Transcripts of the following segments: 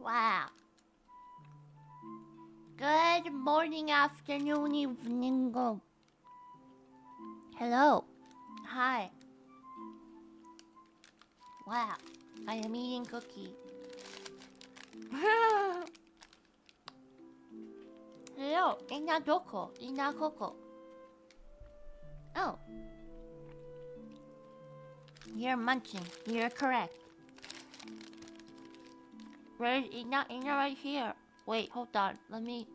Wow. Good morning, afternoon, evening. Hello. Hi. Wow. I am eating cookie. Hello. Ina doko? Ina koko? Oh. You're munching. You're correct. Where's Ina? Ina right here. Wait, hold on. Let me...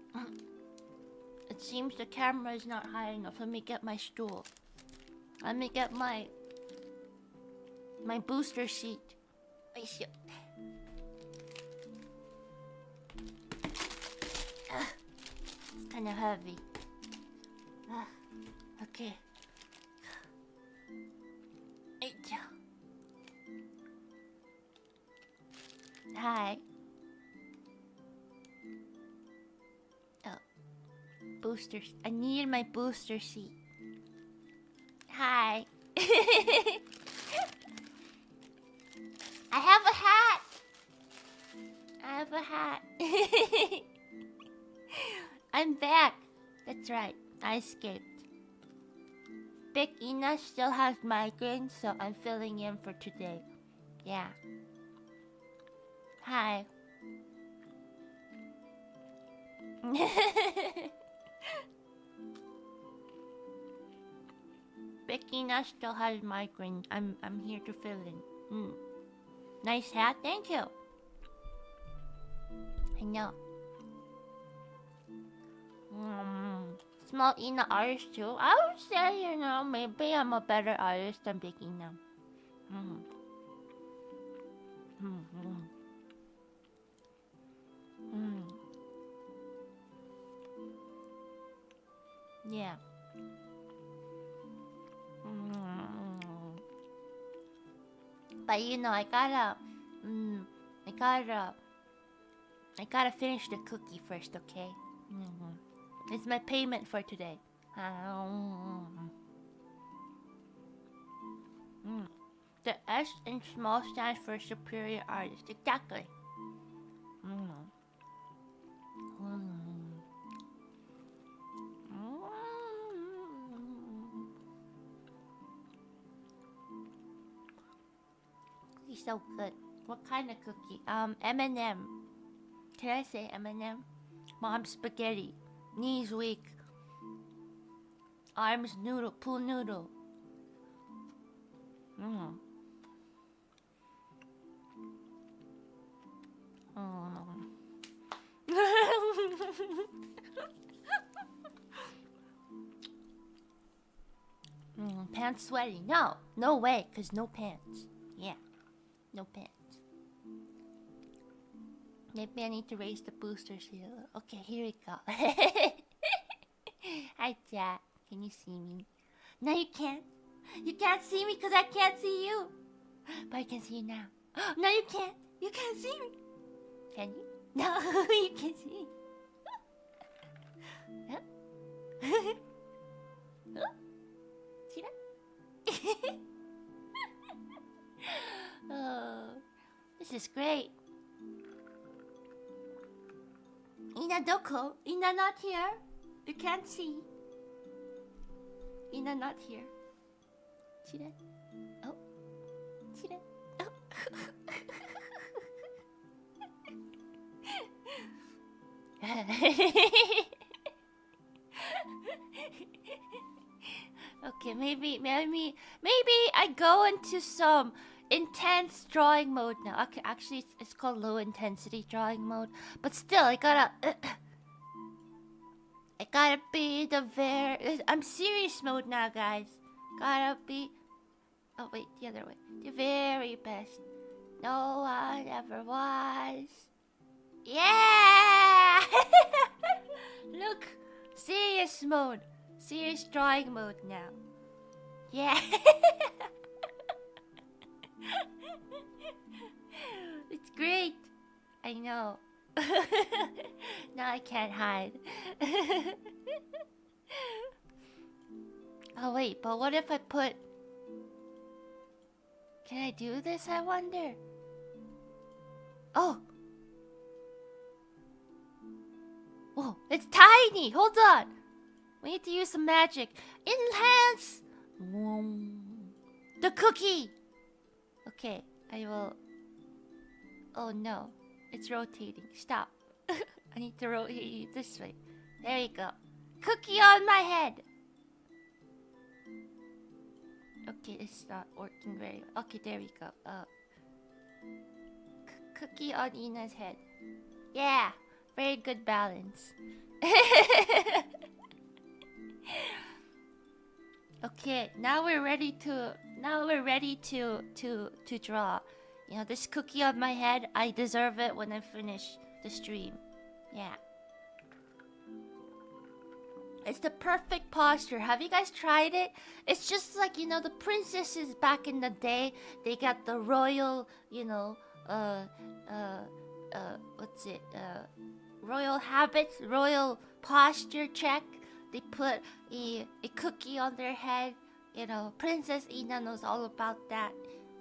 It seems the camera is not high enough. Let me get my stool. Let me get my booster seat. It's kind of heavy. Okay. Hi. Oh. Boosters. I needed my booster seat. Hi. I have a hat. I have a hat. I'm back. That's right. I escaped. Big Ina still has migraines, so I'm filling in for today. Yeah. Hi. Big Ina still has migraine. I'm here to fill in. Nice hat, thank you. I know. Small Ina artist too. I would say, you know, maybe I'm a better artist than Big Ina. Yeah. But you know, I gotta finish the cookie first, okay? It's my payment for today. The S in small stands for superior artist. Exactly. Cookie's so good. What kind of cookie? M&M. Can I say M&M? Mom's spaghetti. Knees weak. Arms noodle. Pool noodle. Pants sweaty. No way, cause no pants. Yeah, no pants. Maybe I need to raise the boosters here. Okay, here we go. Hi, Jack. Can you see me? No, you can't. You can't see me because I can't see you. But I can see you now. No, you can't. You can't see me. Can you? No, you can't see me. Huh? Huh? See that? Oh, this is great. Ina doko? Ina not here. You can't see. Ina not here. See that? Oh. See that? Oh. Okay, maybe I go into some intense drawing mode now. Okay, actually it's called low intensity drawing mode, but still I gotta be I'm serious mode now, guys. Gotta be... Oh wait, the other way. The very best no one ever was. Yeah! Look, serious mode. Serious drawing mode now. Yeah. It's great. I know. Now I can't hide. Oh wait, but what if I put... Can I do this, I wonder? Oh! Oh, it's tiny. Hold on. We need to use some magic. Enhance. The cookie. Okay, I will. Oh no, it's rotating. Stop. I need to rotate you this way. There you go. Cookie on my head. Okay, it's not working very well. Okay, there we go. Cookie on Ina's head. Yeah, very good balance. Okay, now we're ready to draw. You know, this cookie on my head, I deserve it when I finish the stream. Yeah. It's the perfect posture. Have you guys tried it? It's just like, you know, the princesses back in the day. They got the royal, you know, what's it? Royal habits, royal posture check. They put a cookie on their head. You know, Princess Ina knows all about that.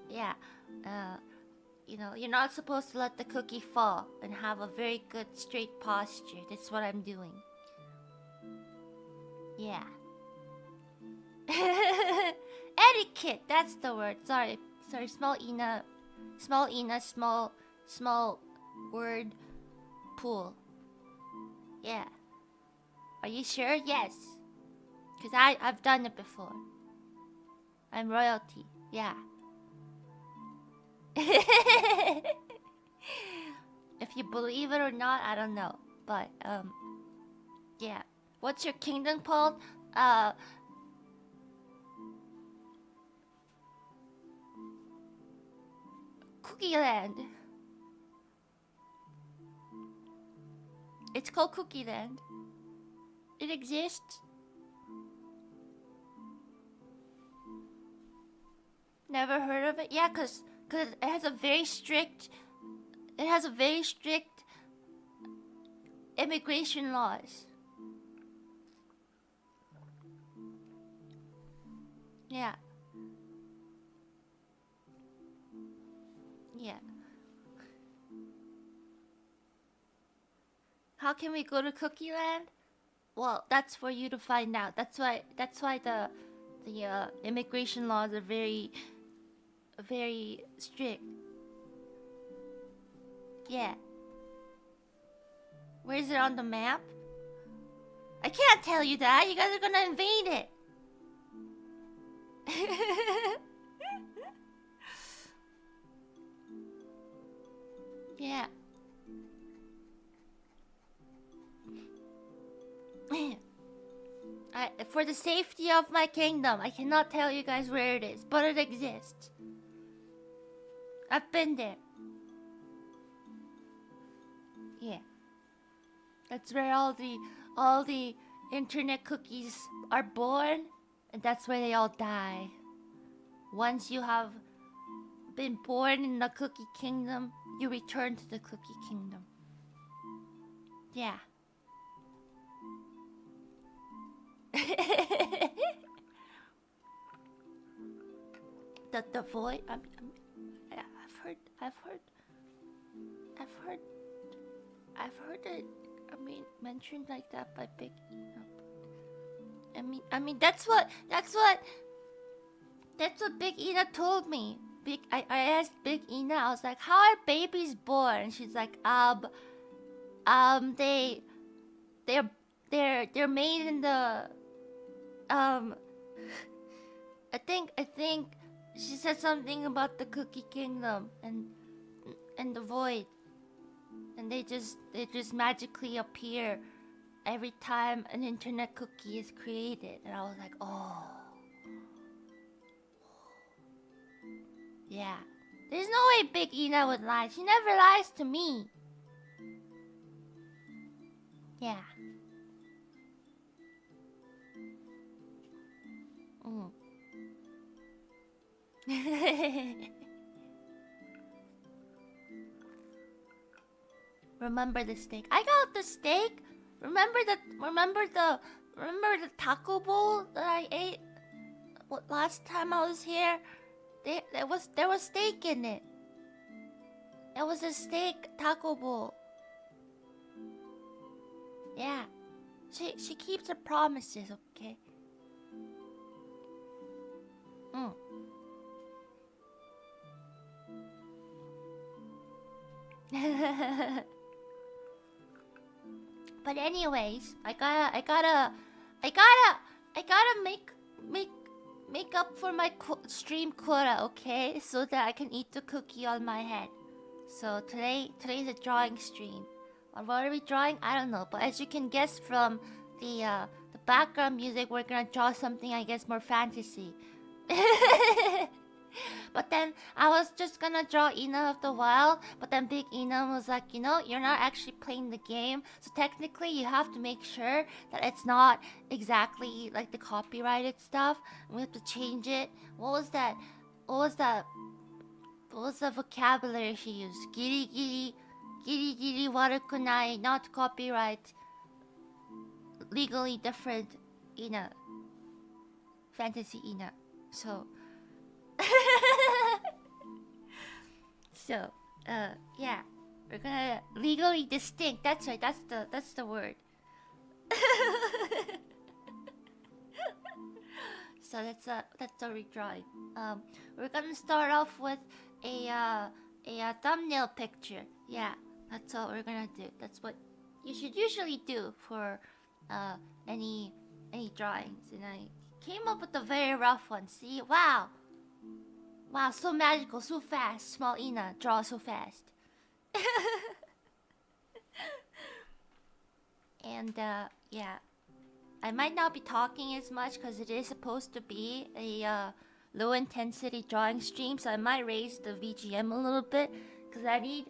Yeah. You know, you're not supposed to let the cookie fall and have a very good straight posture. That's what I'm doing. Yeah. Etiquette, that's the word. Sorry, small Ina, small word pool. Yeah. Are you sure? Yes. Because I've done it before. I'm royalty. Yeah. If you believe it or not, I don't know. But, yeah. What's your kingdom called? Cookie Land. It's called Cookie Land. It exists. Never heard of it? Yeah, cause it has a very strict immigration laws. Yeah. Yeah. How can we go to Cookie Land? Well, that's for you to find out. That's why the immigration laws are very strict. Yeah. Where is it on the map? I can't tell you that. You guys are gonna invade it. Yeah. For the safety of my kingdom, I cannot tell you guys where it is, but it exists. I've been there. Yeah. That's where all the internet cookies are born, and that's where they all die. Once you have been born in the cookie kingdom, you return to the cookie kingdom. Yeah. The void. I've heard it. I mean, mentioned like that by Big Ina. I mean that's what Big Ina told me. I asked Big Ina. I was like, "How are babies born?" And she's like, they're made in the I think she said something about the Cookie Kingdom and the Void, and they just magically appear every time an internet cookie is created. And I was like, oh, yeah. There's no way Big Ina would lie. She never lies to me. Yeah. Remember the steak? I got the steak. Remember the taco bowl that I ate last time I was here? There was steak in it. It was a steak taco bowl. Yeah. She keeps her promises, okay? Mm. But anyways, I gotta make up for my stream quota, okay? So that I can eat the cookie on my head. So today's a drawing stream. What are we drawing? I don't know, but as you can guess from the background music, we're gonna draw something, I guess, more fantasy. But then I was just gonna draw Ina of the Wild, but then Big Ina was like, you know, you're not actually playing the game, so technically you have to make sure that it's not exactly like the copyrighted stuff. We have to change it. What was that? What was the vocabulary she used? Giri giri warukunai, not copyright. Legally different Ina. Fantasy Ina. So yeah, we're gonna legally distinct. That's right. That's the word. So that's a redrawing. We're gonna start off with a thumbnail picture. Yeah, that's all we're gonna do. That's what you should usually do for any drawings. And I came up with a very rough one. See, wow, so magical, so fast. Small Ina, draw so fast. And yeah, I might not be talking as much because it is supposed to be a low intensity drawing stream, so I might raise the BGM a little bit because I need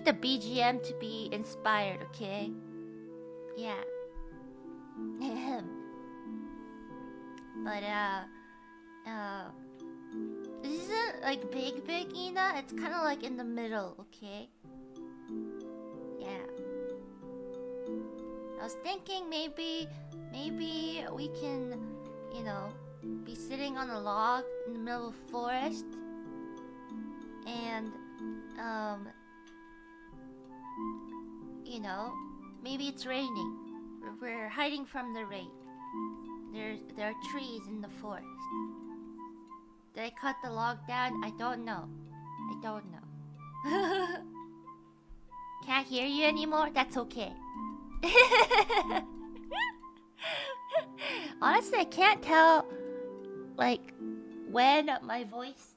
the BGM to be inspired. Okay, yeah. But this isn't like big Ina. It's kind of like in the middle. Okay. Yeah. I was thinking maybe we can, you know, be sitting on a log in the middle of a forest, and you know, maybe it's raining. We're hiding from the rain. There are trees in the forest. Did I cut the log down? I don't know. Can't hear you anymore? That's okay. Honestly, I can't tell like when my voice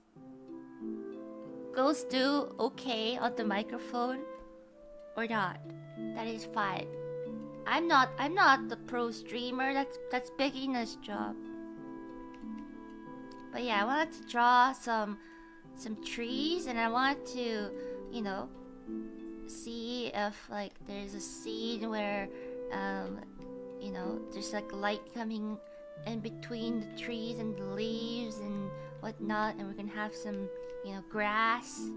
goes to okay on the microphone or not. That is fine. I'm not the pro streamer. That's Big Ina's job. But yeah, I wanted to draw some trees, and I wanted to, you know, see if like there's a scene where you know, there's like light coming in between the trees and the leaves and whatnot, and we're gonna have some, you know, grass.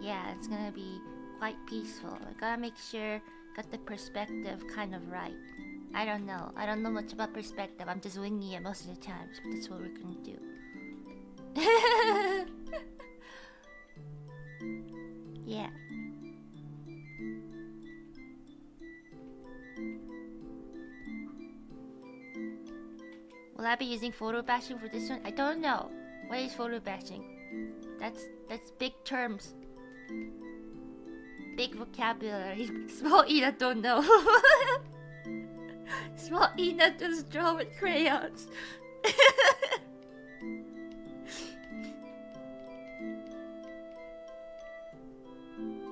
Yeah, it's gonna be quite peaceful. I gotta make sure got the perspective kind of right. I don't know much about perspective. I'm just winging it most of the times, but that's what we're gonna do. Yeah. Will I be using photo bashing for this one? I don't know. What is photo bashing? That's big terms. Big vocabulary. Small Ina don't know. Small Ina just draw with crayons.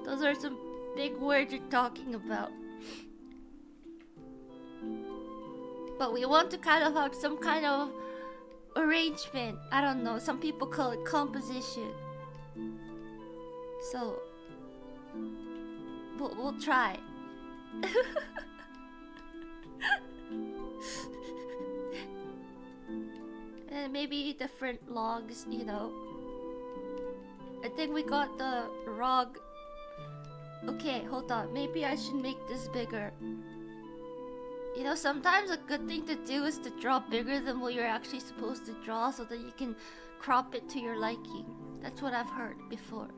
Those are some big words you're talking about. But we want to kind of have some kind of arrangement. I don't know. Some people call it composition. So we'll try. And maybe different logs, you know. I think we got the log. Okay, hold on. Maybe I should make this bigger. You know, sometimes a good thing to do is to draw bigger than what you're actually supposed to draw so that you can crop it to your liking. That's what I've heard before.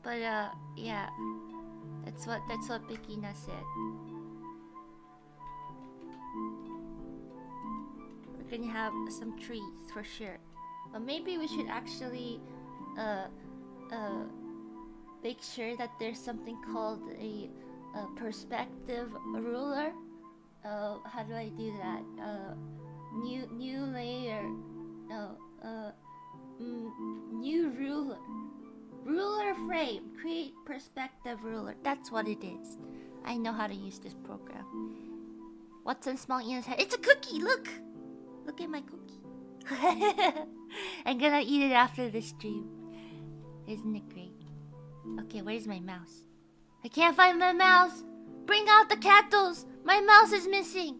But yeah, that's what Bikina said. We're gonna have some trees for sure, but maybe we should actually make sure that there's something called a perspective ruler. How do I do that? New layer. No. New ruler. Ruler frame. Create perspective ruler. That's what it is. I know how to use this program. What's in Small Ian's head? It's a cookie. Look. Look at my cookie. I'm gonna eat it after the stream. Isn't it great? Okay, where's my mouse? I can't find my mouse. Bring out the cattles. My mouse is missing.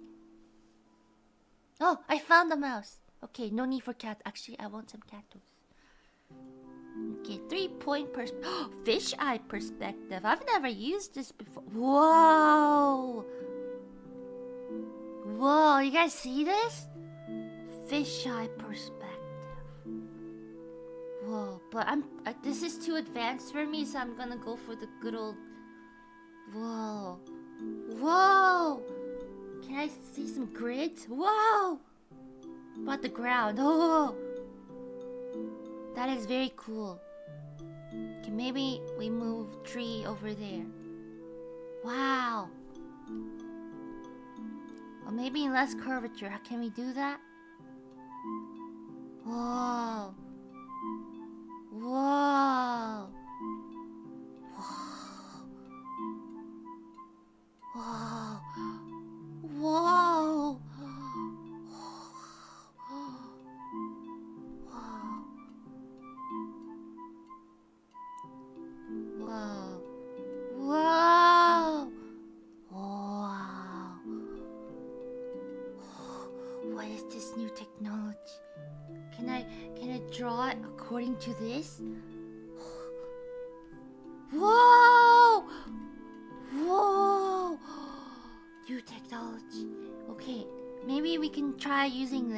Oh, I found the mouse. Okay, no need for cat. Actually, I want some cattles. Okay, 3-point fish eye perspective. I've never used this before. Whoa. Whoa, you guys see this? Fish eye perspective. Whoa, but this is too advanced for me, so I'm gonna go for the good old. Whoa. Whoa. Can I see some grids? Whoa. About the ground. Oh. That is very cool. Okay, maybe we move tree over there. Wow. Or maybe less curvature. Can we do that? Whoa. Whoa. Whoa. Whoa. Whoa. Whoa. Wow. What is this new technology? Can I draw it according to this? Whoa! Whoa! New technology. Okay, maybe we can try using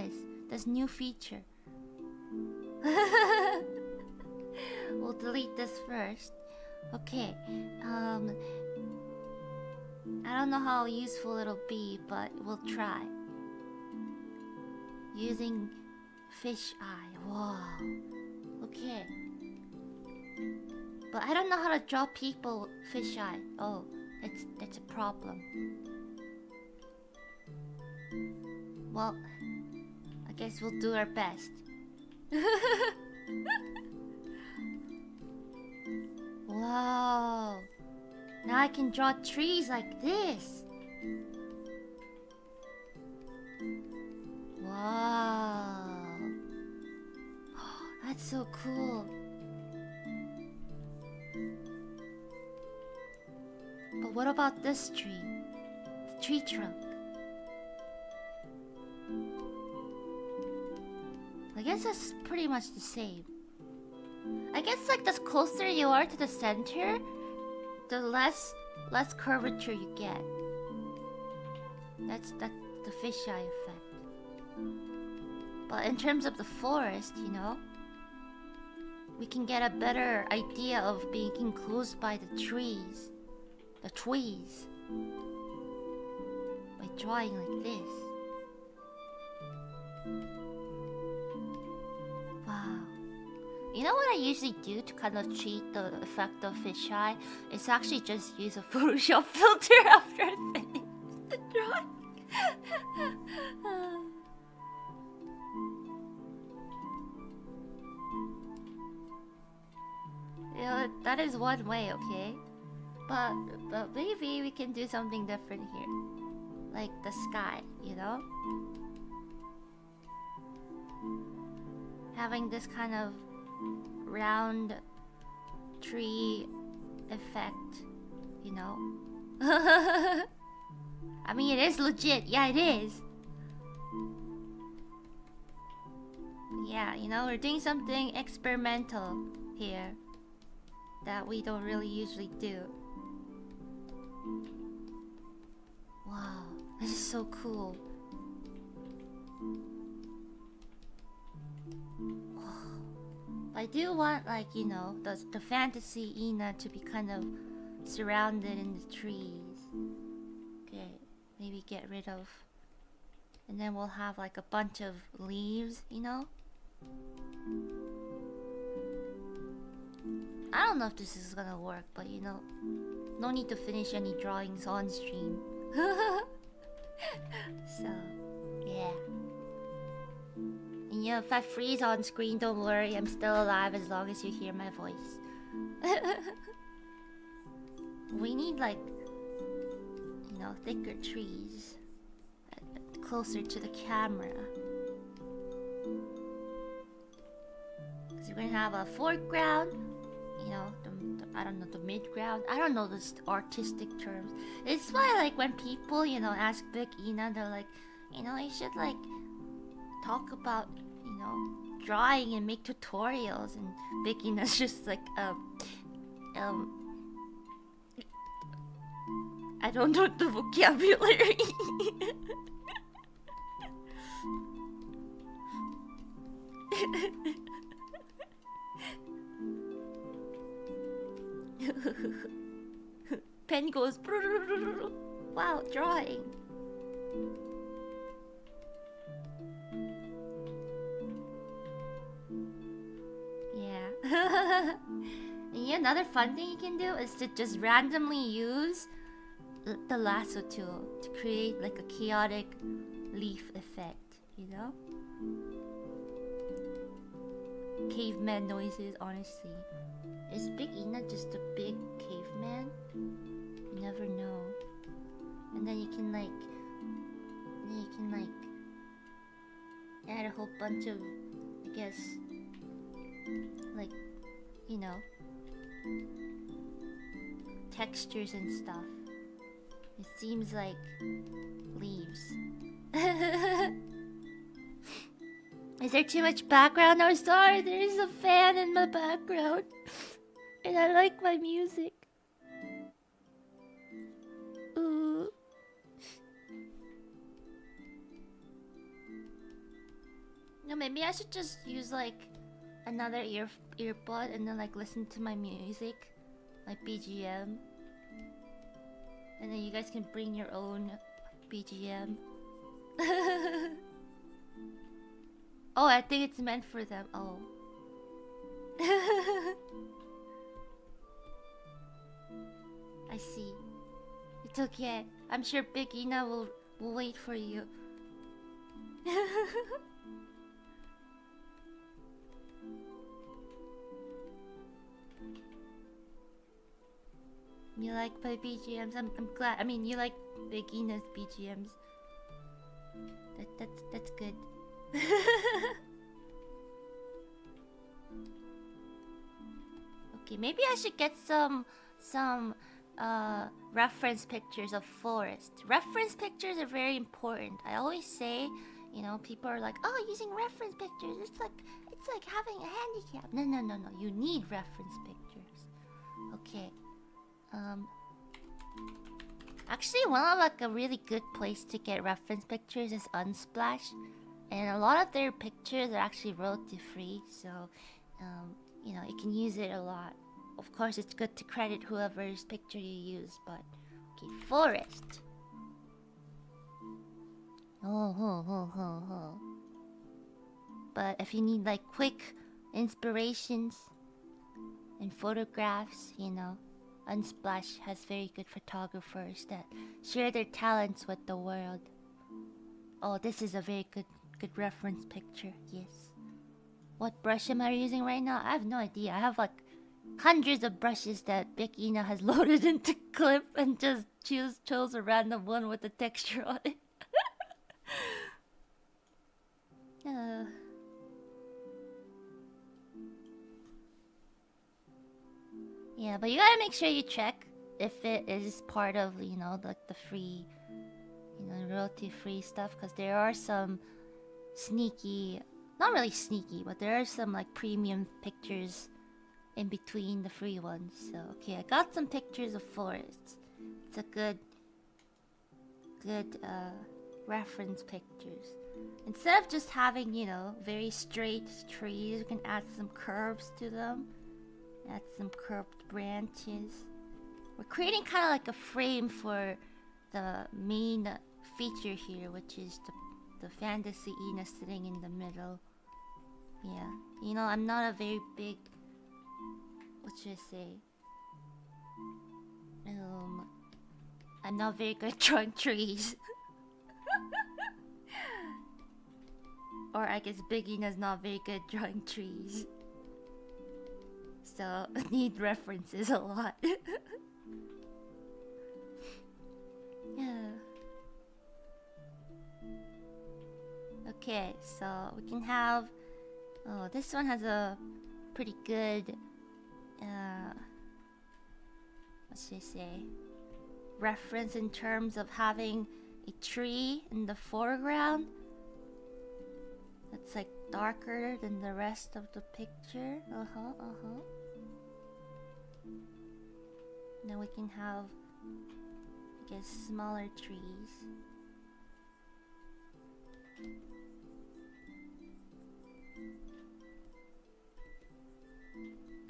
this new feature. We'll delete this first. Okay. I don't know how useful it'll be, but we'll try. Using fish eye. Whoa. Okay. But I don't know how to draw people fish eye. Oh, that's a problem. Well, I guess we'll do our best. Wow. Now I can draw trees like this. Wow. That's so cool. But what about this tree? The tree trunk. I guess that's pretty much the same. I guess like the closer you are to the center, the less curvature you get. That's the fisheye effect. But in terms of the forest, you know, we can get a better idea of being enclosed by the trees. The trees. By drawing like this. Wow. You know what I usually do to kind of cheat the effect of fisheye? Is actually just use a Photoshop filter after I finish the drawing. You know, that is one way, okay? But maybe we can do something different here. Like the sky, you know? Having this kind of round tree effect, you know? I mean, it is legit. Yeah, it is. Yeah, you know, we're doing something experimental here that we don't really usually do. Wow, this is so cool. I do want, like, you know, the fantasy Ina to be kind of surrounded in the trees. Okay, maybe get rid of. And then we'll have like a bunch of leaves, you know? I don't know if this is gonna work, but you know, no need to finish any drawings on stream. So, yeah. And yeah, if I freeze on screen, don't worry, I'm still alive as long as you hear my voice. We need like, you know, thicker trees. Closer to the camera. Because we're gonna have a foreground, you know, I don't know, the mid-ground. I don't know the artistic terms. It's why, like, when people, you know, ask Big Ina, they're like, you know, you should, like, talk about, you know, drawing and make tutorials. And Big Ina's just like, I don't know the vocabulary. Pen goes. Wow, drawing. Yeah. And yeah, another fun thing you can do is to just randomly use the lasso tool to create like a chaotic leaf effect, you know? Caveman noises, honestly. Is Big Ina just a big caveman? You never know. And then you can like add a whole bunch of, I guess, like, you know, textures and stuff. It seems like leaves. Is there too much background noise? Sorry, there is a fan in the background. And I like my music. Ooh. No, maybe I should just use like another earbud and then like listen to my music, my BGM. And then you guys can bring your own BGM. Oh, I think it's meant for them. Oh. I see. It's okay. I'm sure Big Ina will wait for you. You like my BGMs? I'm glad. I mean, you like Big Ina's BGMs. That's good. Okay, maybe I should get some reference pictures of forest. Reference pictures are very important. I always say, you know, people are like, "Oh, using reference pictures, it's like having a handicap." No. You need reference pictures. Okay. Actually, one of like a really good place to get reference pictures is Unsplash, and a lot of their pictures are actually royalty free, so you know, you can use it a lot. Of course, it's good to credit whoever's picture you use, but okay, forest. Oh. But if you need like quick inspirations and photographs, you know, Unsplash has very good photographers that share their talents with the world. Oh, this is a very good reference picture. Yes. What brush am I using right now? I have no idea. I have like hundreds of brushes that Big Ina has loaded into Clip and just chose a random one with a texture on it. Yeah, but you gotta make sure you check if it is part of, you know, like the free, you know, royalty-free stuff, because there are some sneaky, not really sneaky, but there are some like premium pictures in between the free ones. So okay, I got some pictures of forests. It's a good reference pictures. instead of just having, you know, very straight trees, we can add some curves to them. Add some curved branches. We're creating kind of like a frame for the main feature here, which is the fantasy Ina sitting in the middle. Yeah, you know, I'm not a very big, what should I say? I'm not very good at drawing trees. Or I guess Big Ina's not very good at drawing trees. So, need references a lot. Yeah. Okay, so we can have... Oh, this one has a pretty good... what should I say? Reference in terms of having a tree in the foreground. That's like darker than the rest of the picture. Then we can have, I guess, smaller trees.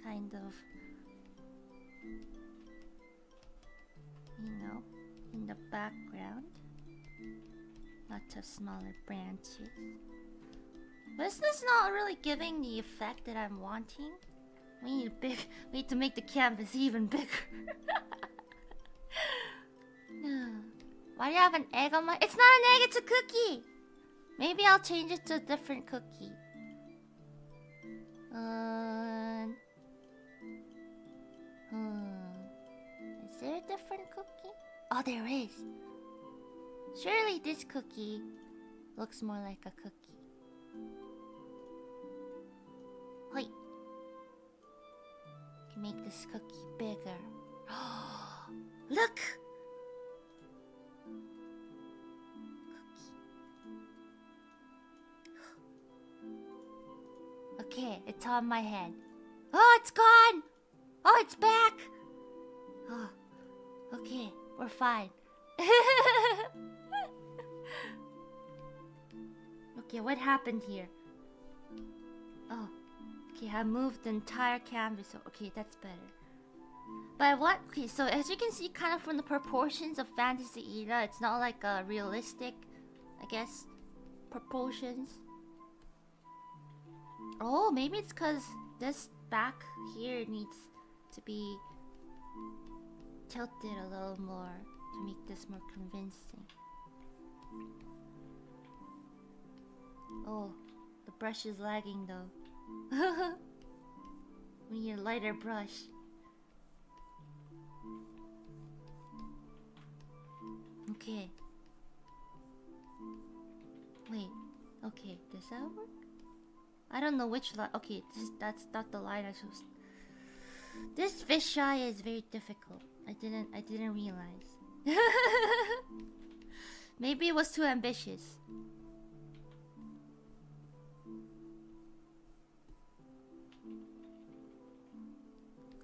Kind of, you know, in the background. Lots of smaller branches. But is this not really giving the effect that I'm wanting? We need to make the canvas even bigger. Why do you have an egg on my... It's not an egg, it's a cookie! Maybe I'll change it to a different cookie. Is there a different cookie? Oh, there is. Surely this cookie looks more like a cookie. Wait. Can make this cookie bigger. Look! Okay, it's on my head. Oh, it's gone! Oh, it's back! Oh, okay, we're fine. Okay, what happened here? Oh, okay, I moved the entire canvas. Okay, that's better. But what? Okay, so as you can see, kind of from the proportions of Fantasy Ina, it's not like a realistic, I guess, proportions. Oh, maybe it's because this back here needs to be tilted a little more to make this more convincing. Oh, the brush is lagging though. We need a lighter brush. Okay. Wait. Okay, does that work? I don't know which line. Okay, that's not the line I chose. This fisheye is very difficult. I didn't realize. Maybe it was too ambitious.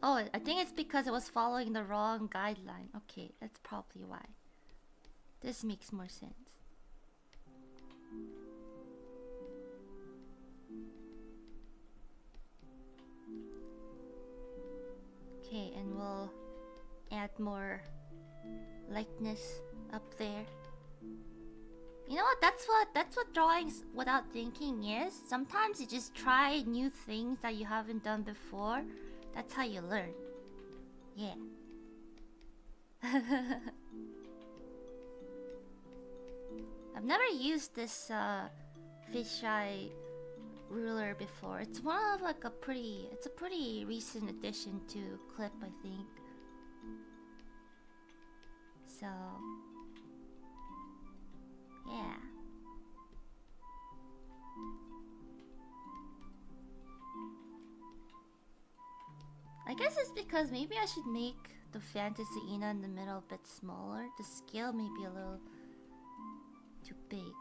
Oh, I think it's because it was following the wrong guideline. Okay, that's probably why. This makes more sense. Okay, and we'll add more lightness up there. You know what? That's what drawings without thinking is. Sometimes you just try new things that you haven't done before. That's how you learn. Yeah. I've never used this fisheye ruler before. It's one of like a pretty recent addition to Clip, I think. So yeah. I guess it's because maybe I should make the Fantasy Ina in the middle a bit smaller. The scale may be a little too big.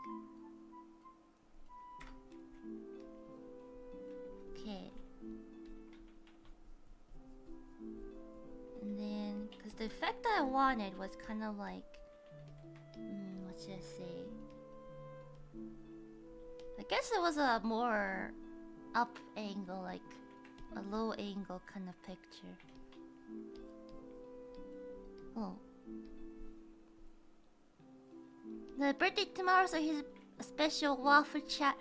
Okay. And then, because the effect that I wanted was kind of like, what should I say? guess it was a more up angle, like a low angle kind of picture. Oh. The birthday tomorrow, so here's a special waffle chat.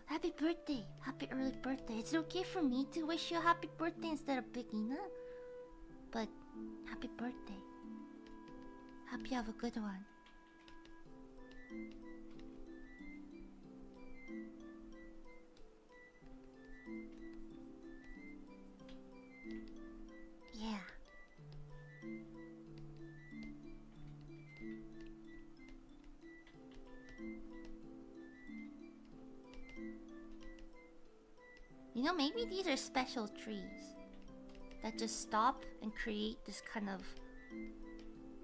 Happy birthday! Happy early birthday. Is it okay for me to wish you a happy birthday instead of Big Ina? But happy birthday. Hope you have a good one. Yeah. You know, maybe these are special trees that just stop and create this kind of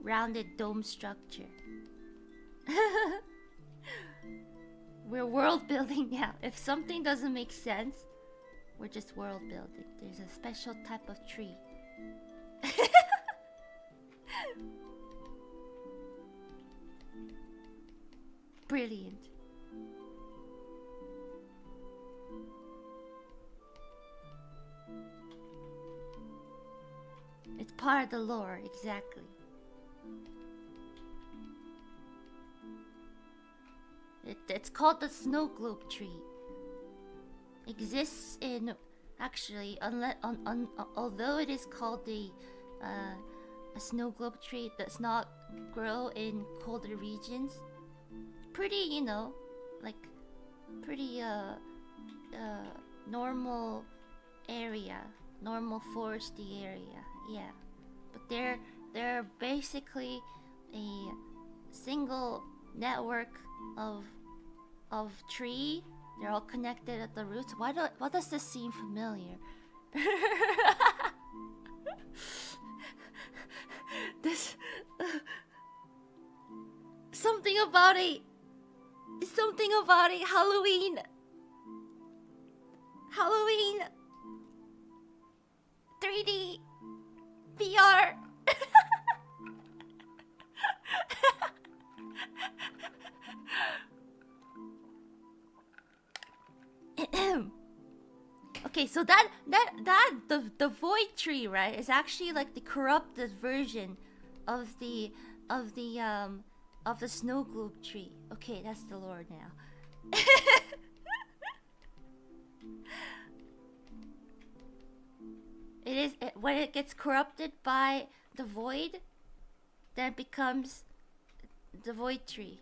rounded dome structure. We're world building now. If something doesn't make sense, we're just world building. There's a special type of tree. Brilliant. It's part of the lore, exactly. It's called the snow globe tree. Exists in, actually, although it is called a snow globe tree, it does not grow in colder regions. Pretty, you know, like pretty normal area, normal foresty area. Yeah, but they're basically a single network of tree. They're all connected at the roots. Why does this seem familiar? This something about it. Halloween. 3D VR. Okay, so the void tree, right, is actually like the corrupted version of the snow globe tree. Okay, that's the lore now. When it gets corrupted by the void, then it becomes the void tree.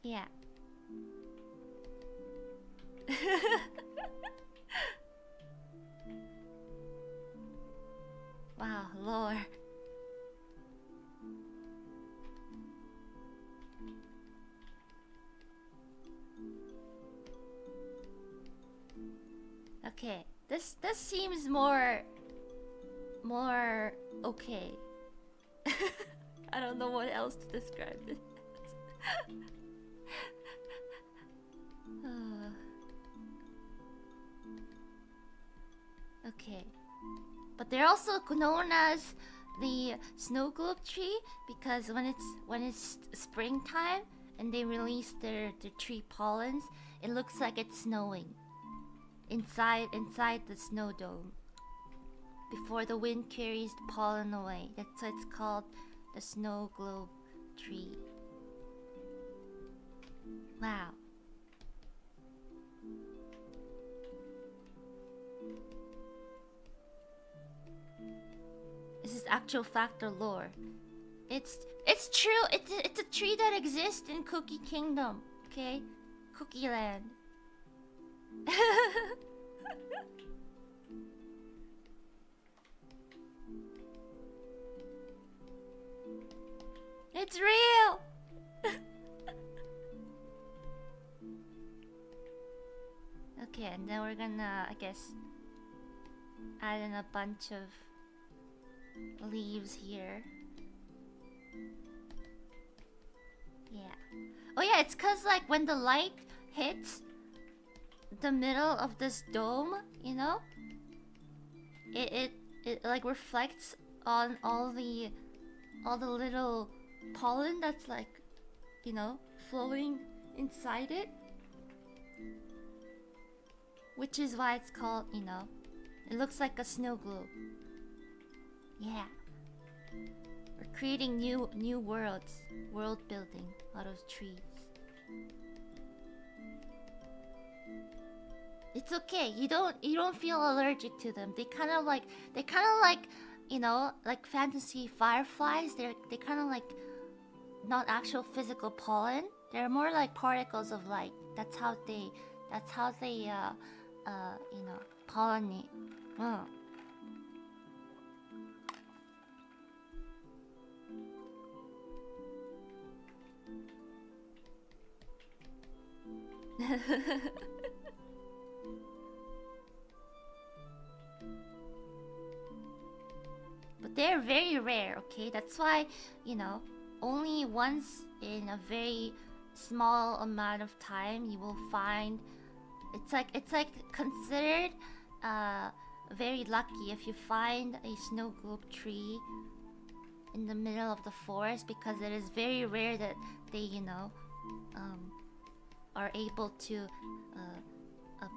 Yeah. Wow, lore. Okay, this seems more okay. I don't know what else to describe this. Okay, but they're also known as the snow globe tree because when it's springtime and they release their tree pollens, it looks like it's snowing inside the snow dome before the wind carries the pollen away. That's why it's called the snow globe tree. Wow. This is actual fact or lore. It's true. It's a tree that exists in Cookie Kingdom. Okay, Cookie Land. It's real. Okay, and then we're gonna, I guess, add in a bunch of leaves here. Yeah. Oh yeah, it's cause like when the light hits the middle of this dome, you know, it like reflects on all the little pollen that's like, you know, flowing inside it. Which is why it's called, you know, it looks like a snow globe. Yeah. We're creating new worlds, world building out of trees. It's okay. You don't feel allergic to them. They kind of like you know, like fantasy fireflies. They kind of like not actual physical pollen. They're more like particles of light. That's how they you know, pollinate. Oh. But they're very rare, okay? That's why, you know, only once in a very small amount of time you will find. It's like considered very lucky if you find a snow globe tree in the middle of the forest, because it is very rare that they, you know, are able to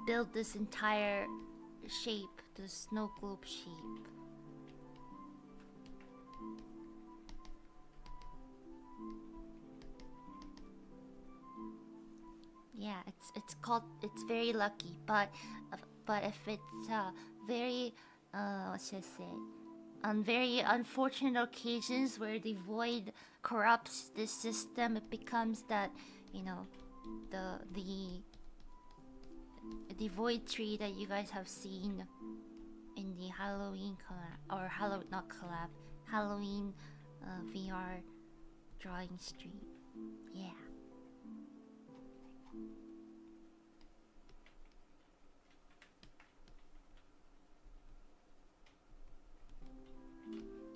build this entire shape, the snow globe shape. Yeah, it's very lucky, but if it's very what should I say, on very unfortunate occasions where the void corrupts this system, it becomes that, you know, the void tree that you guys have seen in the Halloween collab, or Halloween VR drawing stream. Yeah.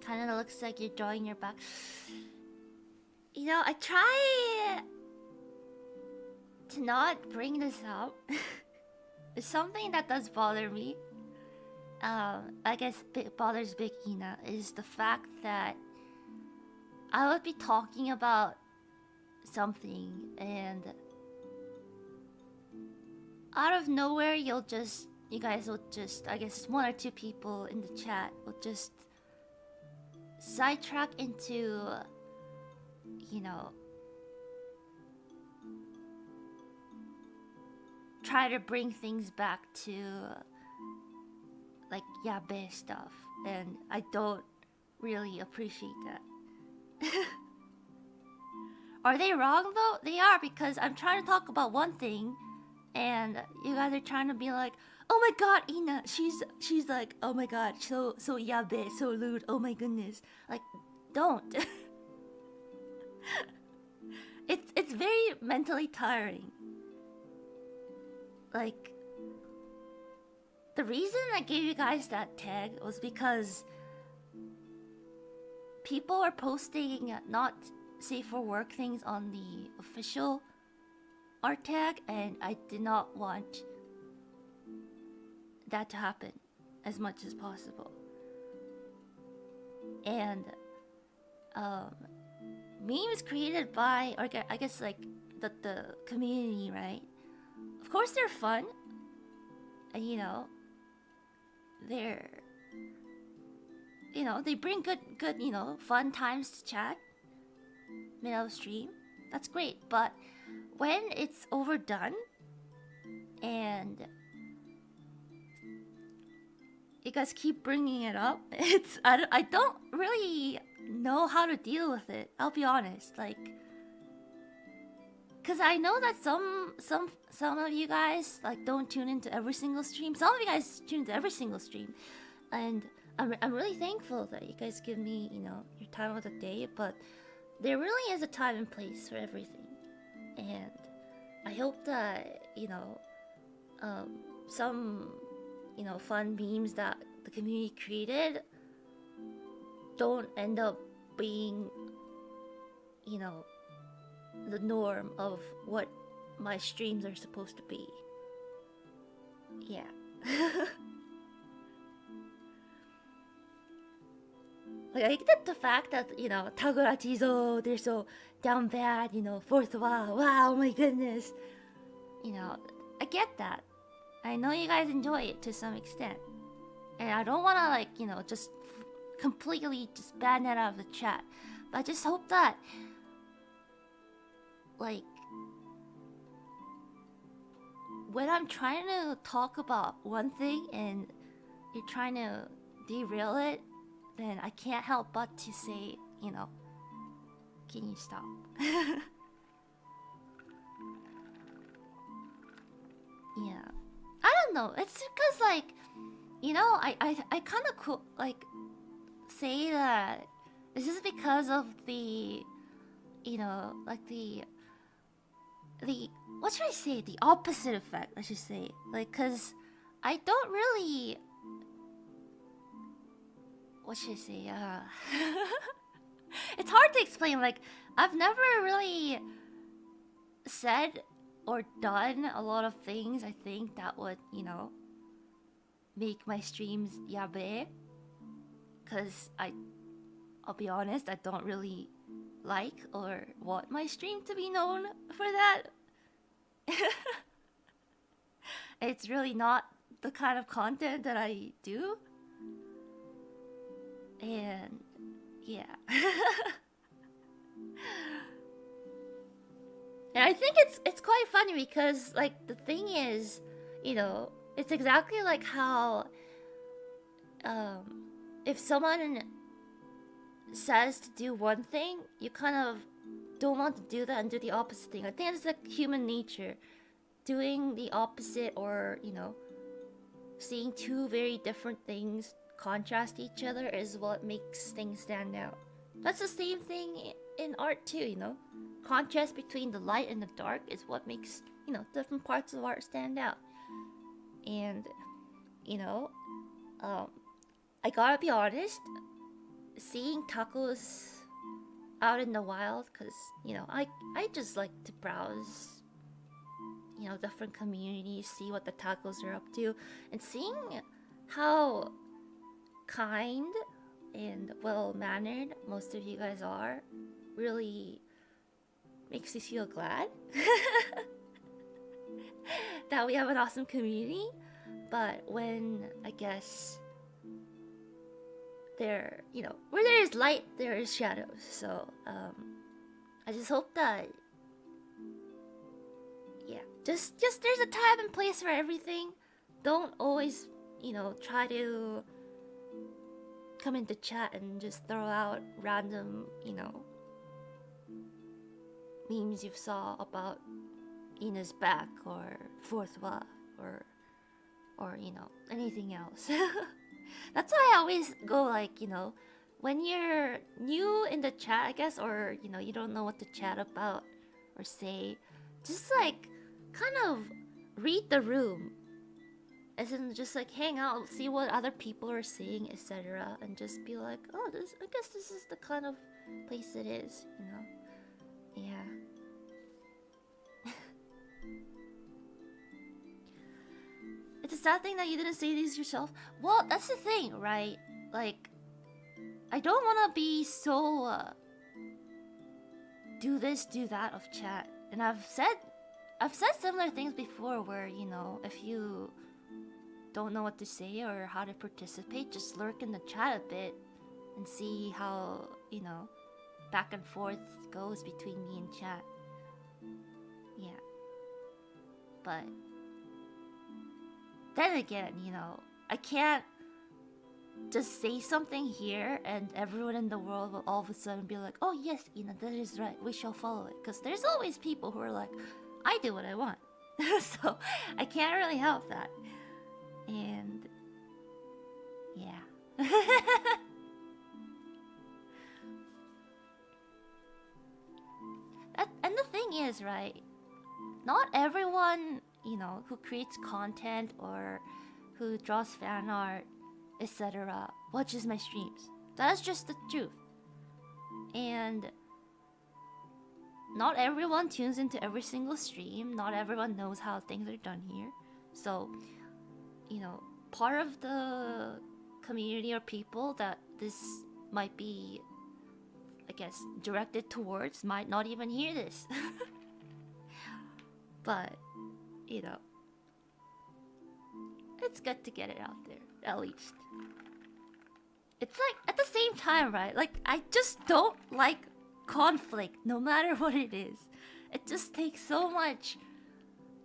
Kind of looks like you're drawing your back. You know, I try to not bring this up. It's something that does bother me. I guess it bothers Big Ina is the fact that I would be talking about something and out of nowhere you guys will just, I guess one or two people in the chat will just sidetrack into, you know, try to bring things back to like yabe stuff, and I don't really appreciate that. Are they wrong though? They are, because I'm trying to talk about one thing and you guys are trying to be like, oh my god, Ina, she's like, oh my god, so yabe, so lewd, oh my goodness. Like, don't. It's very mentally tiring. Like, the reason I gave you guys that tag was because people are posting not safe for work things on the official art tag, and I did not want that to happen as much as possible. And memes created by, or I guess like the community, right? Of course they're fun, and you know, they're, you know, they bring good, you know, fun times to chat middle of stream. That's great, but when it's overdone and you guys keep bringing it up, it's I don't really know how to deal with it. I'll be honest, like, cause I know that some of you guys like don't tune into every single stream. Some of you guys tune into every single stream, and I'm really thankful that you guys give me, you know, your time of the day. But there really is a time and place for everything, and I hope that, you know, some, you know, fun memes that the community created don't end up being, you know, the norm of what my streams are supposed to be. Yeah. Like, I get the fact that, you know, Tagurachi's, they're so down bad, you know, fourth wow, my goodness. You know, I get that. I know you guys enjoy it to some extent. And I don't want to, like, you know, just completely just ban that out of the chat. But I just hope that, like, when I'm trying to talk about one thing and you're trying to derail it, then I can't help but to say, you know, can you stop? Yeah. I don't know. It's because, like, you know, I kind of like say that this is because of the, you know, like the what should I say? The opposite effect, I should say. Like, cause I don't really, what should I say? It's hard to explain. Like, I've never really said or done a lot of things I think that would, you know, make my streams yabe. Cause I'll be honest, I don't really like or want my stream to be known for that. It's really not the kind of content that I do. And yeah. And I think it's quite funny because, like, the thing is, you know, it's exactly like how if someone says to do one thing, you kind of don't want to do that and do the opposite thing. I think it's like human nature. Doing the opposite, or, you know, seeing two very different things contrast each other is what makes things stand out. That's the same thing in art too, you know? Contrast between the light and the dark is what makes, you know, different parts of art stand out. And, you know, I gotta be honest, seeing tacos out in the wild, because, you know, I just like to browse, you know, different communities, see what the tacos are up to, and seeing how kind and well-mannered most of you guys are really makes me feel glad that we have an awesome community. But when, I guess, there, you know, where there is light, there is shadows. So I just hope that, yeah, just there's a time and place for everything. Don't always, you know, try to come into chat and just throw out random, you know, memes you saw about Ina's back or fourth wa or you know, anything else. That's why I always go, like, you know, when you're new in the chat, I guess, or, you know, you don't know what to chat about or say, just, like, kind of read the room. As in, just, like, hang out, see what other people are saying, etc. And just be like, oh, this, I guess this is the kind of place it is, you know? Yeah. It's a sad thing that you didn't say these yourself. Well, that's the thing, right? Like, I don't want to be so do this, do that of chat. And I've said similar things before, where, you know, if you don't know what to say or how to participate, just lurk in the chat a bit and see how, you know, back and forth goes between me and chat. Yeah. But then again, you know, I can't just say something here and everyone in the world will all of a sudden be like, oh yes, Ina, that is right, we shall follow it. Because there's always people who are like, I do what I want. So I can't really help that. And yeah. And the thing is, right, not everyone, you know, who creates content or who draws fan art, etc., watches my streams. That's just the truth. And not everyone tunes into every single stream. Not everyone knows how things are done here. So, you know, part of the community or people that this might be, I guess, directed towards might not even hear this. But, you know, it's good to get it out there, at least. It's like, at the same time, right? Like, I just don't like conflict, no matter what it is. It just takes so much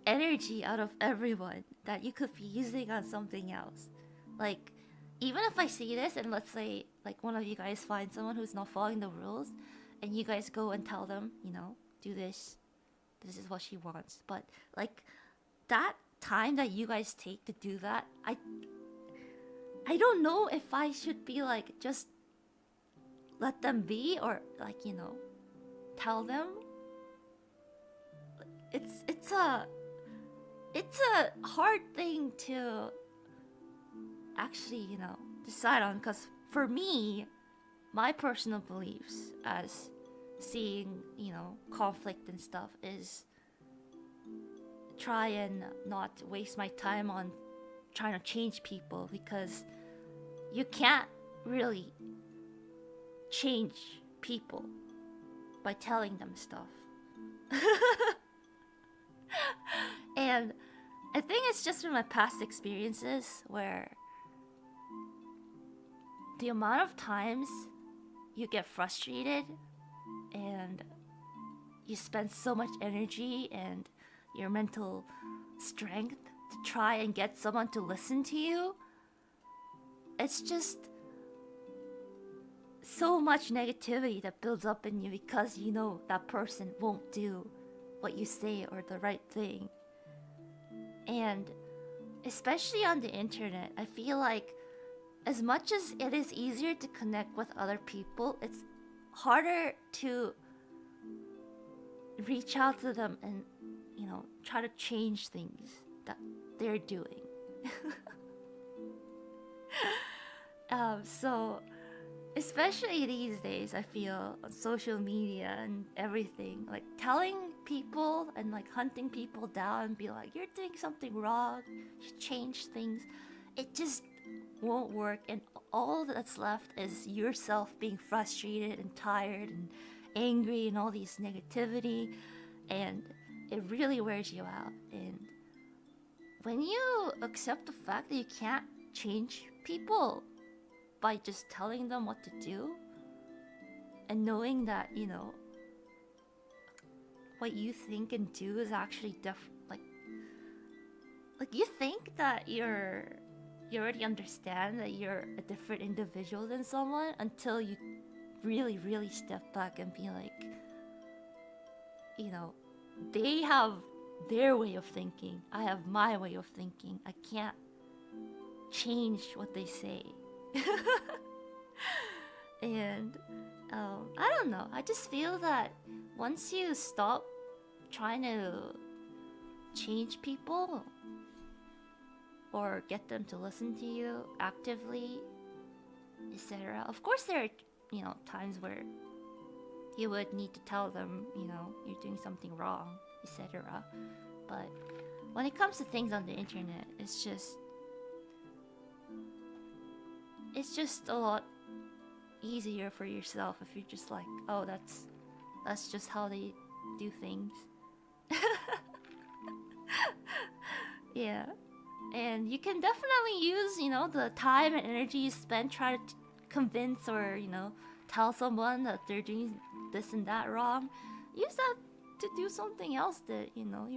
energy out of everyone that you could be using on something else. Like, even if I see this and let's say, like, one of you guys find someone who's not following the rules, and you guys go and tell them, you know, do this. This is what she wants. But, like, that time that you guys take to do that, I don't know if I should be like, just let them be, or like, you know, tell them. It's a hard thing to actually, you know, decide on, because for me, my personal beliefs as seeing, you know, conflict and stuff is try and not waste my time on trying to change people, because you can't really change people by telling them stuff. And I think it's just from my past experiences where the amount of times you get frustrated and you spend so much energy and your mental strength to try and get someone to listen to you, it's just so much negativity that builds up in you because you know that person won't do what you say or the right thing. And especially on the internet, I feel like as much as it is easier to connect with other people, it's harder to reach out to them and, you know, try to change things that they're doing. So especially these days, I feel on social media and everything, like telling people and like hunting people down and be like, you're doing something wrong, you should change things, it just won't work. And all that's left is yourself being frustrated and tired and angry and all these negativity, and it really wears you out. And when you accept the fact that you can't change people by just telling them what to do, and knowing that, you know, what you think and do is actually like you think that you already understand that you're a different individual than someone until you really step back and be like, you know, they have their way of thinking, I have my way of thinking, I can't change what they say. And I don't know, I just feel that once you stop trying to change people or get them to listen to you actively, etc. Of course there are, you know, times where you would need to tell them, you know, you're doing something wrong, etc. But when it comes to things on the internet, it's just a lot easier for yourself if you're just like, oh, that's just how they do things. Yeah. And you can definitely use, you know, the time and energy you spend trying to convince or, you know, tell someone that they're doing this and that wrong. Use that to do something else that, you know,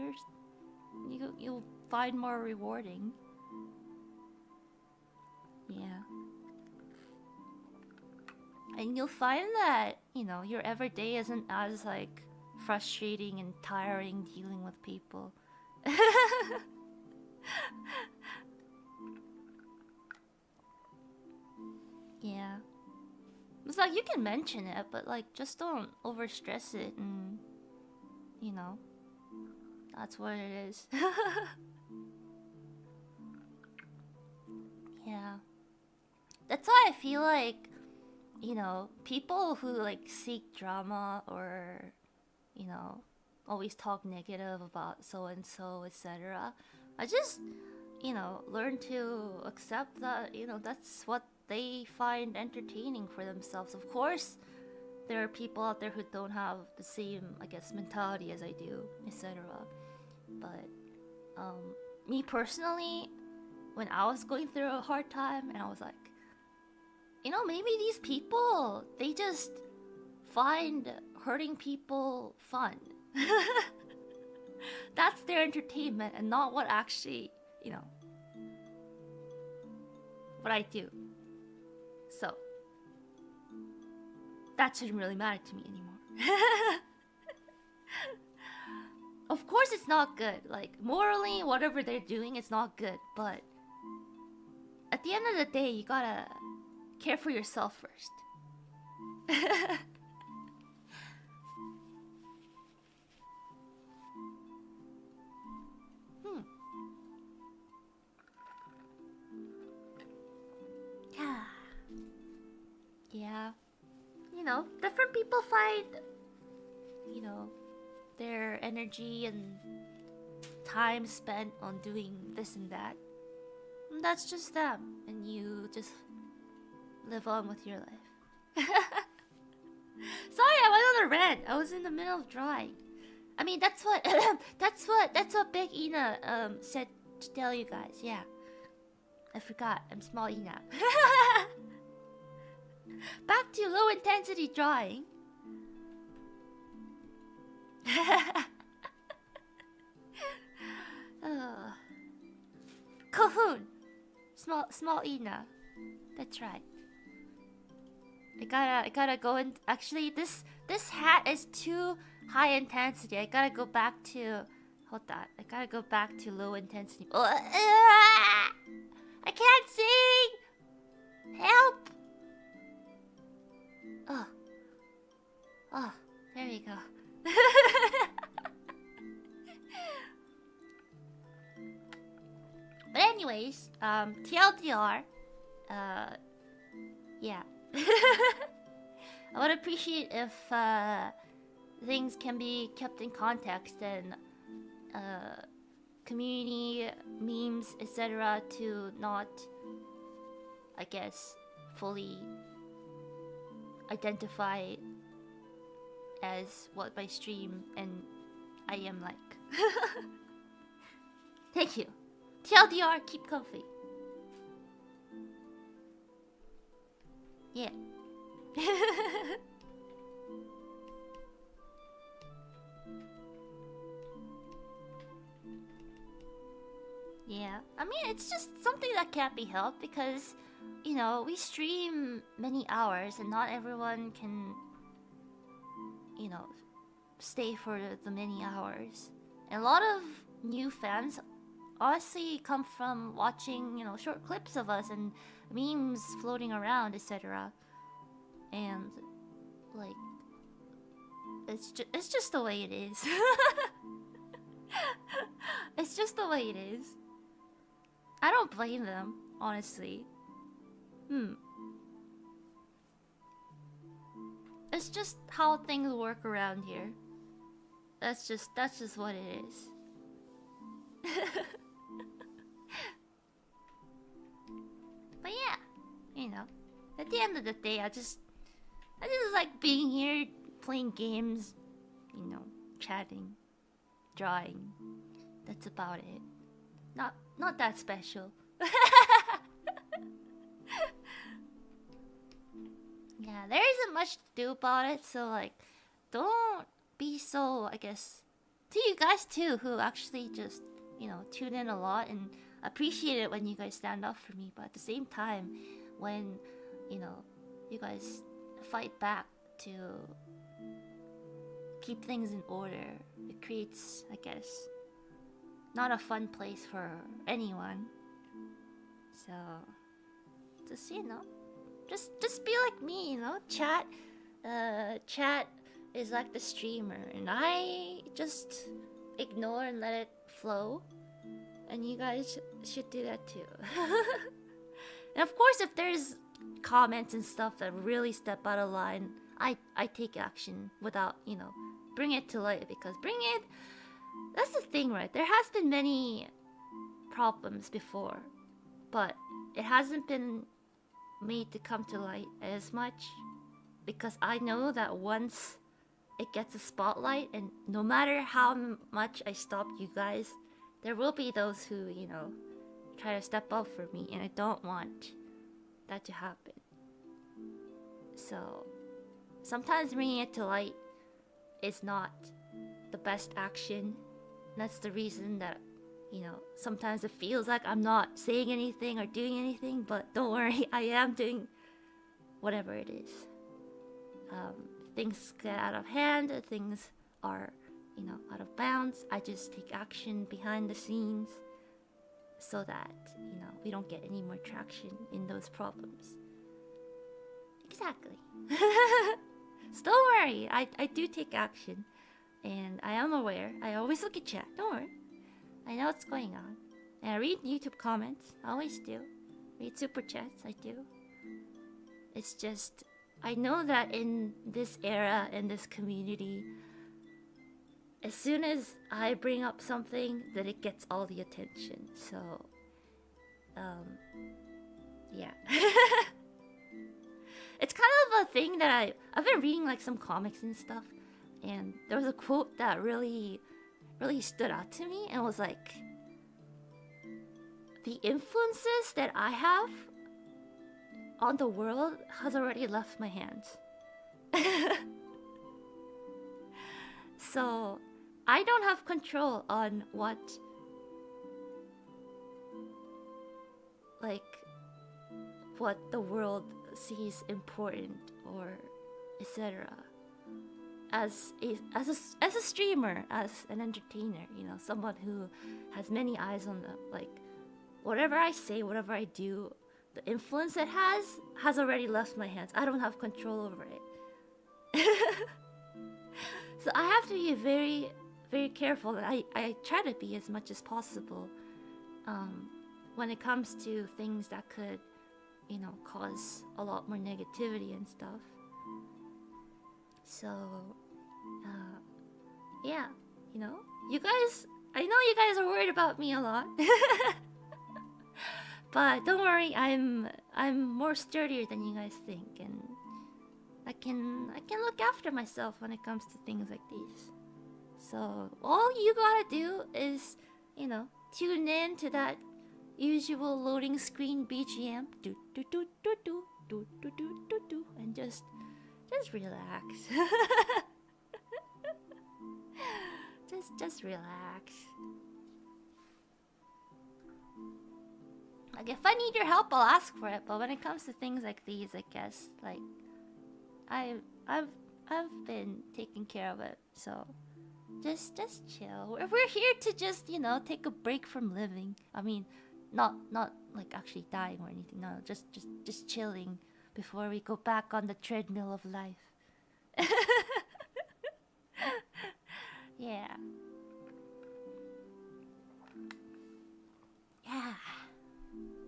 you'll find more rewarding. Yeah. And you'll find that, you know, your everyday isn't as like frustrating and tiring dealing with people. Yeah. It's like you can mention it, but like just don't overstress it, and you know, that's what it is. Yeah. That's why I feel like, you know, people who like seek drama or, you know, always talk negative about so and so, etc. I just you know, learn to accept that, you know, that's what they find entertaining for themselves. Of course, there are people out there who don't have the same, I guess, mentality as I do, etc. But me personally, when I was going through a hard time, and I was like, you know, maybe these people, they just find hurting people fun. That's their entertainment and not what actually, you know, what I do. So, that shouldn't really matter to me anymore. Of course it's not good. Like, morally, whatever they're doing, it's not good. But at the end of the day, you gotta care for yourself first. Yeah. You know, different people find, you know, their energy and time spent on doing this and that. And that's just them. And you just live on with your life. Sorry, I went on a rant. I was in the middle of drawing. I mean, that's what that's what Big Ina said to tell you guys. Yeah. I forgot. I'm small Ina. Back to low intensity drawing. Cahoon. Small Ina. That's right. I gotta go and actually this hat is too high intensity. I gotta go back to hold on. I gotta go back to low intensity. I can't sing. Help. Oh, there we go. But anyways, TLDR, yeah. I would appreciate if things can be kept in context and community memes, etc. to not, I guess, fully identify as what my stream and I am like. Thank you. TLDR, keep comfy. Yeah. Yeah, I mean, it's just something that can't be helped because, you know, we stream many hours and not everyone can, you know, stay for the many hours. And a lot of new fans honestly come from watching, you know, short clips of us and memes floating around, etc. And, like, it's just the way it is. It's just the way it is. I don't blame them, honestly. It's just how things work around here. That's just what it is. But yeah, you know, at the end of the day, I just like being here, playing games, you know, chatting, drawing. That's about it. Not that special. Yeah, there isn't much to do about it, so like, don't be so, I guess, to you guys too, who actually just, you know, tune in a lot and appreciate it when you guys stand up for me, but at the same time, when, you know, you guys fight back to keep things in order, it creates, I guess, not a fun place for anyone. So, just, you know, just be like me, you know. Chat is like the streamer, and I just ignore and let it flow. And you guys should do that too. And of course, if there's comments and stuff that really step out of line, I take action without, you know, bring it to light, because that's the thing, right? There has been many problems before, but it hasn't been made to come to light as much because I know that once it gets a spotlight, and no matter how much I stop you guys, there will be those who, you know, try to step up for me, and I don't want that to happen. So sometimes bringing it to light is not the best action. That's the reason that, you know, sometimes it feels like I'm not saying anything or doing anything, but don't worry, I am doing whatever it is. Things get out of hand, things are, you know, out of bounds. I just take action behind the scenes so that, you know, we don't get any more traction in those problems. Exactly. So don't worry, I do take action, and I am aware. I always look at chat, don't worry. I know what's going on. And I read YouTube comments, I always do. Read super chats, I do. It's just, I know that in this era, in this community, as soon as I bring up something, that it gets all the attention. So, yeah. It's kind of a thing that I've been reading like some comics and stuff, and there was a quote that really stood out to me, and it was like, the influences that I have on the world has already left my hands. So I don't have control on what, like, what the world sees important or etc. As a streamer, as an entertainer, you know, someone who has many eyes on them, like, whatever I say, whatever I do, the influence it has already left my hands. I don't have control over it. So I have to be very, very careful that I try to be as much as possible when it comes to things that could, you know, cause a lot more negativity and stuff. So, yeah, you know, you guys, I know you guys are worried about me a lot. But don't worry, I'm more sturdier than you guys think, and I can look after myself when it comes to things like these. So all you gotta do is, you know, tune in to that usual loading screen BGM, do do do do do do do do do do, and just relax. just relax. Like, if I need your help, I'll ask for it. But when it comes to things like these, I guess, like, I've been taking care of it. So just chill. We're here to just, you know, take a break from living. I mean, not like actually dying or anything. No, just chilling before we go back on the treadmill of life. Yeah. Yeah.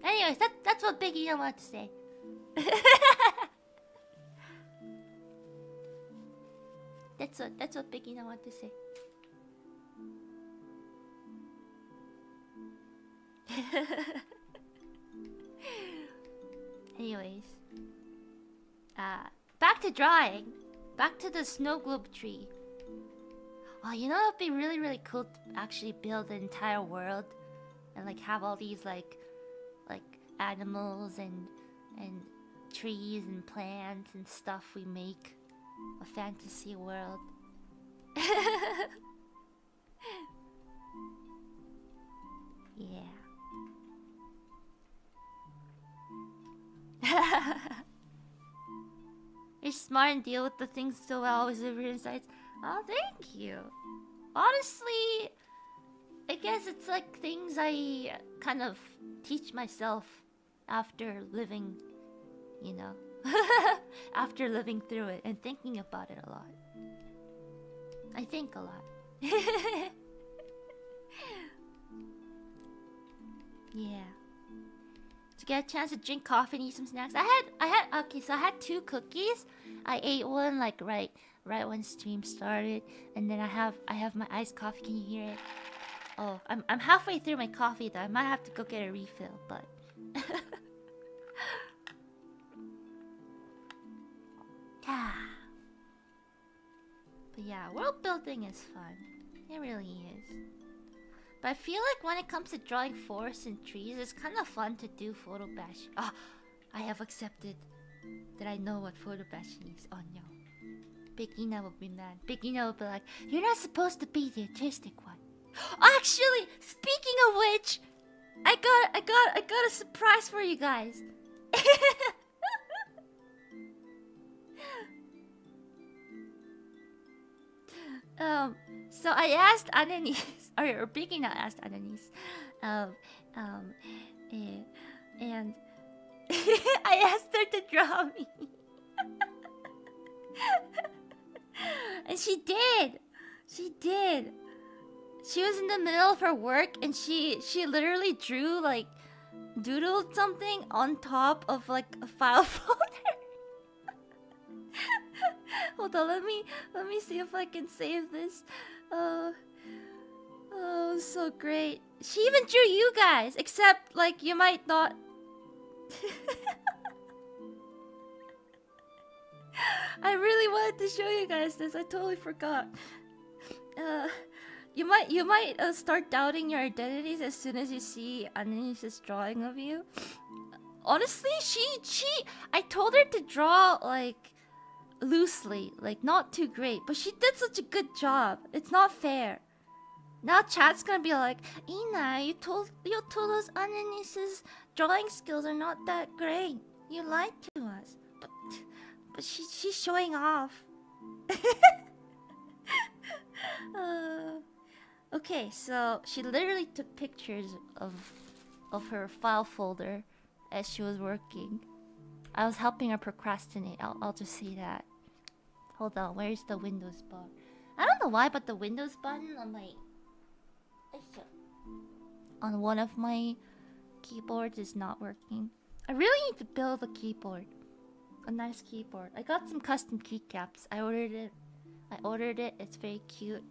Anyways, that's what Big Ian wanted to say. That's what Big Ian wanted to say. Anyways, back to drawing. Back to the snow globe tree. Oh, you know, it'd be really, really cool to actually build an entire world and like have all these like animals and trees and plants and stuff we make. A fantasy world. Yeah. You're smart and deal with the things so well, always over your insights. Oh, thank you. Honestly, I guess it's like things I kind of teach myself after living, you know, after living through it and thinking about it a lot. I think a lot. Yeah. To get a chance to drink coffee and eat some snacks. Okay, so I had 2 cookies. I ate one like right when stream started, and then I have my iced coffee. Can you hear it? Oh, I'm halfway through my coffee though. I might have to go get a refill, but but yeah, world building is fun. It really is. But I feel like when it comes to drawing forests and trees, it's kind of fun to do photo bashing. Ah, I have accepted that I know what photo bashing is. Oh no. Big Ina will be mad. Big Ina will be like, you're not supposed to be the artistic one. Actually, speaking of which, I got a surprise for you guys. So I asked Ananis, or Big Ina asked Ananis, and I asked her to draw me. And she did. She did. She was in the middle of her work and she literally drew, like, doodled something on top of like a file folder. Hold on, let me see if I can save this. Oh, so great. She even drew you guys, except like you might not. I really wanted to show you guys this. I totally forgot. You might start doubting your identities as soon as you see Ananis's drawing of you. Honestly, I told her to draw like loosely, like not too great, but she did such a good job. It's not fair. Now chat's gonna be like, Ina, you told us Ananis's drawing skills are not that great. You lied to us. But she's showing off. Okay, so she literally took pictures of her file folder as she was working. I was helping her procrastinate. I'll just say that. Hold on, where's the Windows bar? I don't know why, but the Windows button on one of my keyboards is not working. I really need to build a keyboard. A nice keyboard. I got some custom keycaps. I ordered it. It's very cute.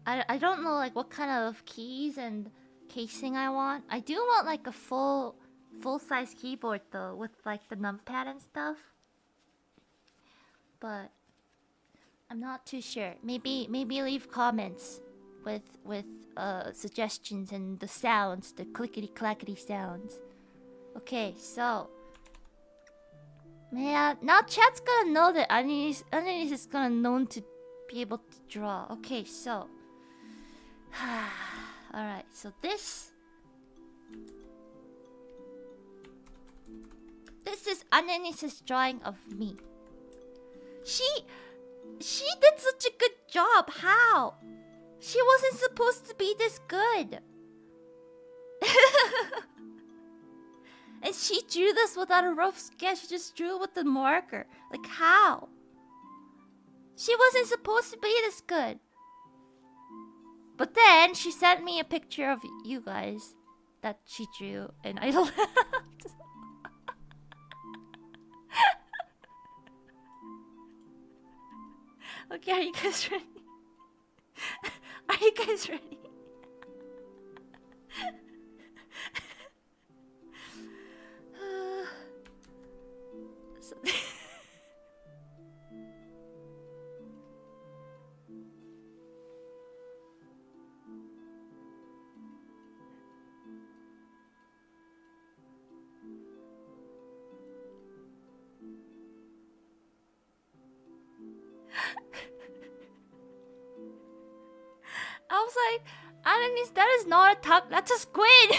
I don't know like what kind of keys and casing I want. I do want like a full size keyboard though, with like the numpad and stuff. But I'm not too sure. Maybe leave comments with suggestions and the sounds, the clickety clackety sounds. Okay, so man, now chat's gonna know that Ananis is gonna known to be able to draw. Okay, so alright, so this is Ananis's drawing of me. She did such a good job. How? She wasn't supposed to be this good. And she drew this without a rough sketch. She just drew with the marker. Like, how? She wasn't supposed to be this good. But then she sent me a picture of you guys that she drew, and I laughed. Okay, are you guys ready? Are you guys ready? So I was like, Ananis, that is not a duck, that's a squid.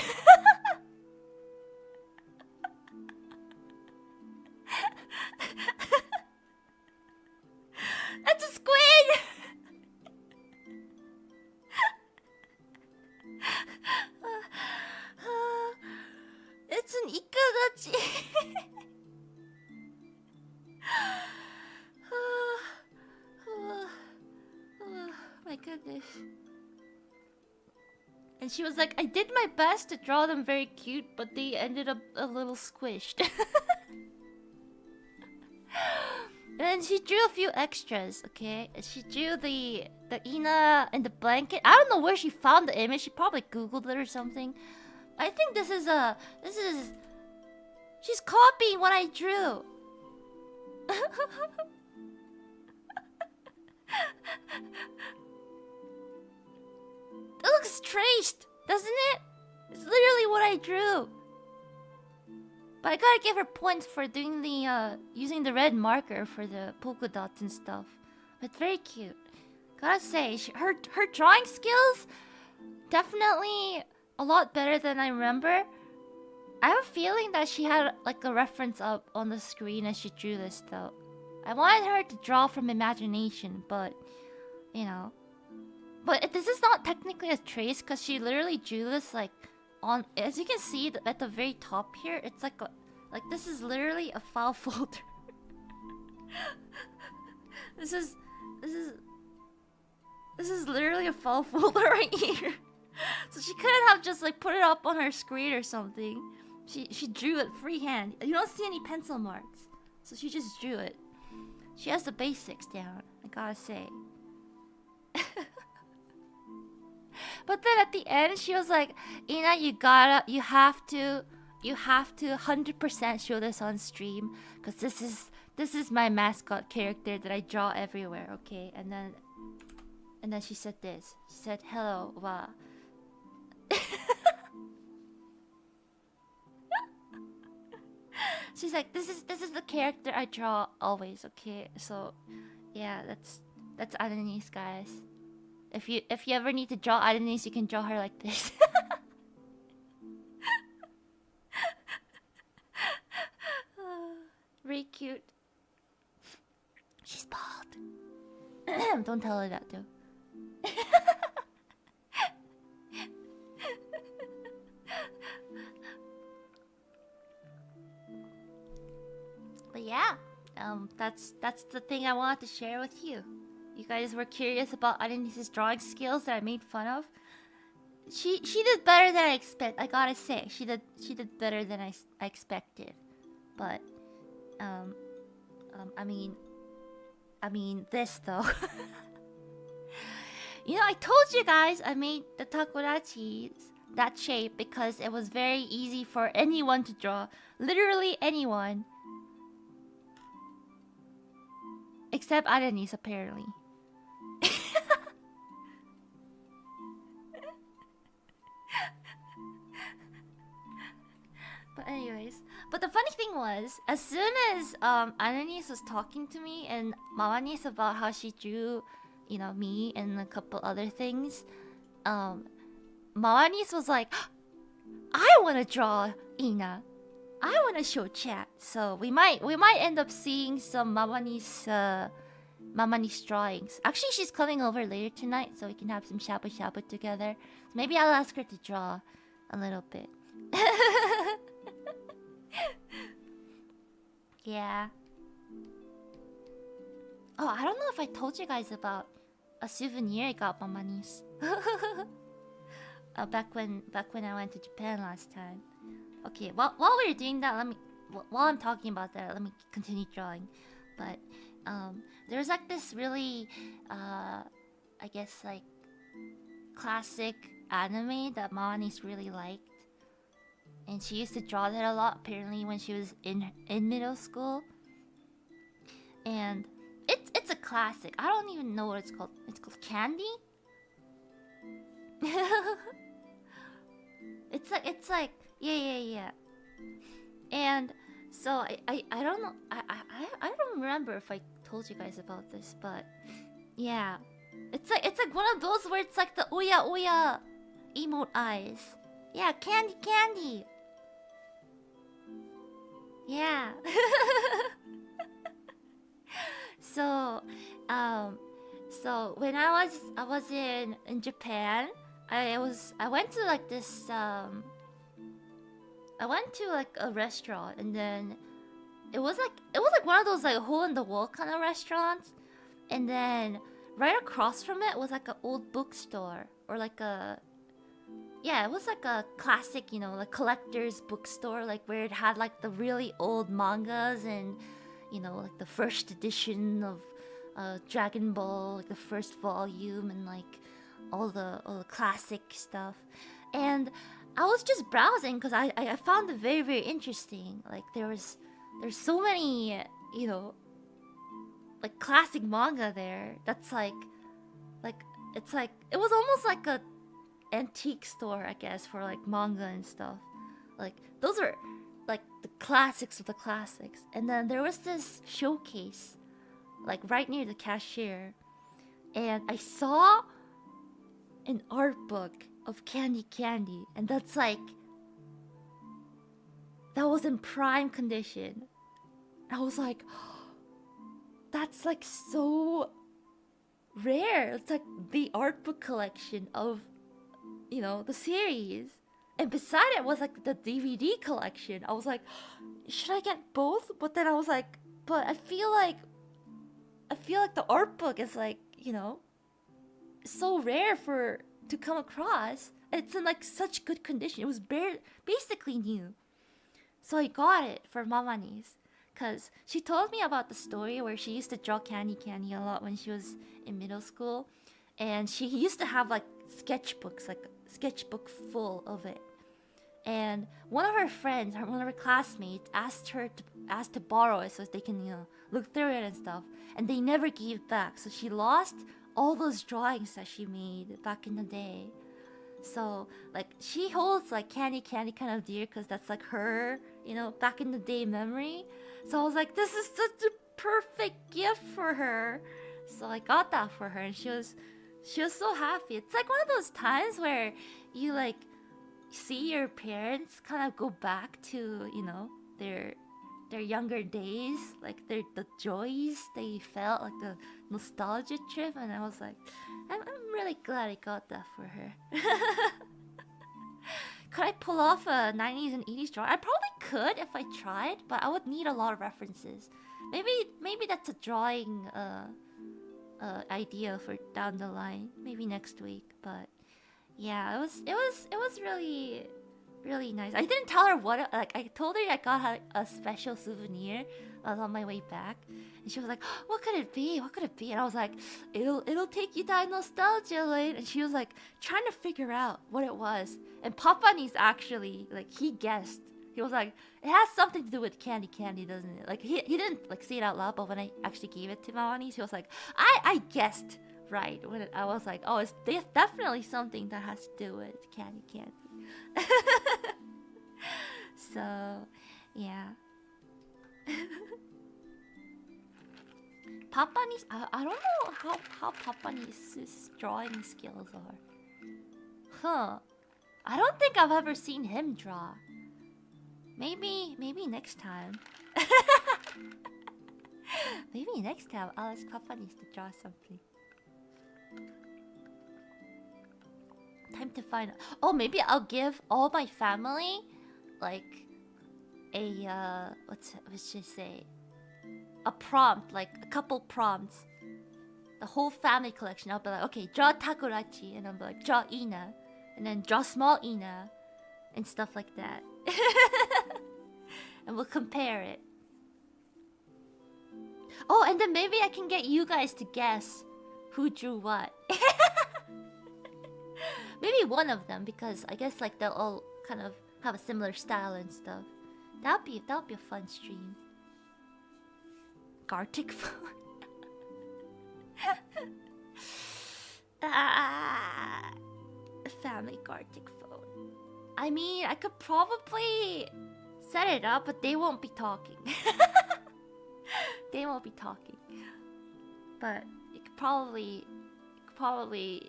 That's a squid. It's an ikagachi. My goodness. And she was like, I did my best to draw them very cute, but they ended up a little squished. And then she drew a few extras, okay? She drew the Ina in the blanket. I don't know where she found the image. She probably Googled it or something. I think this is... She's copying what I drew. It looks traced, doesn't it? It's literally what I drew. But I gotta give her points for doing the using the red marker for the polka dots and stuff. It's very cute. Gotta say, her drawing skills definitely a lot better than I remember. I have a feeling that she had like a reference up on the screen as she drew this though. I wanted her to draw from imagination, but you know. But this is not technically a trace because she literally drew this like on, as you can see at the very top here, it's like this is literally a file folder. This is literally a file folder right here. So she couldn't have just like put it up on her screen or something. She drew it freehand. You don't see any pencil marks, so she just drew it. She has the basics down, I gotta say. But then at the end, she was like, Ina, you have to 100% show this on stream, because this is my mascot character that I draw everywhere, okay? And then she said this. She said, hello, wa. She's like, this is the character I draw always, okay? So yeah, that's Annalise, guys. If you ever need to draw Annalise, you can draw her like this. Very cute. She's bald. Don't tell her that though. But yeah, that's the thing I wanted to share with you. You guys were curious about Annalise's drawing skills that I made fun of. She did better than I expect. I gotta say, she did better than I expected. But I mean this though. You know, I told you guys I made the takoyachis that shape because it was very easy for anyone to draw. Literally anyone. Except Annalise, apparently. But anyways, but the funny thing was, as soon as Annalise was talking to me and Mawanis about how she drew, you know, me and a couple other things, Mawanis was like, I want to draw Ina. I want to show chat. So we might end up seeing some Mawanis drawings. Actually, she's coming over later tonight, so we can have some shabu shabu together. So maybe I'll ask her to draw a little bit. Yeah. Oh, I don't know if I told you guys about a souvenir I got from Manis. Back when I went to Japan last time. Okay, while we're doing that, while I'm talking about that, let me continue drawing. But there's like this really I guess like classic anime that Mawanis really liked. And she used to draw that a lot, apparently, when she was in middle school. And it's a classic. I don't even know what it's called. It's called Candy? It's like yeah. And so I don't know. I don't remember if I told you guys about this, but yeah. It's like one of those where it's like the Oya Oya emote eyes. Yeah, candy. Yeah. So when I was in Japan, I went to like this I went to like a restaurant, and then it was like one of those like hole in the wall kind of restaurants, and then right across from it was like an old bookstore, or like it was like a classic, you know, like collector's bookstore, like where it had like the really old mangas and, you know, like the first edition of Dragon Ball, like the first volume, and like all the classic stuff. And I was just browsing because I found it very, very interesting. Like there's so many, you know, like classic manga there. That's like it's like it was almost like a antique store, I guess, for like manga and stuff. Like those are like the classics of the classics. And then there was this showcase like right near the cashier, and I saw an art book of Candy Candy, and that's like that was in prime condition. I was like, that's like so rare. It's like the art book collection of, you know, the series, and beside it was like the DVD collection. I was like, should I get both? But then I was like, but I feel like the art book is like, you know, so rare to come across. It's in like such good condition. It was basically new. So I got it for Mama Niece, because she told me about the story where she used to draw Candy Candy a lot when she was in middle school. And she used to have like sketchbooks, like a sketchbook full of it. And one of her friends, one of her classmates, asked to borrow it so they can, you know, look through it and stuff. And they never gave it back. So she lost all those drawings that she made back in the day. So like she holds like Candy Candy kind of dear, because that's like her, you know, back in the day memory. So I was like, this is such a perfect gift for her. So I got that for her, and she was so happy. It's like one of those times where you like see your parents kind of go back to, you know, their younger days, like the joys they felt, like the nostalgia trip. And I was like, I'm really glad I got that for her. Could I pull off a 90s and 80s drawing? I probably could if I tried, but I would need a lot of references. Maybe that's a drawing idea for down the line, maybe next week. But yeah, it was really, really nice. I didn't tell her what, like I told her I got her a special souvenir. I was on my way back, and she was like, what could it be? What could it be? And I was like, it'll take you down nostalgia lane. And she was like trying to figure out what it was. And Papa Niece actually, like, he guessed. He was like, it has something to do with Candy Candy, doesn't it? Like he didn't like say it out loud, but when I actually gave it to Mama Niece, he was like, I guessed right. When I was like, oh, it's definitely something that has to do with Candy Candy. So yeah. Papa Niece, I don't know how Papa Niece's drawing skills are. Huh. I don't think I've ever seen him draw. Maybe next time. Maybe next time I'll ask Papa Niece to draw something. Time to find out. Oh, maybe I'll give all my family like a let's just say a prompt, like a couple prompts. The whole family collection. I'll be like, okay, draw Takorachi, and I'll be like, draw Ina, and then draw small Ina, and stuff like that. And we'll compare it. Oh, and then maybe I can get you guys to guess who drew what. Maybe one of them, because I guess like they'll all kind of have a similar style and stuff. That'll be a fun stream. Gartic phone. Family Gartic phone. I mean, I could probably set it up, but they won't be talking. They won't be talking. But you could probably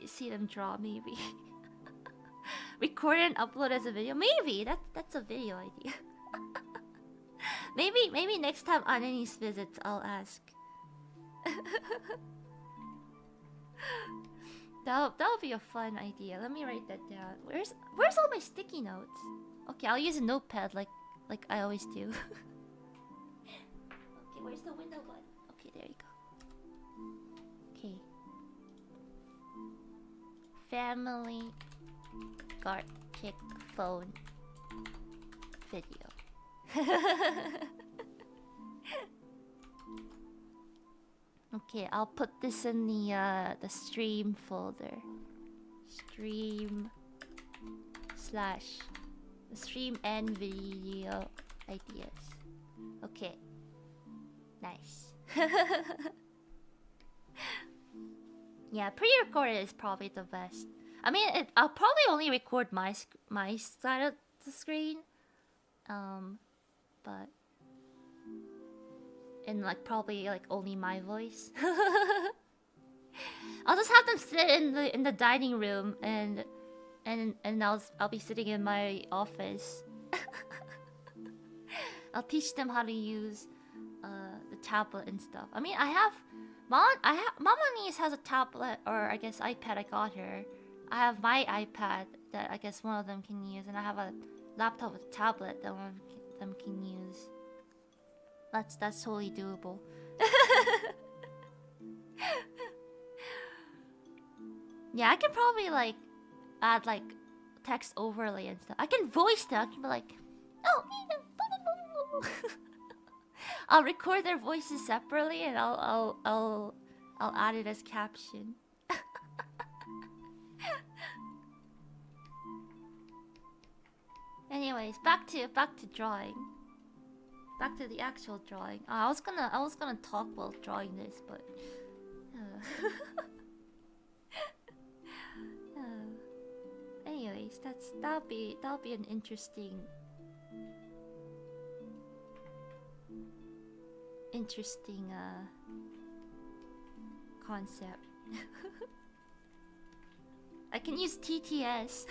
see them draw, maybe. Record and upload as a video. Maybe that's a video idea. Maybe next time on Annie's visits, I'll ask. That'll be a fun idea. Let me write that down. Where's all my sticky notes? Okay, I'll use a notepad like I always do. Okay, where's the window button? Okay, there you go. Okay. Family Gartic phone video. Okay, I'll put this in the stream folder. Stream / stream and video ideas. Okay. Nice. Yeah, pre-recorded is probably the best. I mean, I'll probably only record my side of the screen, but in like probably like only my voice. I'll just have them sit in the dining room and I'll be sitting in my office. I'll teach them how to use the tablet and stuff. I mean, Mama Niece has a tablet, or I guess iPad I got her. I have my iPad that I guess one of them can use, and I have a laptop with a tablet that one of them can use. That's totally doable. Yeah, I can probably like add like text overlay and stuff. I can voice them. I can be like, oh, I'll record their voices separately and I'll add it as caption. Anyways, back to drawing. Back to the actual drawing. I was gonna talk while drawing this, but anyways, that'll be an interesting concept. I can use TTS.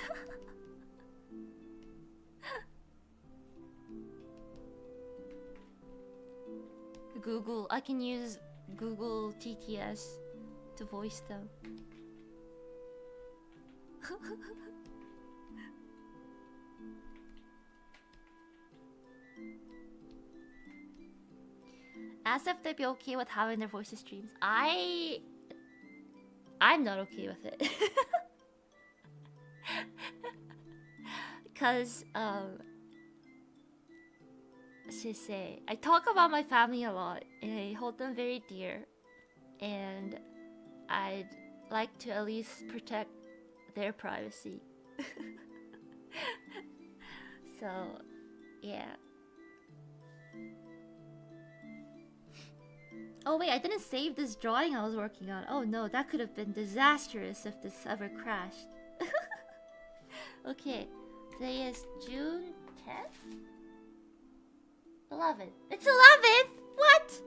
Google. I can use Google TTS to voice them. Ask if they'd be okay with having their voices streamed. I'm not okay with it. Because to say, I talk about my family a lot and I hold them very dear, and I'd like to at least protect their privacy. So yeah. Oh wait, I didn't save this drawing I was working on. Oh no, that could have been disastrous if this ever crashed. Okay, today is June 10th? 11th. It's 11th? What?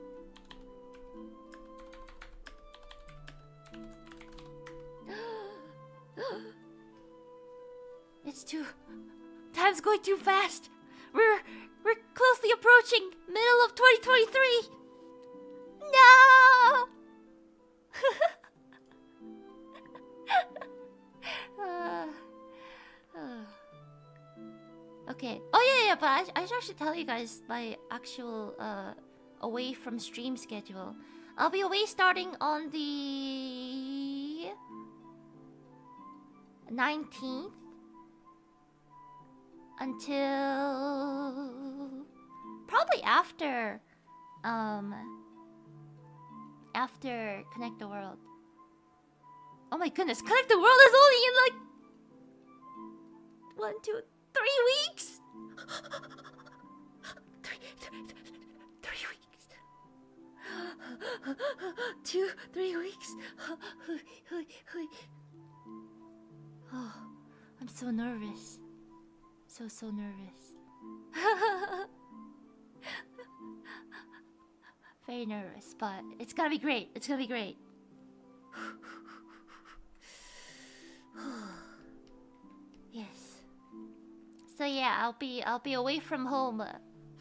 It's too... Time's going too fast. We're closely approaching middle of 2023. No! Okay. Oh yeah, but I should actually tell you guys my actual away from stream schedule. I'll be away starting on the 19th until probably after Connect the World. Oh my goodness, Connect the World is only in like 1, 2, 3 weeks. 3 weeks. 2, 3 weeks. Oh, I'm so nervous. So nervous. Very nervous, but it's gonna be great. It's gonna be great. Yes. So yeah, I'll be away from home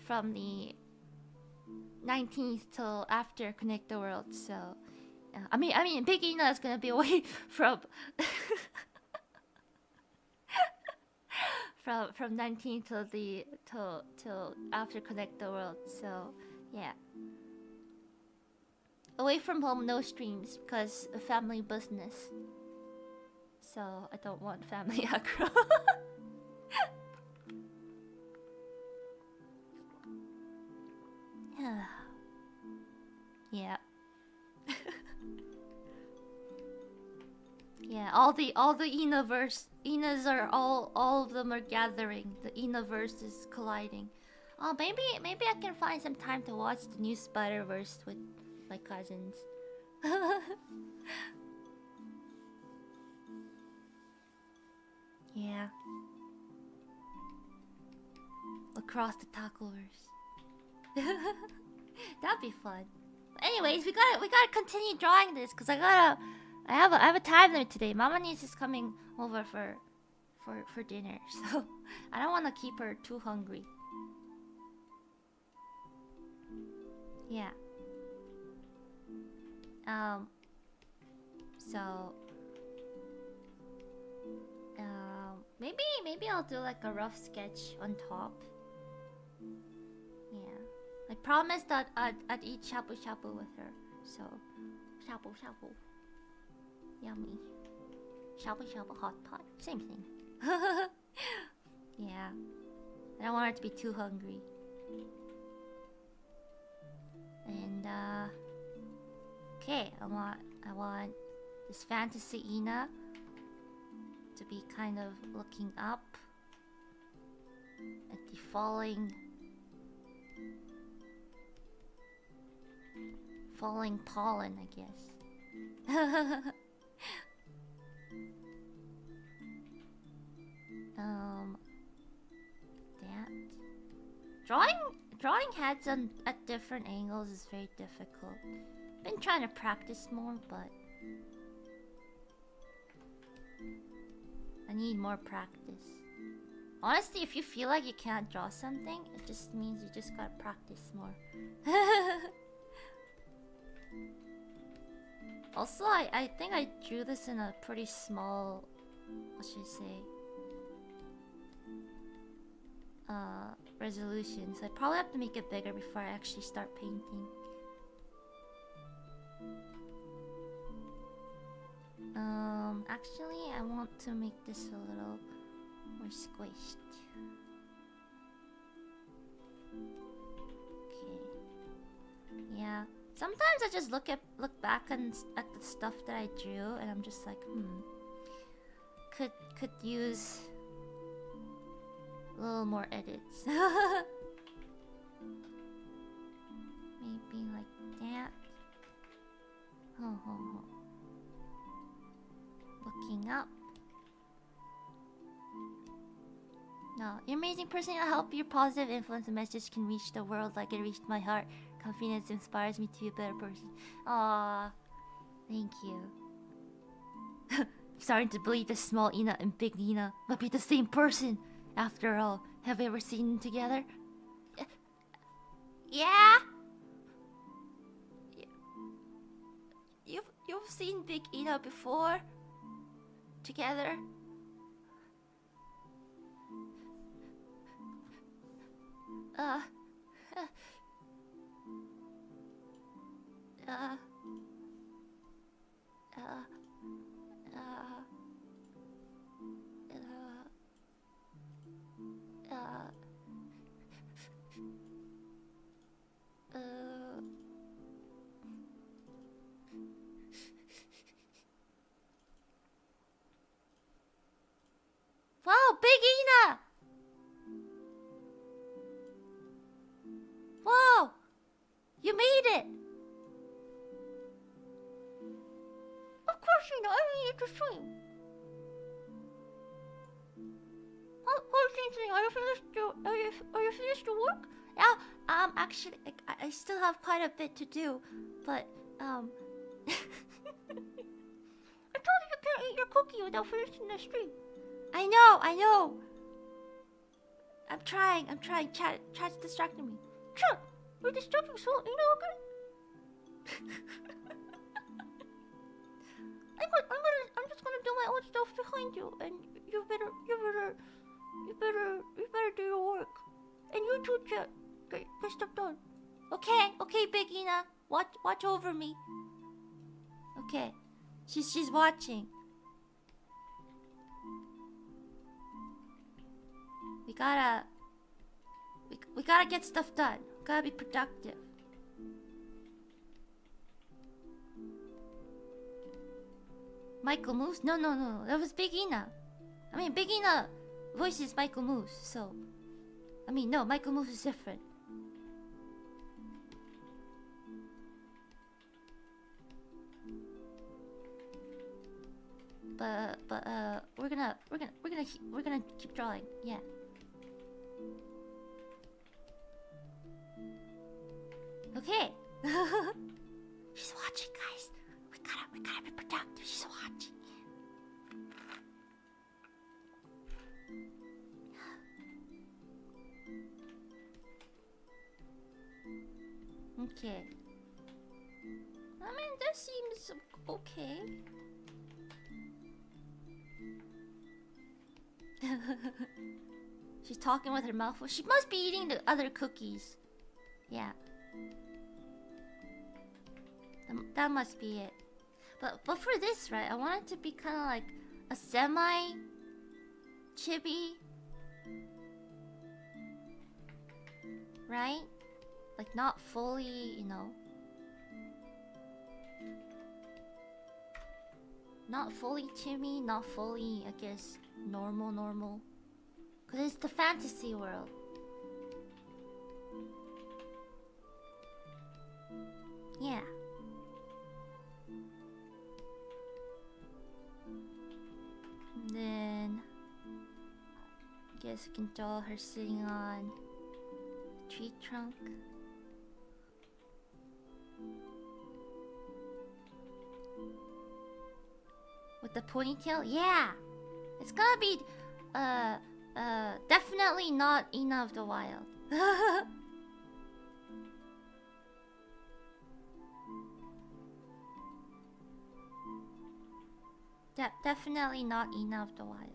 from the 19th till after Connect the World. So I mean Big Ina is gonna be away from from 19th till after Connect the World. So yeah. Away from home, no streams because of family business. So I don't want family aggro. Yeah. Yeah, all the Inaverse Inas are all of them are gathering. The Inaverse is colliding. Oh, maybe I can find some time to watch the new Spider-Verse with my cousins. Yeah. Across the Tacoverse. That'd be fun. But anyways, we gotta continue drawing this because I have a time limit today. Mama niece is coming over for dinner, so I don't want to keep her too hungry. Yeah. So maybe I'll do like a rough sketch on top. Yeah. I promised that I'd eat shabu shabu with her. So shabu shabu. Yummy. Shabu shabu hot pot. Same thing. Yeah. I don't want her to be too hungry. And okay, I want this fantasy Ina to be kind of looking up at the falling pollen, I guess. That drawing heads at different angles is very difficult. Been trying to practice more, but I need more practice. Honestly, if you feel like you can't draw something, it just means you just gotta practice more. Also, I think I drew this in a pretty small, what should I say, resolution, so I probably have to make it bigger before I actually start painting. Actually, I want to make this a little more squished. Okay. Yeah. Sometimes I just look back at the stuff that I drew, and I'm just like, could use a little more edits. Maybe like that. Looking up. No, you're an amazing person. I hope your positive influence and message can reach the world like it reached my heart. Confidence inspires me to be a better person. Aww. Thank you. I'm starting to believe that small Ina and big Ina might be the same person. After all, have we ever seen them together? Yeah? You've seen Big Ina before? Together? Wow, Big Ina! Wow! You made it! Of course you know, I needed to swim. Are you finished your work? Yeah, actually, I still have quite a bit to do, but, I told you can't eat your cookie without finishing the stream. I know. I'm trying. Chat's distracting me. Chat, you're distracting so, you know, okay? I'm just gonna do my own stuff behind you, and you better do your work. And you too, Chat. Get stuff done. Okay, Big Ina. Watch over me. Okay. She's watching. We gotta get stuff done. We gotta be productive. Michael Moose? No, no, no. That was Big Ina. I mean, Big Ina voices Michael Moose, so... I mean, no, Michael Moose is different. But we're gonna keep drawing, yeah. Okay. She's watching, guys. We gotta be productive. She's watching. Okay. I mean, that seems okay. She's talking with her mouth full. She must be eating the other cookies. Yeah. That must be it. But for this, right, I want it to be kind of like a semi chibi, right? Like not fully, you know, not fully chibi, not fully, I guess, normal. Cause it's the fantasy world. Yeah. And then I guess we can draw her sitting on a tree trunk. With the ponytail? Yeah! It's gonna be definitely not Ina of the Wild. Definitely not Ina of the Wild.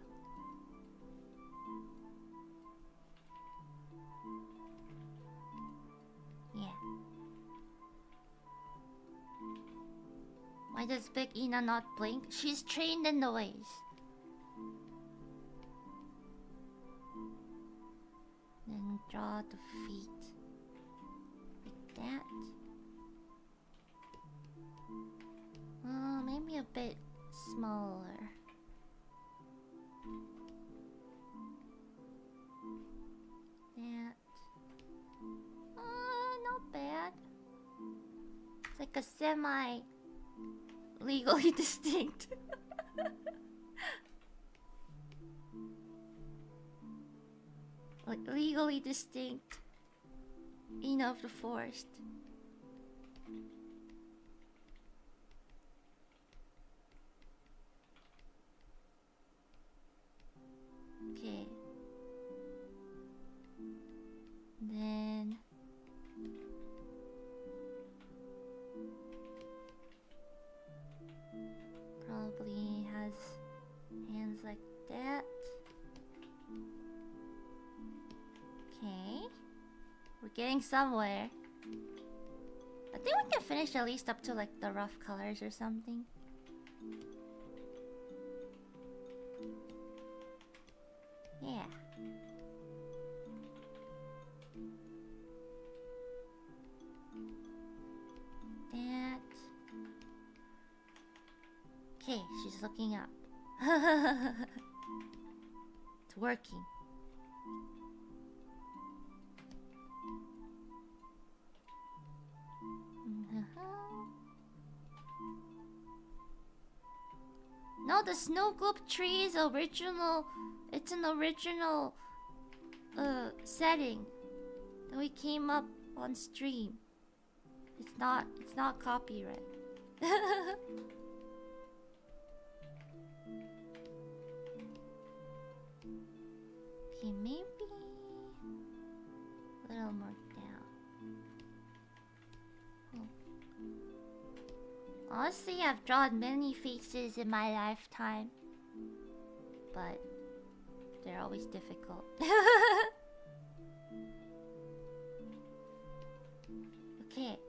Yeah. Why does Big Ina not blink? She's trained in the ways. Then draw the feet. Like that. Maybe a bit smaller. That. Not bad. It's like a semi legally distinct. Like legally distinct Ina of the Forest. Okay. Then probably has hands like that. Okay. We're getting somewhere. I think we can finish at least up to like the rough colors or something. Yeah. That. Okay, she's looking up. It's working. No, the snow globe tree is original. It's an original setting that we came up on stream. It's not copyright. Okay, maybe a little more down. Honestly, I've drawn many faces in my lifetime, but they're always difficult. Okay.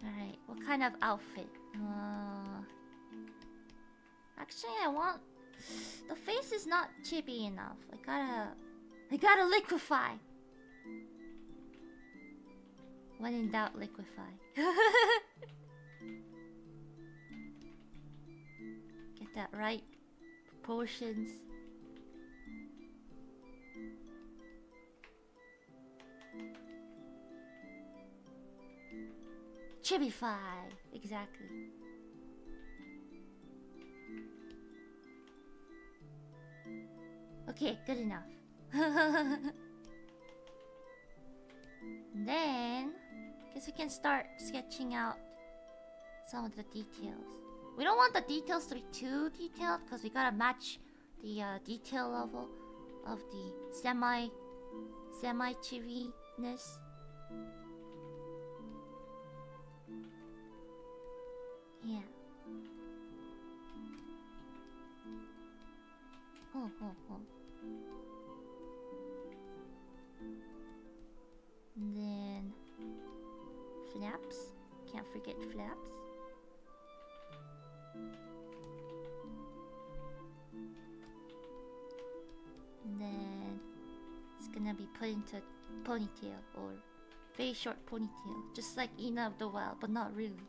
Alright, what kind of outfit? Actually, I want... The face is not chibi enough. I gotta liquefy. When in doubt, liquefy. that right proportions. Chibify, exactly. Okay, good enough. Then, guess we can start sketching out some of the details. We don't want the details to be too detailed because we gotta match the detail level of the semi-chibi-ness. Yeah. Oh. And then flaps. Can't forget flaps. And then it's gonna be put into ponytail or very short ponytail, just like Ina of the Wild, but not really.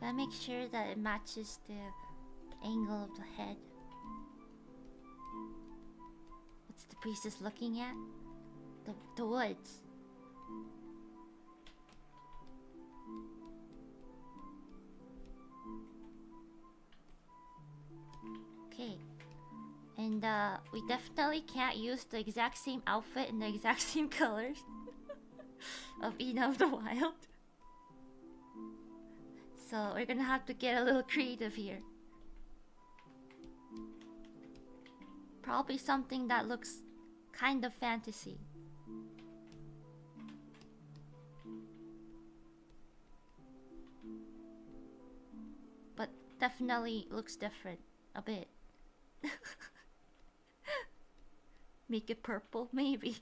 Gotta make sure that it matches the angle of the head. What's the priestess looking at? The woods. Okay. And we definitely can't use the exact same outfit and the exact same colors of Ina of the Wild. So we're gonna have to get a little creative here. Probably something that looks kind of fantasy. But definitely looks different a bit. Make it purple, maybe.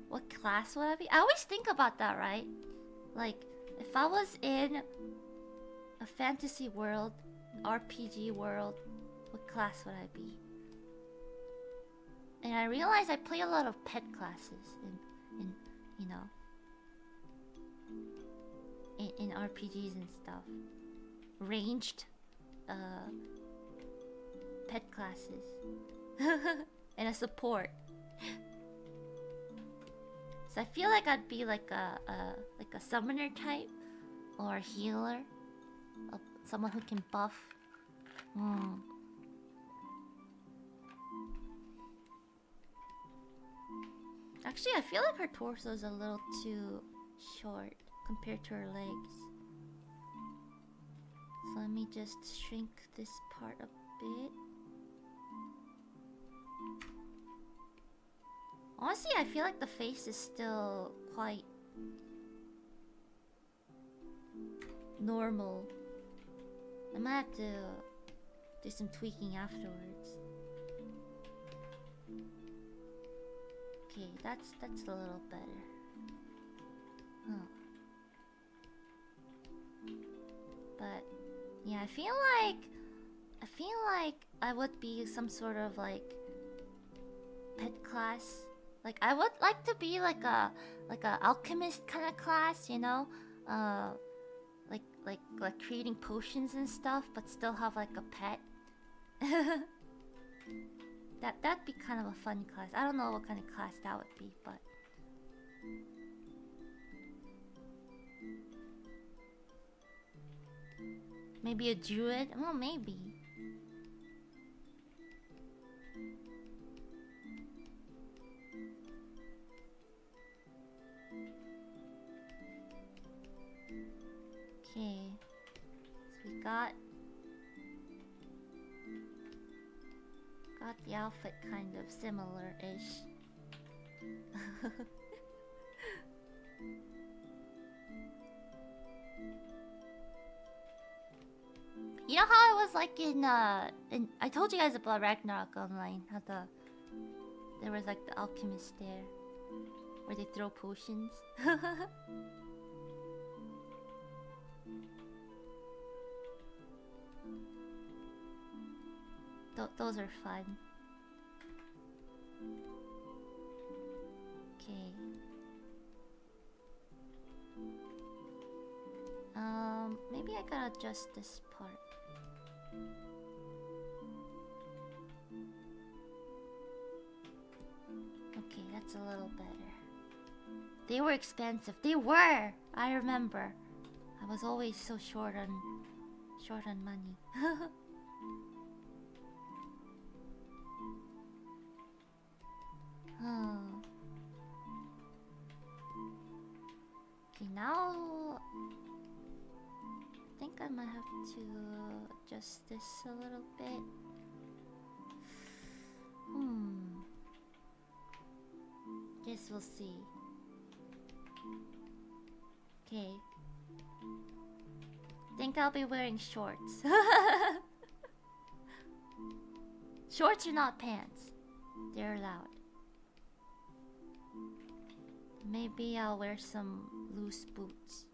What class would I be? I always think about that, right? Like, if I was in a fantasy world, RPG world, what class would I be? And I realize I play a lot of pet classes in you know, in RPGs and stuff. Ranged pet classes. And a support. So I feel like I'd be like a summoner type or a healer, someone who can buff. Actually, I feel like her torso is a little too short compared to her legs. So let me just shrink this part a bit. Honestly, I feel like the face is still quite normal. I might have to do some tweaking afterwards. Okay, that's a little better. But yeah, I feel like I would be some sort of like pet class. Like I would like to be like a alchemist kind of class, you know, like creating potions and stuff, but still have like a pet. That'd be kind of a fun class. I don't know what kind of class that would be, but maybe a druid. Well, maybe. Okay, so we got the outfit kind of similar-ish. You know how it was like in I told you guys about Ragnarok Online, how there was like the alchemist there where they throw potions. Those are fun. Maybe I gotta adjust this part. Okay, that's a little better. They were expensive. They were! I remember. I was always so short on money. Okay, now I think I might have to adjust this a little bit. Guess we'll see. Okay. Think I'll be wearing shorts. Shorts are not pants. They're allowed. Maybe I'll wear some loose boots.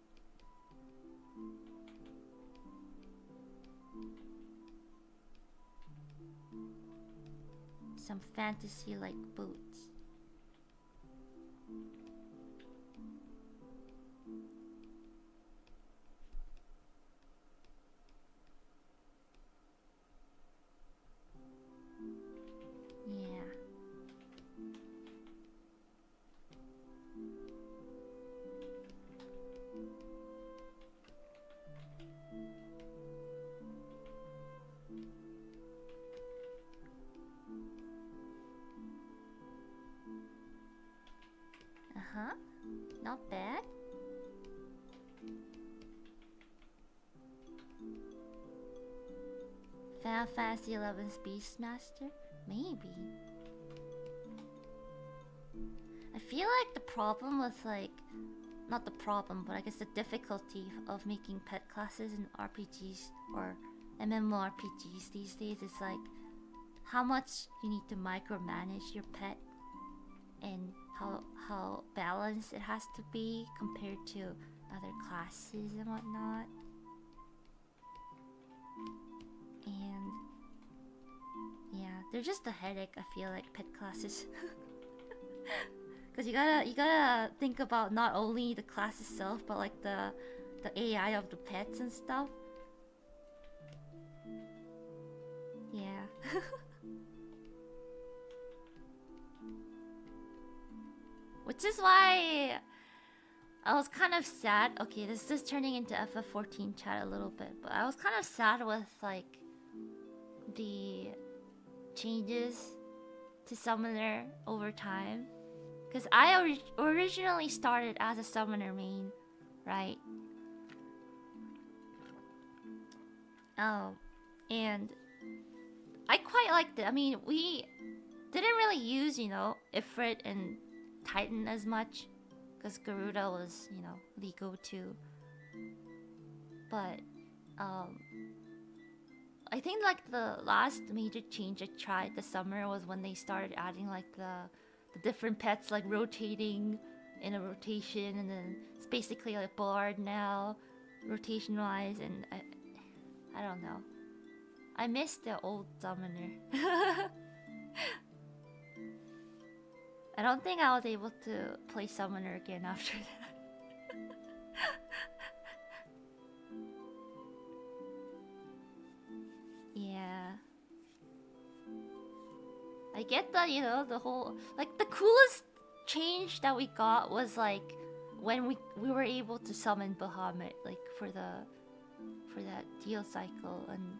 Some fantasy-like boots. Yeah. Not bad. Final Fantasy XI's Beastmaster? Maybe. I feel like the problem with not the problem, but I guess the difficulty of making pet classes in RPGs or MMORPGs these days is like how much you need to micromanage your pet and how balanced it has to be compared to other classes and whatnot. And yeah, they're just a headache, I feel like, pet classes. Cause you gotta think about not only the class itself, but like the AI of the pets and stuff. Yeah. Which is why I was kind of sad. Okay, this is turning into FF14 chat a little bit, but I was kind of sad with like the changes to Summoner over time. Because I originally started as a Summoner main, right? And I quite liked it. I mean, we didn't really use, Ifrit and Titan as much. Because Garuda was, the go-to. But, I think like the last major change I tried this summer was when they started adding like the different pets like rotating in a rotation, and then it's basically like Bard now, rotation wise, and I don't know. I miss the old summoner. I don't think I was able to play summoner again after that. Yeah. I get that, the whole... Like, the coolest change that we got was, like, when we were able to summon Bahamut, like, for that deal cycle, and...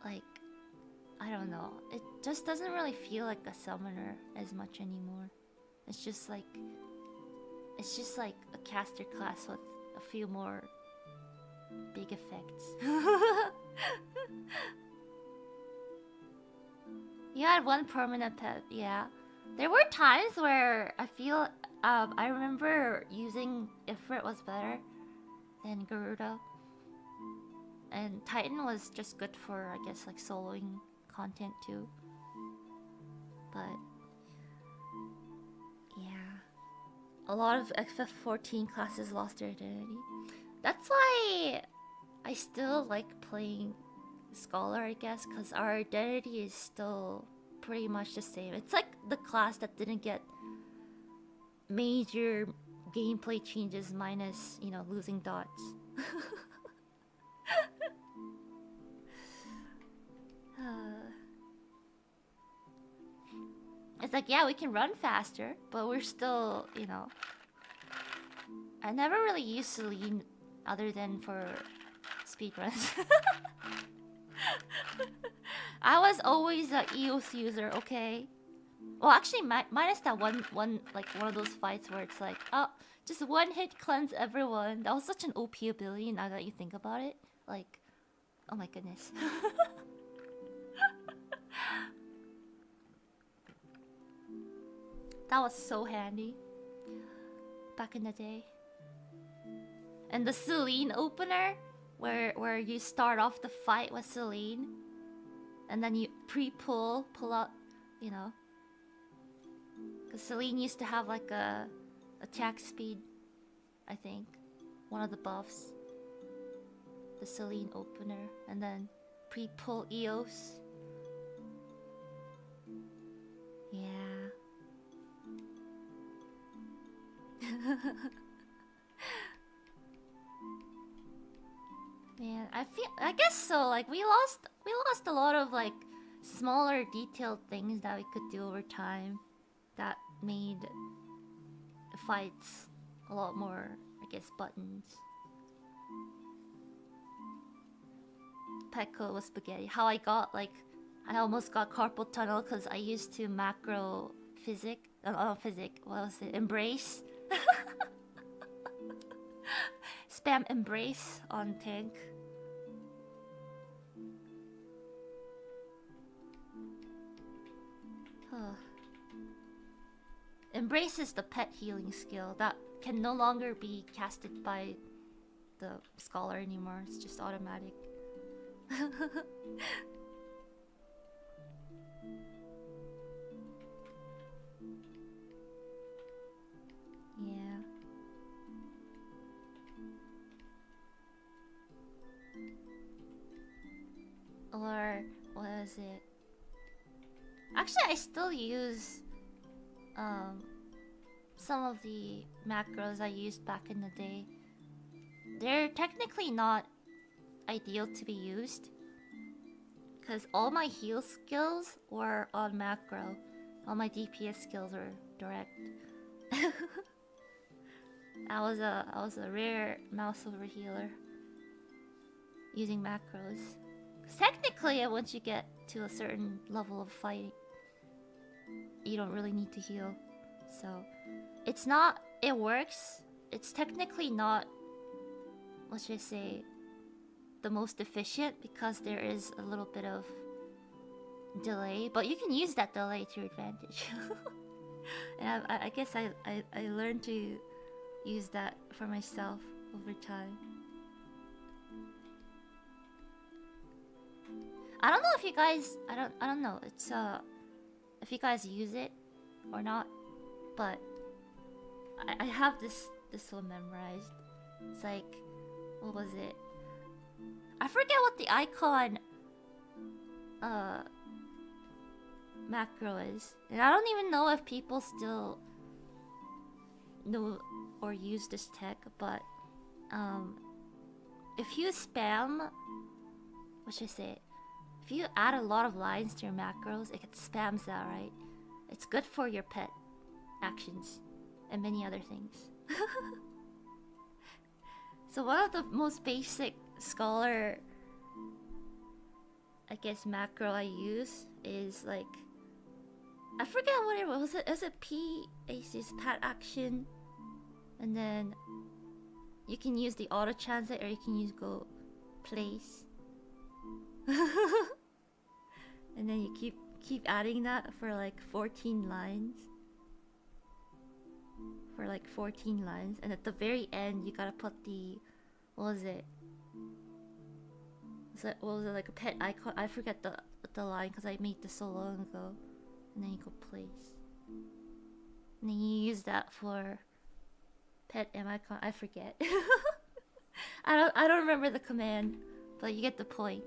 Like, I don't know. It just doesn't really feel like a summoner as much anymore. It's just like a caster class with a few more big effects. You had one permanent pet, yeah. There were times where I feel I remember using Ifrit was better than Garuda. And Titan was just good for, I guess, like soloing content too. But yeah, a lot of FF14 classes lost their identity. That's why I still like playing Scholar, I guess, because our identity is still pretty much the same. It's like the class that didn't get major gameplay changes minus, losing dots. It's like, yeah, we can run faster, but we're still, you know. I never really used Celine other than for speedruns. I was always a EOS user, okay? Well, actually, minus that one of those fights where it's like, oh, just one hit cleanse everyone. That was such an OP ability now that you think about it. Like, oh my goodness. That was so handy back in the day. And the Celine opener, where you start off the fight with Celine, and then you pull out, you know. Because Celine used to have like a attack speed, I think. One of the buffs. The Celine opener, and then pre-pull EOS. Yeah. Man, I guess so. Like we lost a lot of like smaller detailed things that we could do over time that made the fights a lot more, I guess, buttons. Pecco with spaghetti. How I almost got carpal tunnel because I used to macro what was it? Embrace. Spam embrace on tank. Embrace is the pet healing skill that can no longer be casted by the scholar anymore. It's just automatic. Yeah. Or what is it? Actually, I still use some of the macros I used back in the day. They're technically not ideal to be used because all my heal skills were on macro. All my DPS skills were direct. I was a rare mouse over healer using macros. Technically, once you get to a certain level of fighting, you don't really need to heal. So, it's not... It works. It's technically not... Let's just say... the most efficient because there is a little bit of delay. But you can use that delay to your advantage. And I guess I learned to use that for myself over time. I don't know if you guys... I don't know. It's if you guys use it or not, but I have this one memorized. It's like, what was it? I forget what the icon macro is, and I don't even know if people still know or use this tech. But if you spam, what should I say? If you add a lot of lines to your macros, it spams that, right? It's good for your pet actions and many other things. So one of the most basic scholar, I guess, macro I use is like, I forget what it was. Is it P AC's pet action, and then you can use the auto translate, or you can use go place. And then you keep adding that for like 14 lines. For like 14 lines, and at the very end you gotta put the, what was it? What was it, like a pet icon? I forget the line because I made this so long ago. And then you go place. And then you use that for pet M icon. I forget. I don't remember the command, but you get the point.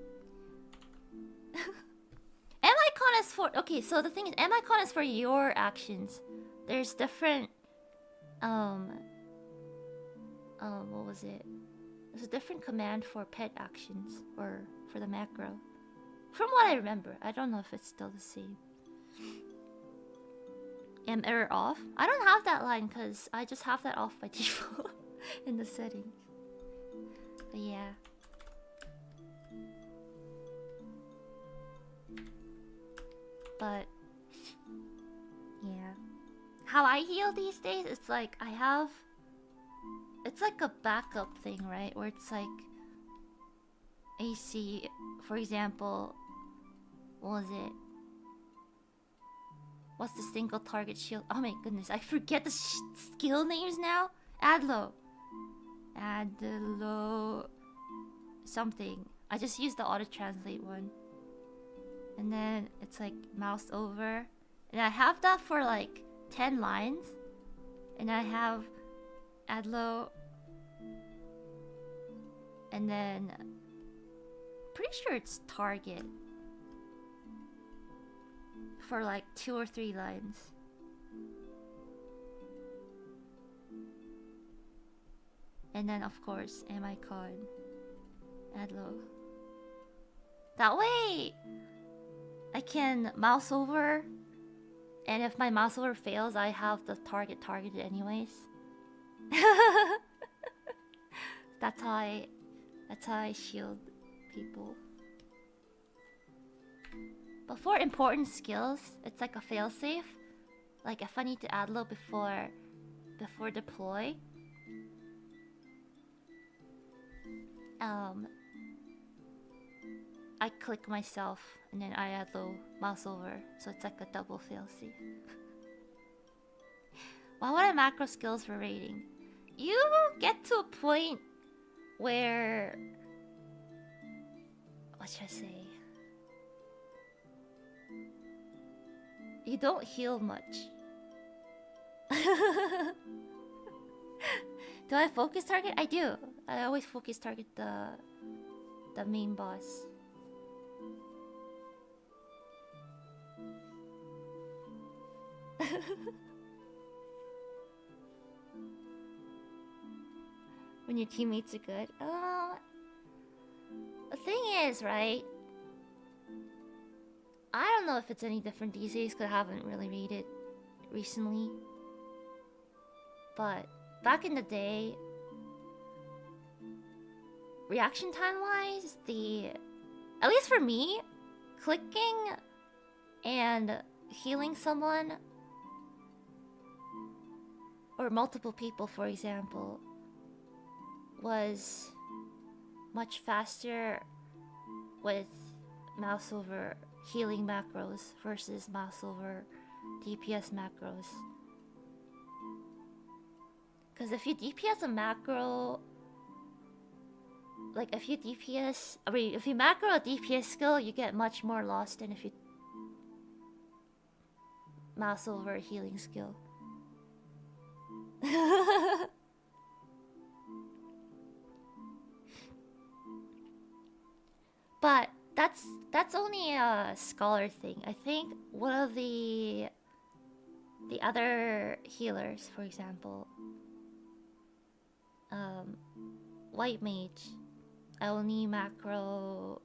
M icon is for, okay, so the thing is, M icon is for your actions. There's different what was it? There's a different command for pet actions or for the macro. From what I remember, I don't know if it's still the same. Error off? I don't have that line because I just have that off by default in the settings. But yeah. But yeah. How I heal these days, it's like I have... It's like a backup thing, right? Where it's like... AC, for example... What was it? What's the single target shield? Oh my goodness, I forget the skill names now. Adlo. Something. I just used the auto-translate one. And then it's like mouse over. And I have that for like 10 lines. And I have Adlo. And then... Pretty sure it's target. For like 2 or 3 lines. And then of course, Con. Adlo. That way, I can mouse over. And if my mouse over fails, I have the target targeted anyways. That's how I shield people. But for important skills, it's like a failsafe. Like if I need to Adlo before deploy, I click myself and then I Adlo mouse over, so it's like a double failsafe. Why would I macro skills for rating? You get to a point where, what should I say? You don't heal much. Do I focus target? I do. I always focus target the main boss. When your teammates are good. The thing is, right? I don't know if it's any different these days because I haven't really read it recently. But back in the day, reaction time wise, at least for me, clicking and healing someone or multiple people, for example, was much faster with mouse over healing macros versus mouse over DPS macros. Because if you DPS a macro, like if you macro a DPS skill, you get much more lost than if you mouse over a healing skill. But that's only a scholar thing. I think one of the other healers, for example, White Mage, I only macro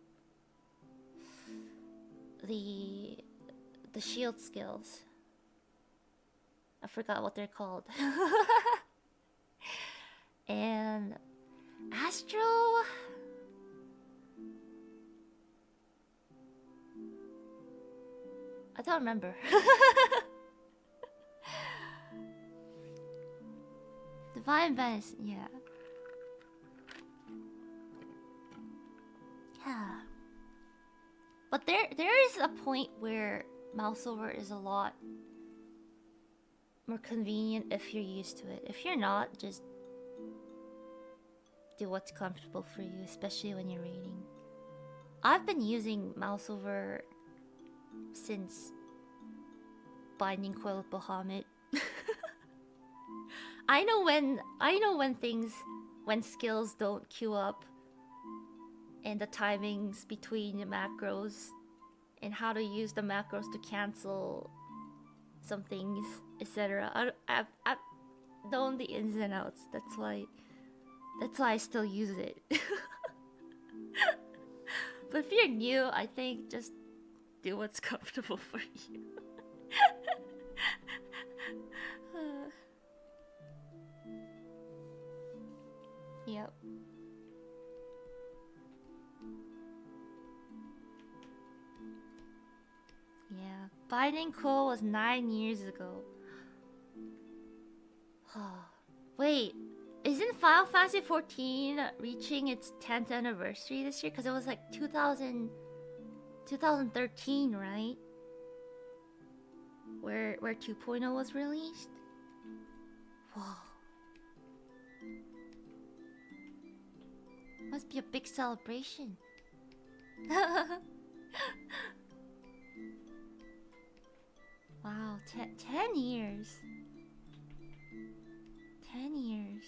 the shield skills. I forgot what they're called. And Astro, I don't remember. Divine Benison, yeah. Yeah. But there is a point where mouse over is a lot more convenient if you're used to it. If you're not, just do what's comfortable for you, especially when you're raiding. I've been using mouse over since Binding Coil of Bahamut. I know when skills don't queue up, and the timings between the macros, and how to use the macros to cancel some things, etc. I've known the ins and outs. That's why That's why I still use it. But if you're new, I think just do what's comfortable for you. Yep. Yeah, Binding Cool was 9 years ago. Wait, isn't Final Fantasy 14 reaching its 10th anniversary this year? Because it was like 2013, right? Where 2.0 was released? Whoa. Must be a big celebration. Wow, 10 years. 10 years.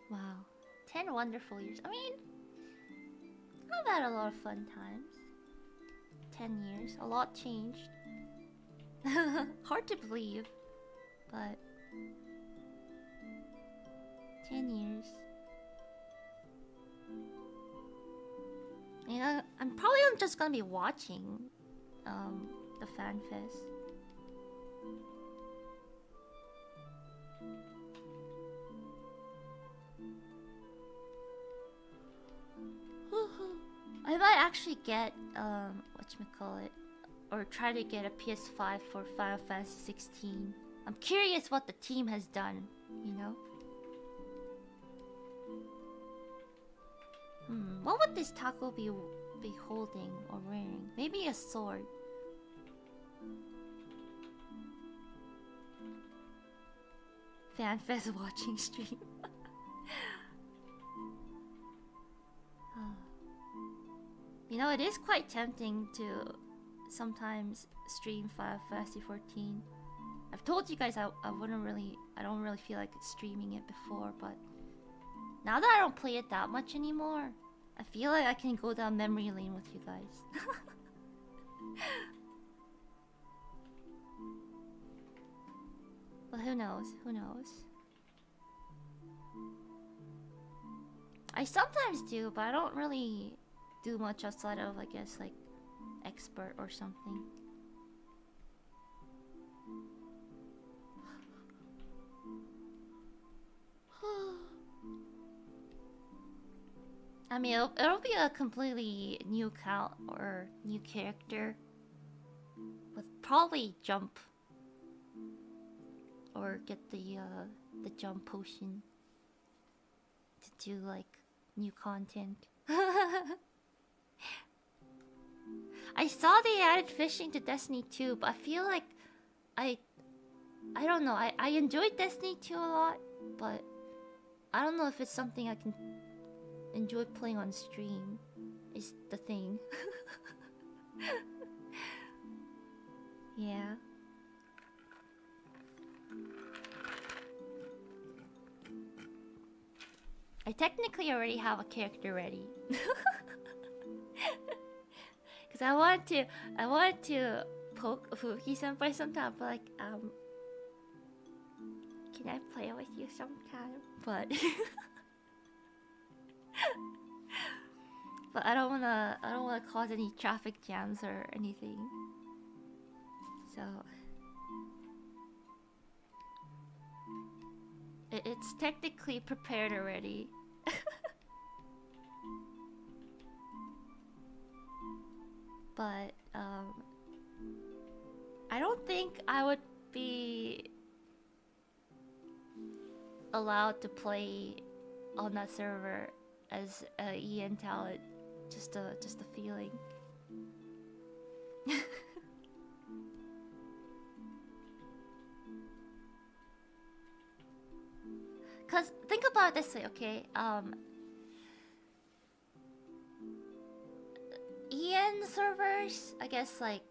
Wow. 10 wonderful years. I mean, I've had a lot of fun times. 10 years. A lot changed. Hard to believe, but 10 years. You know, I'm probably just gonna be watching the fan fest. I might actually get whatchamacallit, or try to get a PS5 for Final Fantasy 16. I'm curious what the team has done, you know? What would this taco be holding or wearing? Maybe a sword. FanFest watching stream. You know, it is quite tempting to sometimes stream Final Fantasy 14. I've told you guys I don't really feel like streaming it before, but now that I don't play it that much anymore, I feel like I can go down memory lane with you guys. But who knows? Who knows? I sometimes do, but I don't really do much outside of, I guess, like expert or something. I mean, it'll be a completely new account or new character with probably jump or get the jump potion to do like new content. I saw they added fishing to Destiny 2, but I feel like I don't know. I enjoyed Destiny 2 a lot, but I don't know if it's something I can enjoy playing on stream. Is the thing. Yeah. I technically already have a character ready. Cause I want to poke Fuki-senpai sometime, but like, can I play with you sometime? But but I don't wanna cause any traffic jams or anything. So it's technically prepared already. But I don't think I would be allowed to play on that server as a EN talent. Just a feeling. Cause think about it this way, okay? EN servers, I guess, like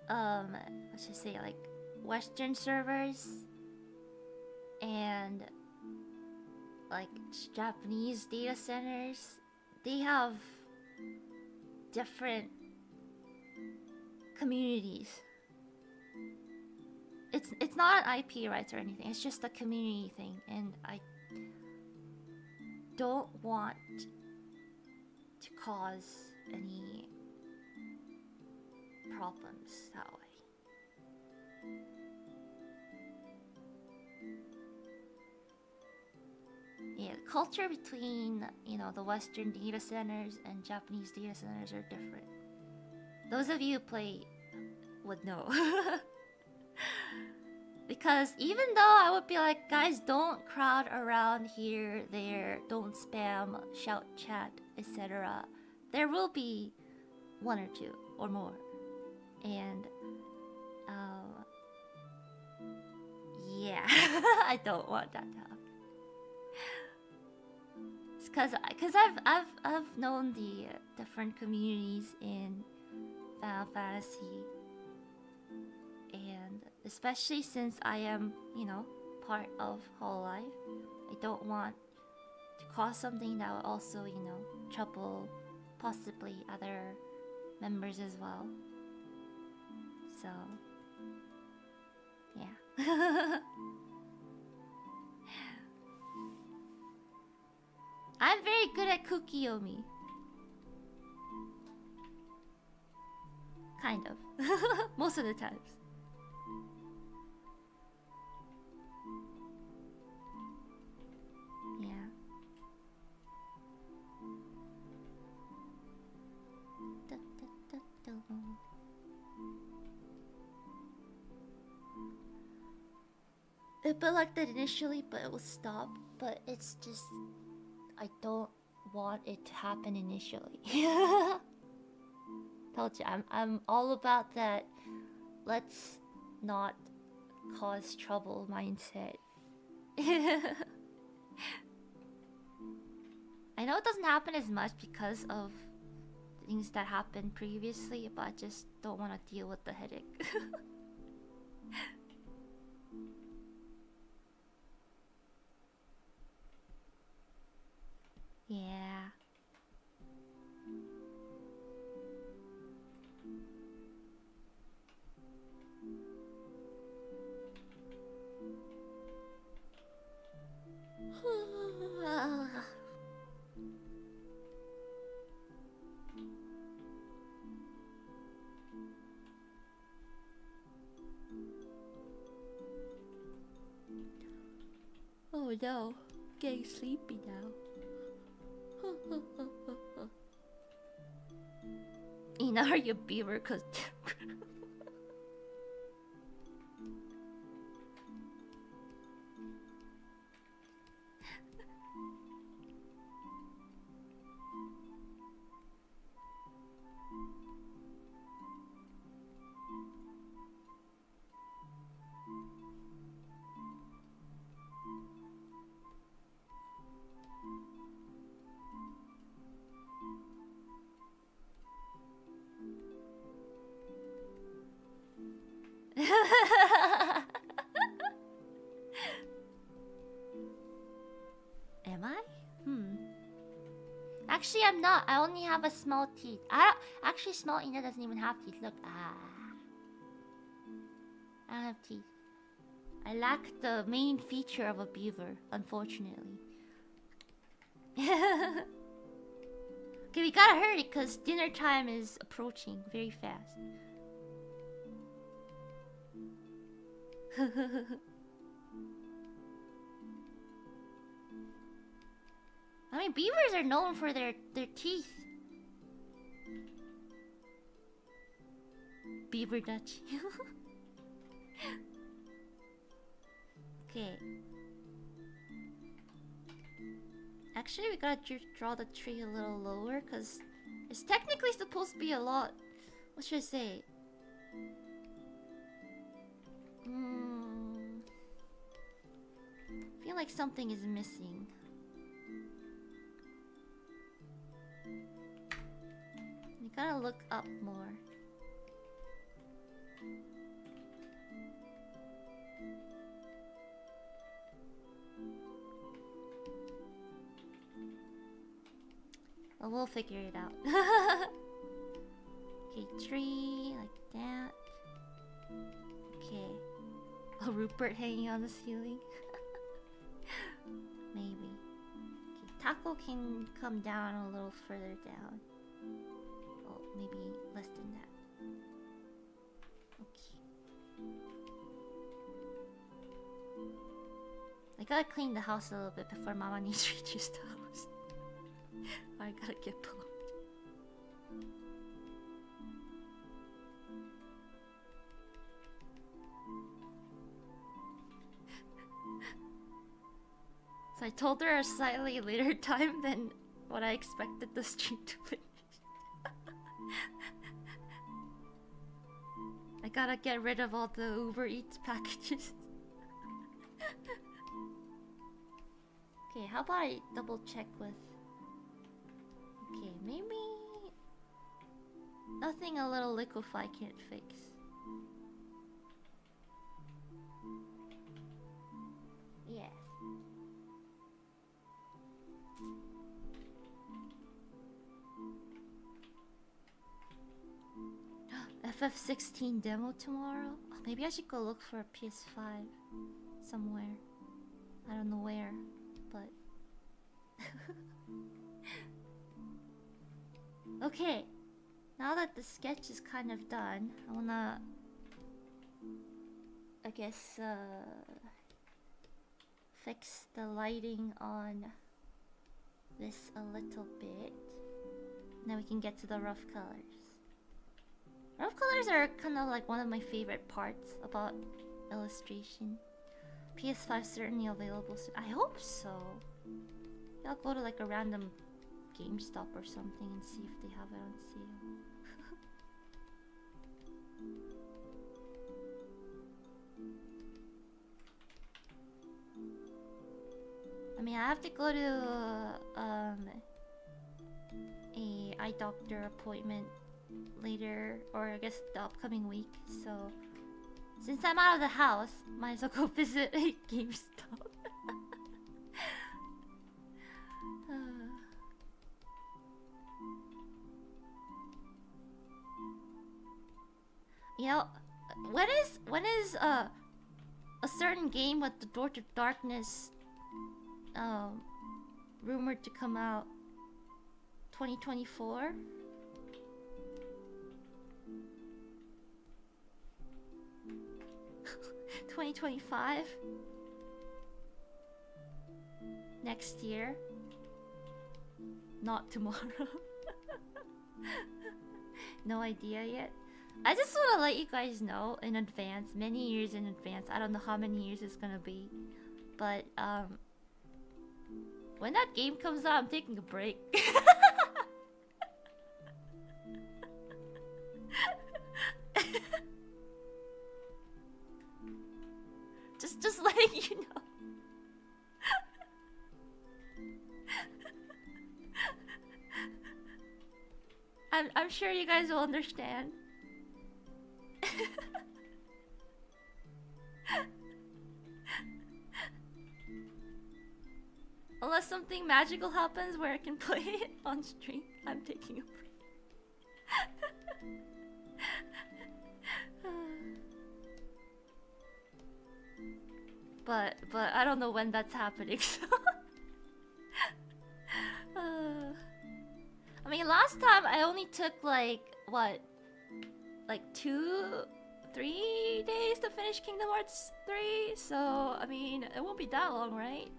let's just say like Western servers and like Japanese data centers, they have different communities. It's not an IP rights or anything. It's just a community thing, and I don't want to cause any problems that way. Yeah, the culture between, you know, the Western data centers and Japanese data centers are different. Those of you who play would know. Because even though I would be like, guys, don't crowd around here, there, don't spam, shout, chat, etc., there will be one or two or more. And, yeah, I don't want that to happen. It's because I've known the different communities in Final Fantasy, and especially since I am, you know, part of hololive, I don't want to cause something that will also, you know, trouble possibly other members as well. So, yeah. I'm very good at Kukiyomi. Kind of. Most of the times. Yeah. It felt like that initially, but it will stop. But it's just, I don't want it to happen initially. Told you, I'm all about that. Let's not cause trouble mindset. I know it doesn't happen as much because of things that happened previously, but I just don't want to deal with the headache. Yeah. Oh no, getting sleepy now. Ina, are you beaver? Cause am I? Actually, I'm not. I only have a small teeth. Actually, small Ina doesn't even have teeth. Look, I don't have teeth. I lack the main feature of a beaver, unfortunately. Okay, we gotta hurry because dinner time is approaching very fast. I mean, beavers are known for their teeth. Beaver Dutch. Okay. Actually, we gotta draw the tree a little lower because it's technically supposed to be a lot. What should I say? I feel like something is missing. You gotta look up more. Well, we'll figure it out. Okay, tree like that. Okay. A Rupert hanging on the ceiling. Maybe. Okay, Taco can come down a little further down. Oh, maybe less than that. Okay. I gotta clean the house a little bit before Mama needs reaches the house. I gotta get pumped. So I told her a slightly later time than what I expected the stream to finish. I gotta get rid of all the Uber Eats packages. Okay, how about I double check with... Okay, maybe... Nothing a little liquefy can't fix. Yeah. FF16 demo tomorrow? Oh, maybe I should go look for a PS5 somewhere. I don't know where, but... Okay, now that the sketch is kind of done, I wanna... I guess, fix the lighting on this a little bit. Then we can get to the rough colors. Rough colors are kind of like one of my favorite parts about illustration. PS5 certainly available soon. I hope so. I'll go to like a random GameStop or something and see if they have it on sale. I mean, I have to go to a eye doctor appointment later, or I guess the upcoming week. So since I'm out of the house, might as well go visit a GameStop. You know, when is a certain game with the Door to Darkness rumored to come out? 2024? $2025? Next year? Not tomorrow. No idea yet. I just want to let you guys know in advance, many years in advance. I don't know how many years it's gonna be, but when that game comes out, I'm taking a break. just letting you know. I'm sure you guys will understand. Unless something magical happens where I can play it on stream, I'm taking a break. But I don't know when that's happening, so I mean, last time I only took like what, like 2-3 days to finish Kingdom Hearts 3, so I mean, it won't be that long, right?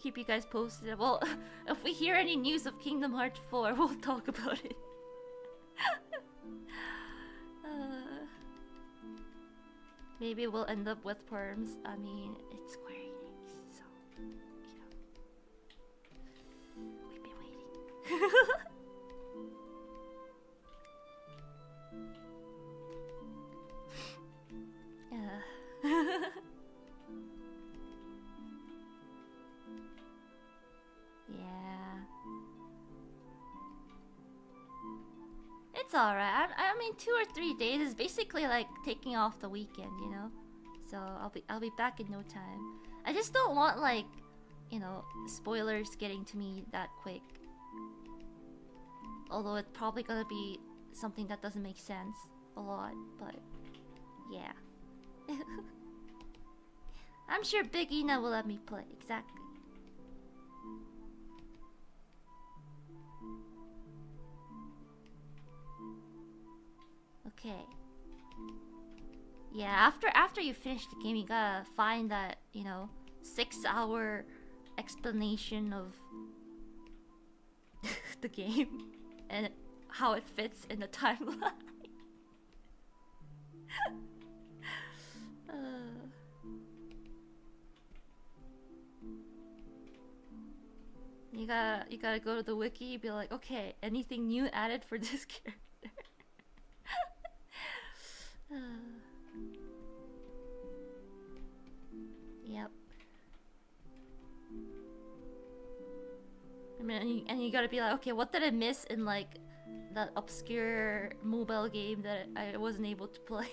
Keep you guys posted. Well, if we hear any news of Kingdom Hearts 4, we'll talk about it. Maybe we'll end up with Worms. I mean, it's Square Enix, so you know, we've been waiting. Yeah. It's alright. I mean, 2 or 3 days is basically like taking off the weekend, you know. So I'll be back in no time. I just don't want like you know, spoilers getting to me that quick. Although it's probably gonna be something that doesn't make sense a lot, but yeah. I'm sure Big Ina will let me play, exactly. Okay. Yeah, after you finish the game, you gotta find that, you know, 6-hour explanation of the game and how it fits in the timeline. You gotta go to the wiki, be like, okay, anything new added for this character? Yep. I mean, and you gotta be like, okay, what did I miss in like that obscure mobile game that I wasn't able to play?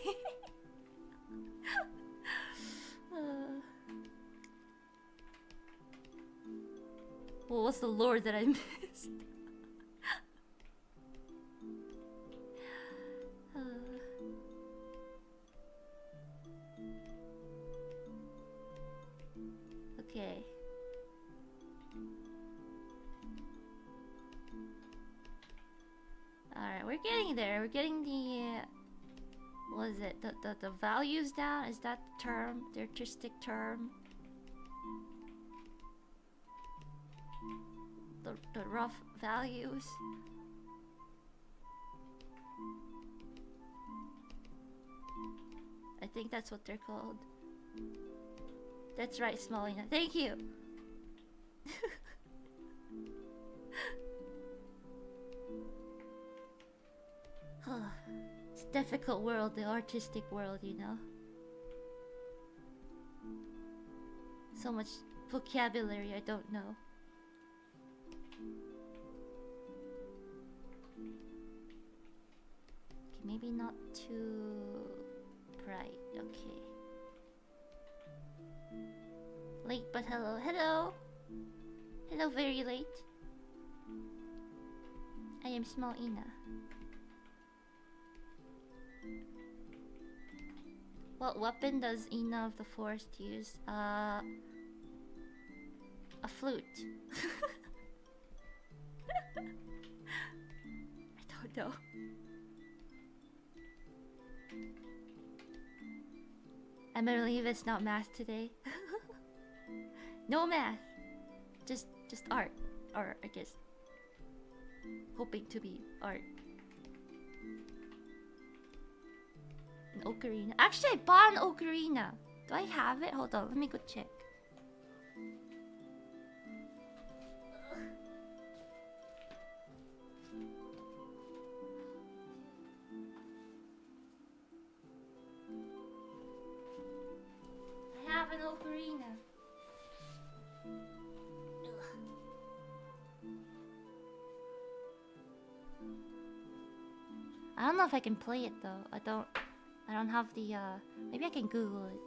Well, what's the lore that I missed? Okay. Alright, we're getting there. We're getting the what is it? The values down? Is that the term? The artistic term? The rough values? I think that's what they're called. That's right, Smallina. Thank you! It's a difficult world, the artistic world, you know? So much vocabulary I don't know. Okay, maybe not too bright, okay. Late but hello. Hello! Hello, very late. I am Small Ina. What weapon does Ina of the Forest use? A flute. I don't know. I'm gonna believe it's not math today. No math. Just art. Or I guess hoping to be art. An ocarina. Actually, I bought an ocarina. Do I have it? Hold on, let me go check. I have an ocarina. I don't know if I can play it though. I don't have the maybe I can Google it.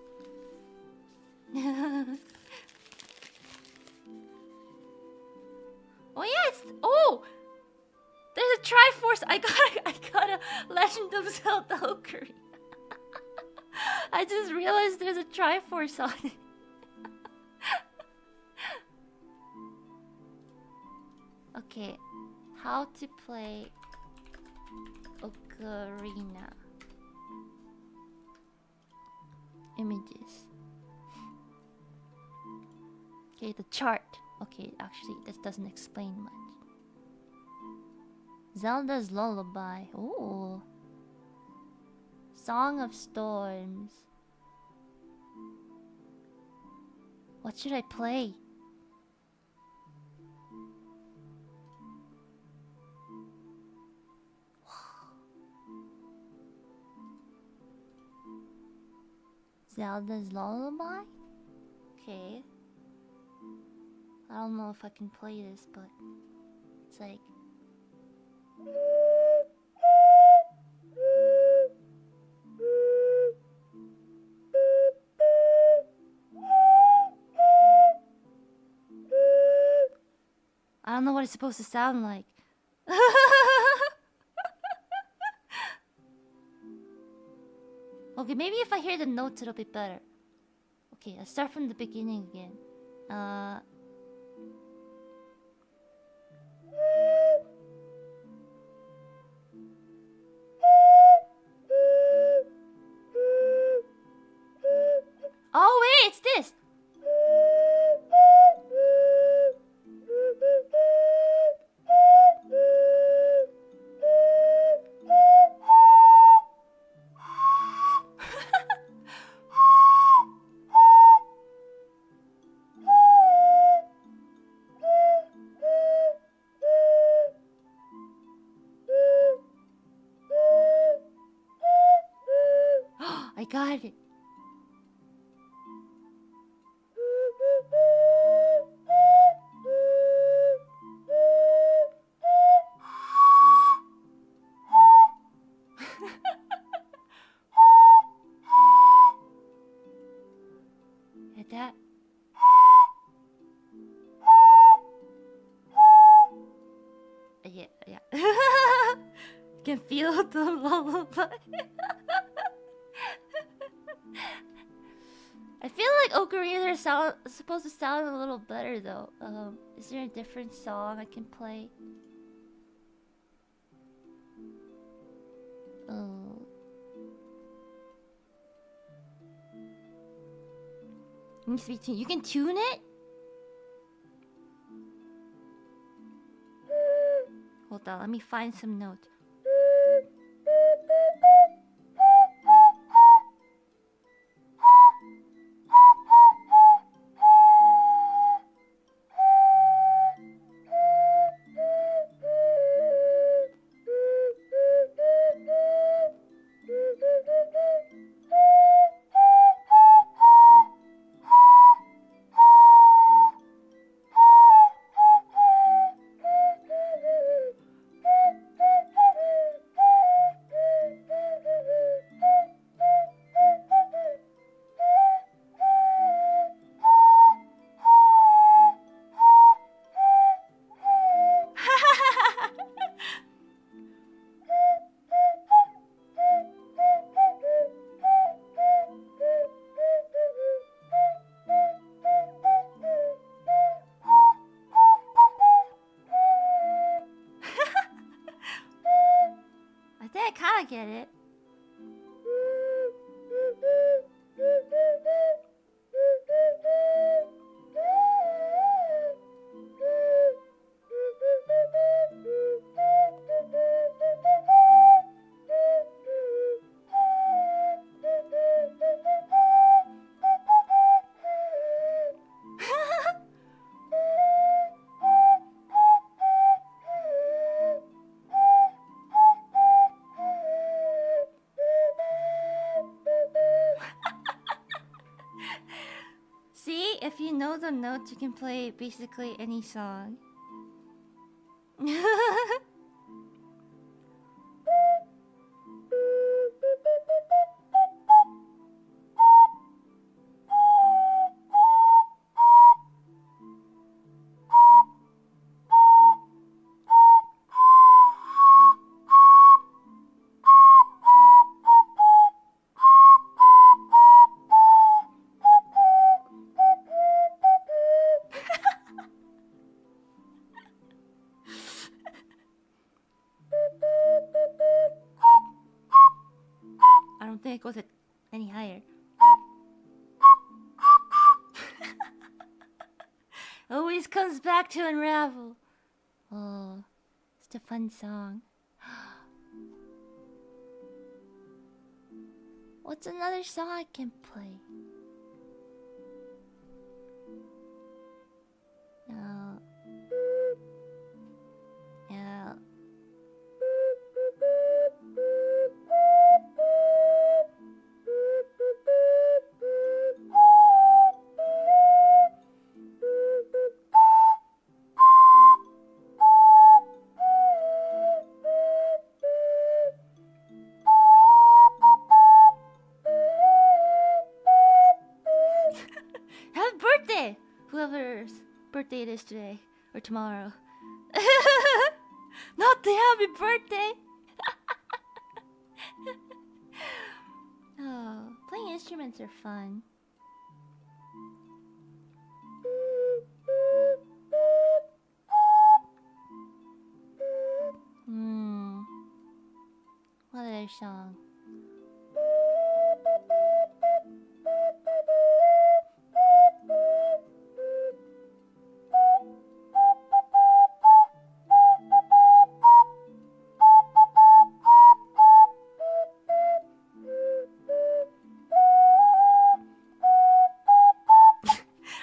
Oh yeah, it's there's a Triforce. I got a Legend of Zelda ocarina. I just realized there's a Triforce on it. Okay, how to play ocarina. Images. Okay, the chart. Okay, actually, this doesn't explain much. Zelda's Lullaby. Oh. Song of Storms. What should I play? Zelda's Lullaby? Okay. I don't know if I can play this, but it's like... know what it's supposed to sound like. Okay, maybe if I hear the notes, it'll be better. Okay, I'll start from the beginning again. Oh wait, it's this. I got it. Hit that. Yeah. Can feel the lullaby. I feel like ocarina are supposed to sound a little better though. Is there a different song I can play? Oh. Needs to be tuned. You can tune it? Hold on, let me find some notes. I kinda get it. See, if you know the notes, you can play basically any song. I don't think it goes any higher. Always comes back to unravel. Oh, it's a fun song. What's another song I can play? No. Yeah. Happy birthday! Whoever's birthday it is today or tomorrow. Happy birthday! Oh, playing instruments are fun. What other song?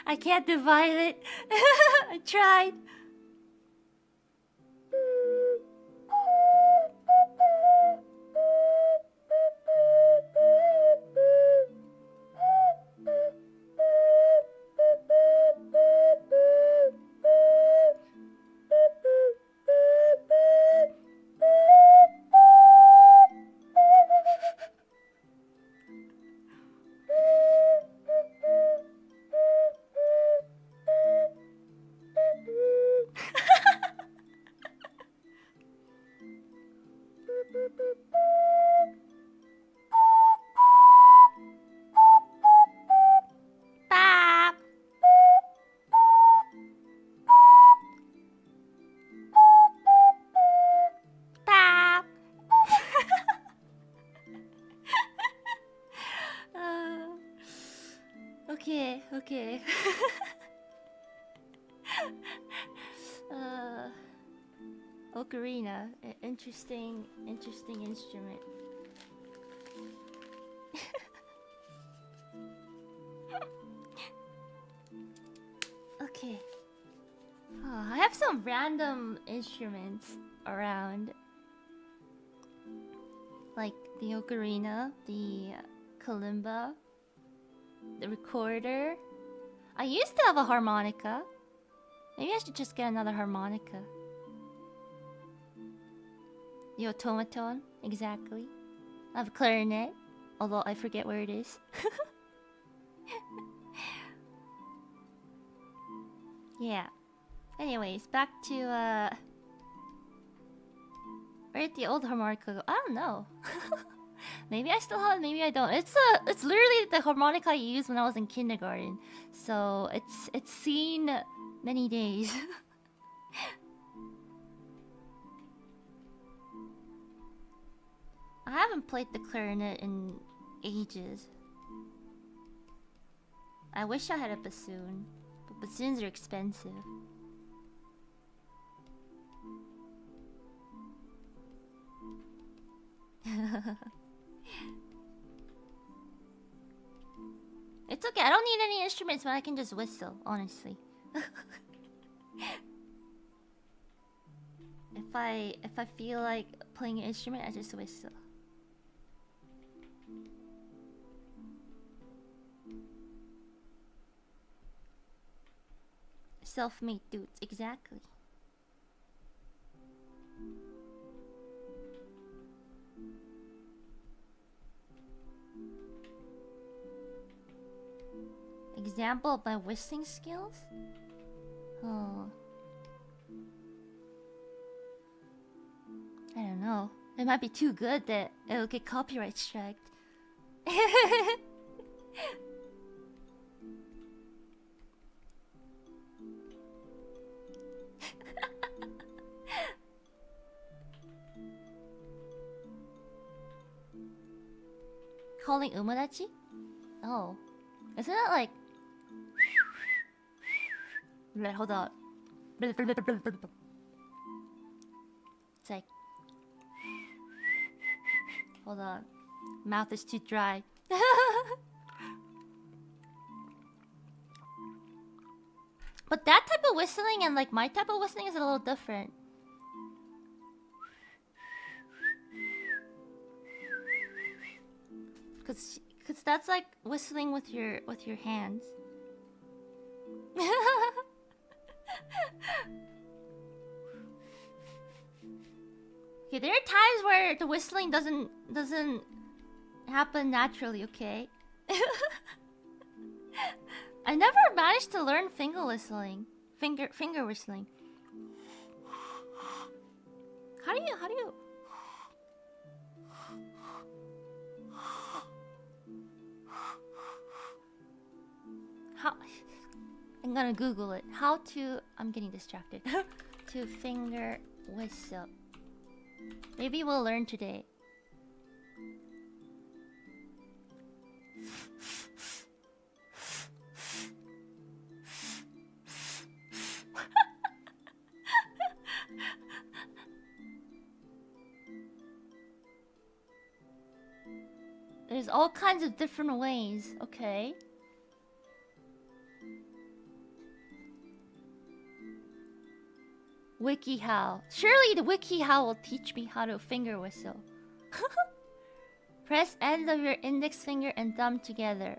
I can't divide it. I tried. Bop. Bop. Okay, okay. Ocarina, interesting instrument. Okay. Oh, I have some random instruments around. Like the ocarina, the kalimba, the recorder. I used to have a harmonica. Maybe I should just get another harmonica. The automaton, exactly. I have a clarinet, although I forget where it is. Yeah. Anyways, back to where did the old harmonica go? I don't know. Maybe I still have it, maybe I don't. It's literally the harmonica I used when I was in kindergarten. So it's seen many days. I haven't played the clarinet in ages. I wish I had a bassoon, but bassoons are expensive. It's okay, I don't need any instruments, but I can just whistle, honestly. If I feel like playing an instrument, I just whistle. Self-made dudes, exactly. Example of my whistling skills? Oh. I don't know. It might be too good that it'll get copyright striked. Calling umodachi? Oh. Isn't it like... Wait, hold on. It's like... Hold on. Mouth is too dry. But that type of whistling and like my type of whistling is a little different. Cause that's like whistling with your hands. Okay, there are times where the whistling doesn't happen naturally, okay? I never managed to learn finger whistling. Finger whistling. How How do you? How? I'm gonna Google it. How to? I'm getting distracted. To finger whistle. Maybe we'll learn today. There's all kinds of different ways, okay? WikiHow. Surely the WikiHow will teach me how to finger whistle. Press end of your index finger and thumb together.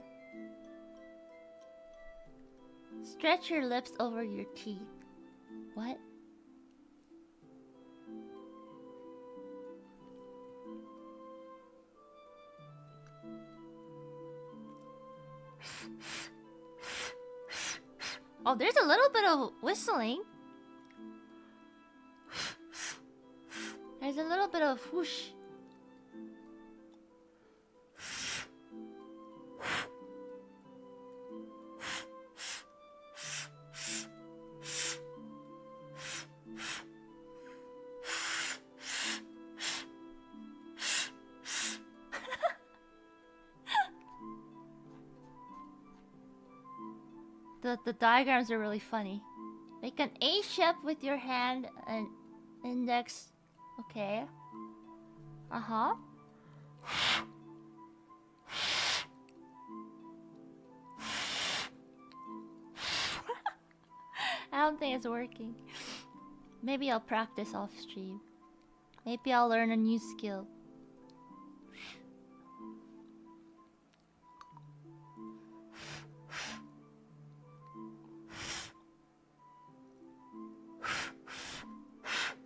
Stretch your lips over your teeth. What? Oh, there's a little bit of whistling. There's a little bit of whoosh. The diagrams are really funny. Make an A shape with your hand and index. Okay. Uh-huh. I don't think it's working. Maybe I'll practice off stream. Maybe I'll learn a new skill.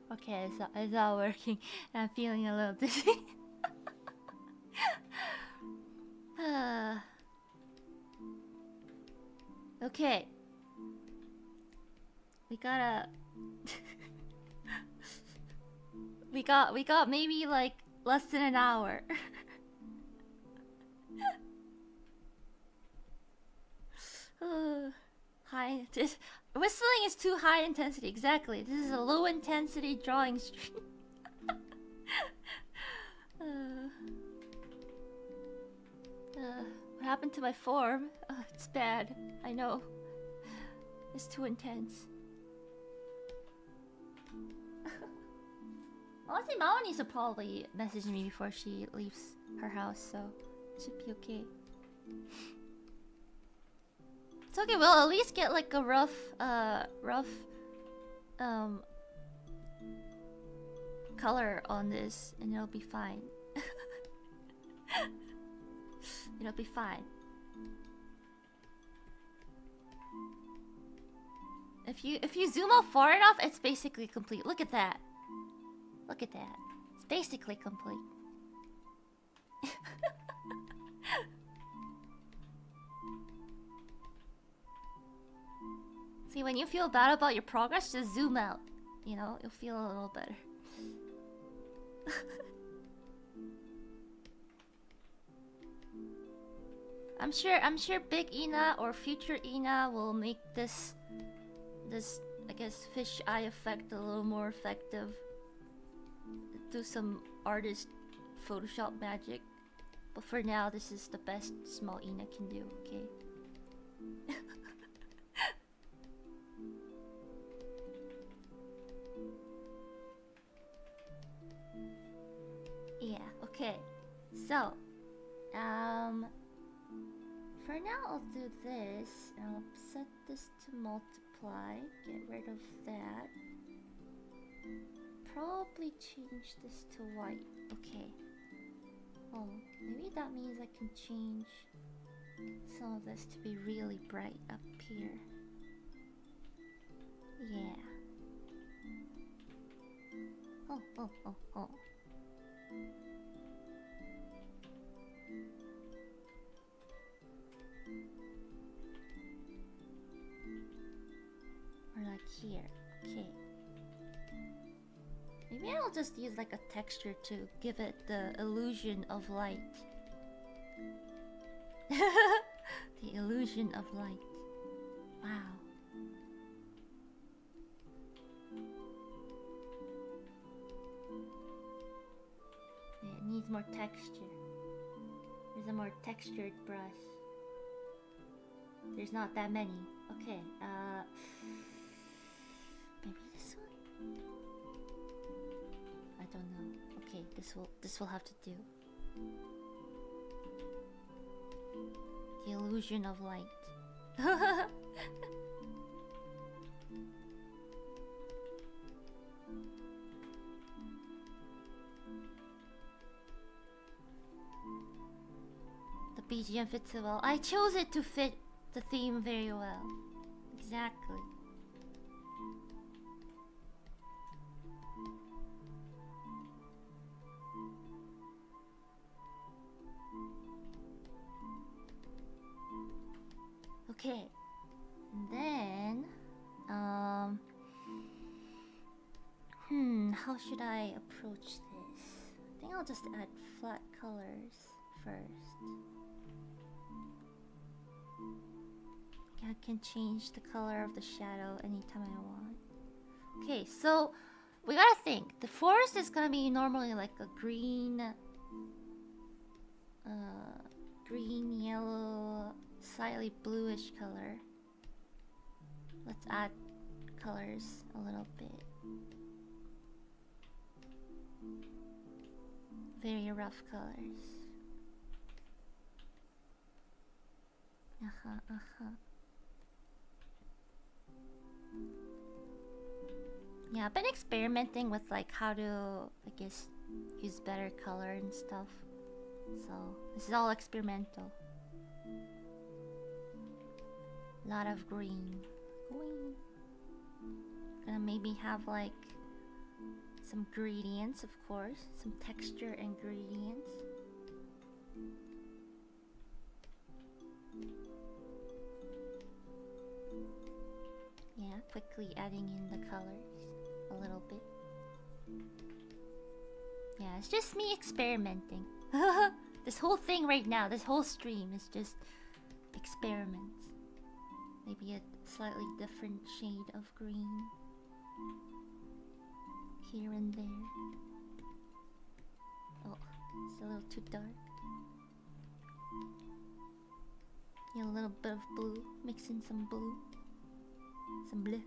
Okay, it's not working. I'm feeling a little dizzy. Okay. We gotta... we got maybe like less than an hour. High... Whistling is too high intensity, exactly. This is a low intensity drawing stream. What happened to my form? It's bad. I know. It's too intense. Honestly, Mama needs to probably message me before she leaves her house, so it should be okay. It's okay, we'll at least get like a rough color on this, and it'll be fine. It'll be fine. If you zoom out far enough, it's basically complete. Look at that. Look at that. It's basically complete. See, when you feel bad about your progress, just zoom out. You know, you'll feel a little better. I'm sure Big Ina or future Ina will make this I guess fish eye effect a little more effective. Do some artist Photoshop magic. But for now, this is the best small Ina can do, okay? Yeah, okay. So, for now I'll do this, and I'll set this to multiply, get rid of that. Probably change this to white, okay. Oh, maybe that means I can change some of this to be really bright up here. Yeah. Oh. Or like here, okay. Maybe I'll just use like a texture to give it the illusion of light. The illusion of light. Wow. Yeah, it needs more texture. There's a more textured brush. There's not that many. Okay, maybe this one? I don't know. Okay, this will have to do. The illusion of light. The BGM fits so well. I chose it to fit the theme very well. Exactly. Okay, and then how should I approach this? I think I'll just add flat colors first. I can change the color of the shadow anytime I want. Okay, so we gotta think. The forest is gonna be normally like a green, green, yellow, slightly bluish color. Let's add colors a little bit. Very rough colors. Yeah, I've been experimenting with like how to, I guess, use better color and stuff. So this is all experimental. A lot of green. Gonna maybe have like some gradients, of course, some texture and gradients. Yeah, quickly adding in the colors a little bit. Yeah, it's just me experimenting. This whole thing right now, this whole stream is just experiments. Maybe a slightly different shade of green here and there. Oh, it's a little too dark. Yeah, a little bit of blue. Mix in some blue. Some blue.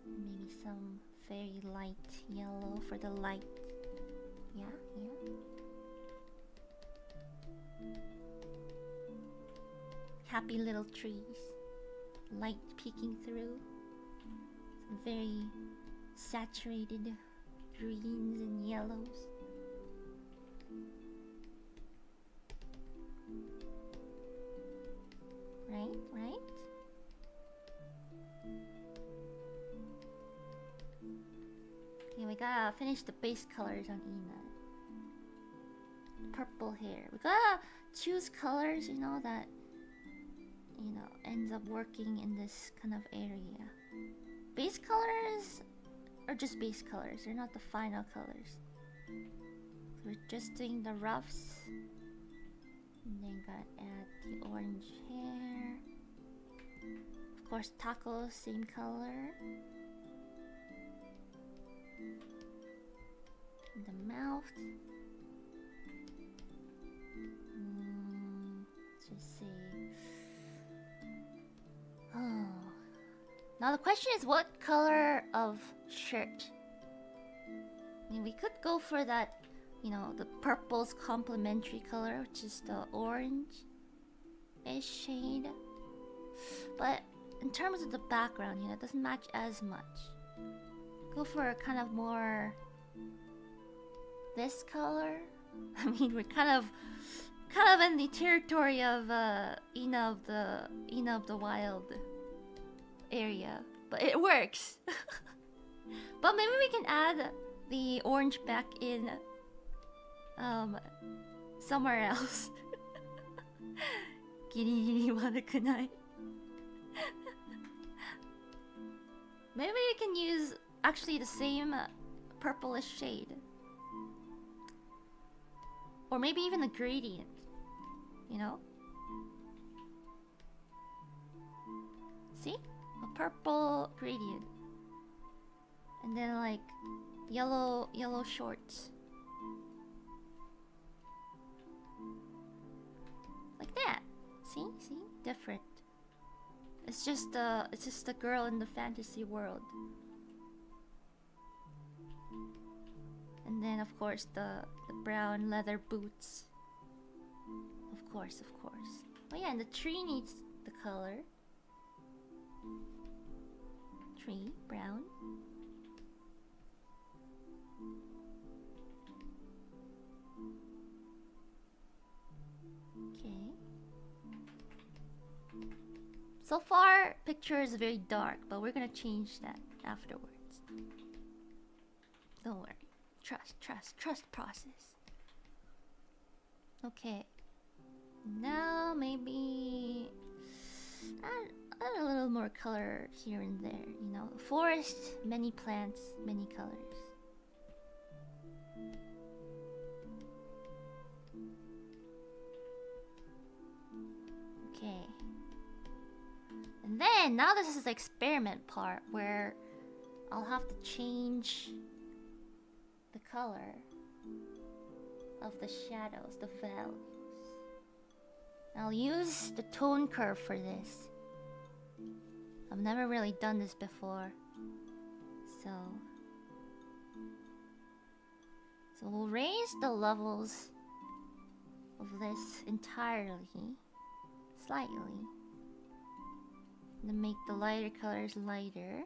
Maybe some very light yellow for the light. Yeah, yeah. Happy little trees. Light peeking through. Some very saturated greens and yellows. Right, right? Okay, we gotta finish the base colors on Ina. Purple hair. We gotta choose colors, you know, that, you know, ends up working in this kind of area. Base colors are just base colors. They're not the final colors. So we're just doing the roughs. And then gotta add the orange hair. Of course, Taco, same color. And the mouth. Let's just say. Oh. Now the question is, what color of shirt? I mean, we could go for that, you know, the purple's complementary color, which is the orange-ish shade. But in terms of the background, you know, it doesn't match as much. Go for a kind of more this color. I mean, we're kind of in the territory of Ina of the Wild area, but it works. But maybe we can add the orange back in somewhere else. Giri giri waruku nai. Maybe you can use actually the same purplish shade. Or maybe even a gradient. You know? See? A purple gradient. And then like yellow shorts. Like that. See? Different. It's just a girl in the fantasy world. And then of course the brown leather boots. Of course. Oh yeah, and the tree needs the color. Tree, brown. Okay. So far, picture is very dark, but we're gonna change that afterwards. Don't worry. Trust process. Okay. Now maybe add a little more color here and there, you know. Forest, many plants, many colors. Okay. And then, now this is the experiment part where I'll have to change the color of the shadows, the values. I'll use the tone curve for this. I've never really done this before. So we'll raise the levels of this entirely, slightly. And then make the lighter colors lighter.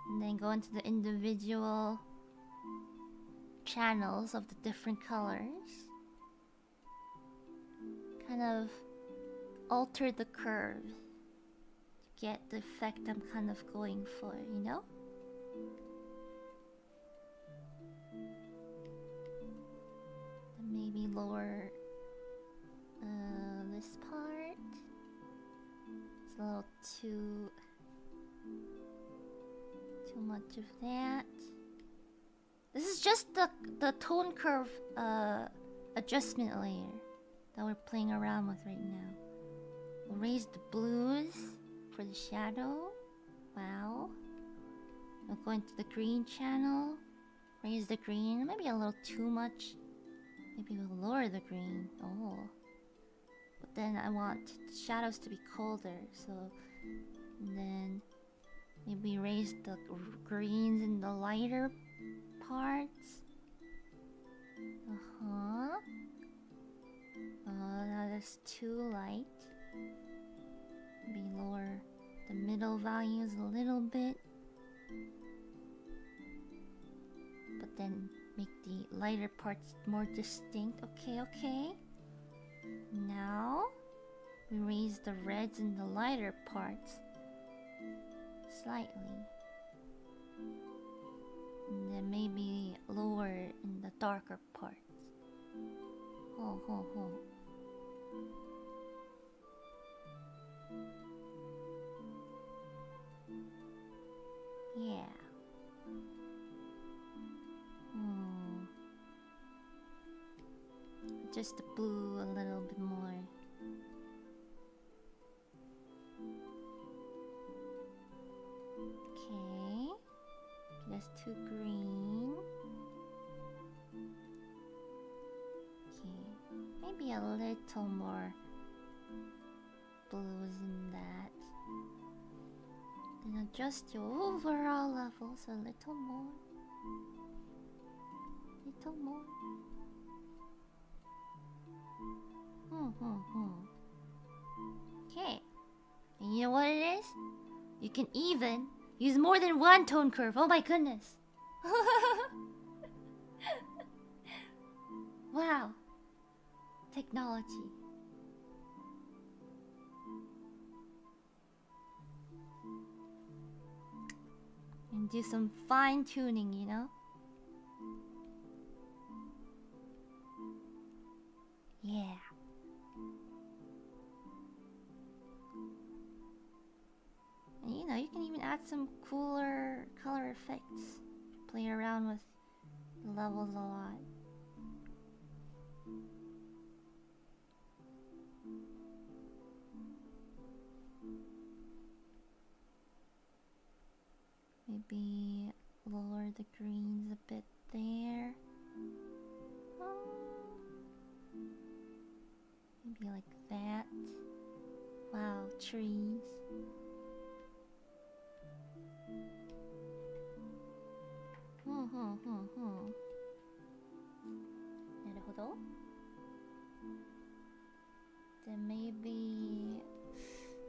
And then go into the individual channels of the different colors. Kind of alter the curve to get the effect I'm kind of going for, you know? And maybe lower this part. It's a little too much of that. This is just the tone curve adjustment layer that we're playing around with right now. We'll raise the blues for the shadow. Wow. We'll go into the green channel. Raise the green. Maybe a little too much. Maybe we'll lower the green. Oh. But then I want the shadows to be colder. So, and then maybe raise the greens in the lighter parts. Oh, that is too light. Maybe lower the middle values a little bit. But then make the lighter parts more distinct. Okay. Now we raise the reds in the lighter parts slightly. And then maybe lower in the darker parts. Yeah. Just the blue a little bit more. Okay. That's too green. Okay. Maybe a little more blues in that. Then adjust your overall levels a little more. Okay. And you know what it is? You can even use more than one tone curve. Oh my goodness. Wow. Technology. And do some fine tuning, you know? Yeah. can even add some cooler color effects. Play around with the levels a lot. Maybe lower the greens a bit there. Maybe like that. Wow, trees. Naruhodo. Then maybe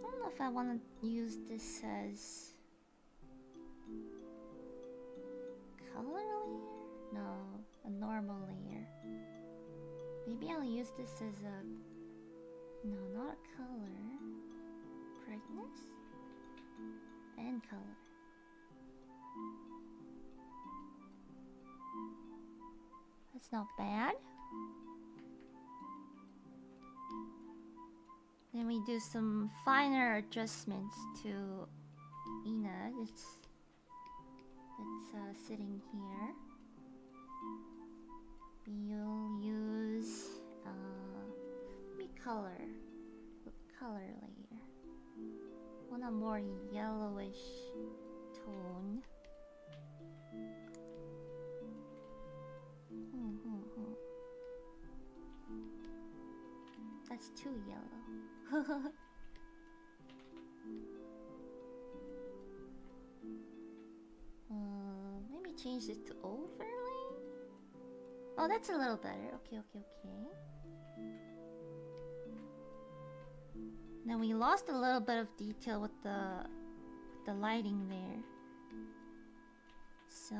I don't know if I want to use this as color layer? No, a normal layer. Maybe I'll use this as a... No, not a color. Brightness? And color. That's not bad. Then we do some finer adjustments to Ina. It's sitting here. We'll use maybe color layer. Want a more yellowish tone. That's too yellow. Maybe change it to overlay. Oh, that's a little better. Okay. Then we lost a little bit of detail with the lighting there. So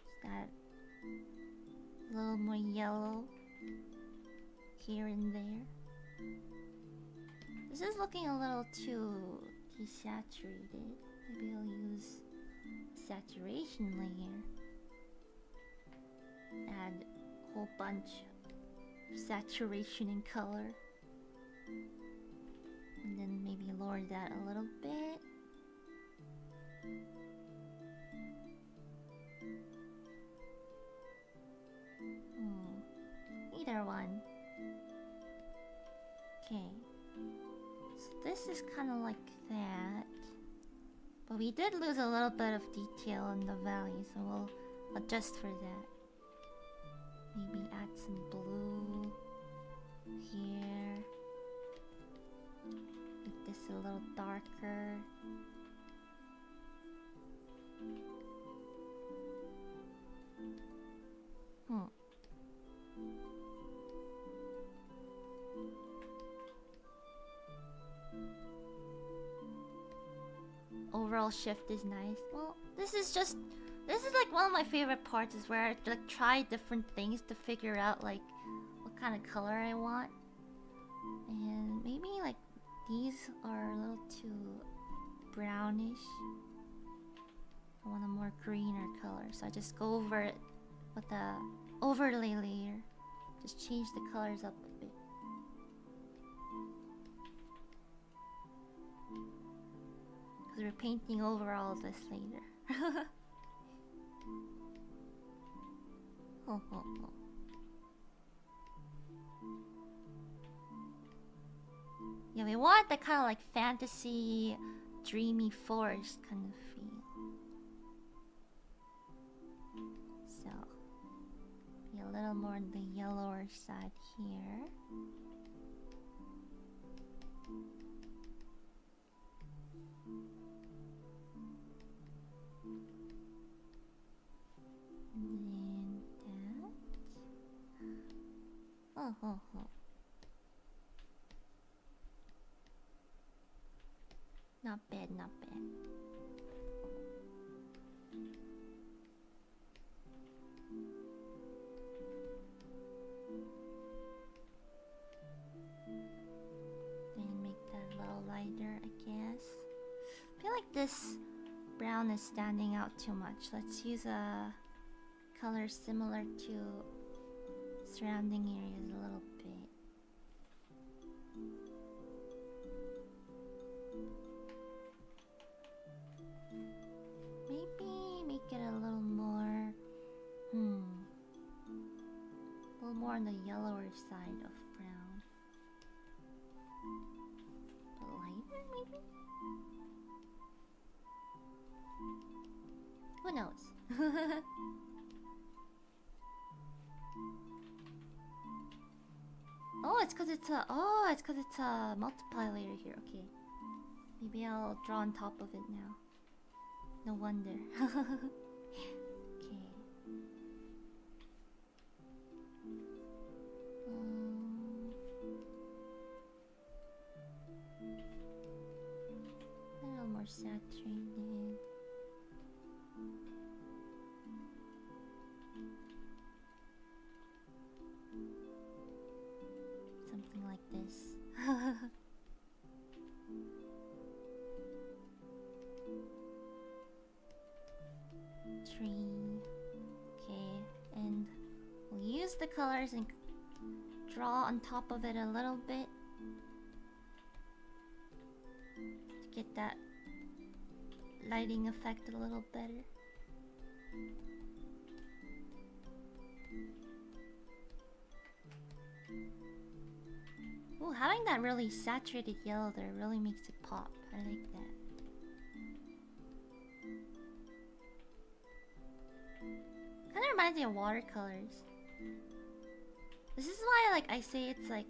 just got a little more yellow here and there. This is looking a little too desaturated. Maybe I'll use saturation layer. Add a whole bunch of saturation and color. And then maybe lower that a little bit. Either one. Okay. So this is kind of like that. But we did lose a little bit of detail in the value, so we'll adjust for that. Maybe add some blue here. Make this a little darker. Overall shift is nice. Well, this is like one of my favorite parts, is where I like try different things to figure out like what kind of color I want. And maybe like these are a little too brownish. I want a more greener color, so I just go over it with the overlay layer. Just change the colors up a bit. Because we're painting over all of this later. Yeah, we want that kind of like fantasy, dreamy forest kind of feel. So, be a little more on the yellower side here. And then that. Not bad, not bad. Then make that a little lighter, I guess. I feel like this brown is standing out too much. Let's use a color similar to surrounding areas a little bit. on the yellower side of brown. Lighter, maybe? Who knows? Oh, it's because it's a multiply layer here. Okay. Maybe I'll draw on top of it now. No wonder. Okay. A little more saturated. Something like this. Tree. Okay, and we'll use the colors and draw on top of it a little bit to get that lighting effect a little better. Ooh, having that really saturated yellow there really makes it pop. I like that. Kind of reminds me of watercolors. This is why, like, I say it's like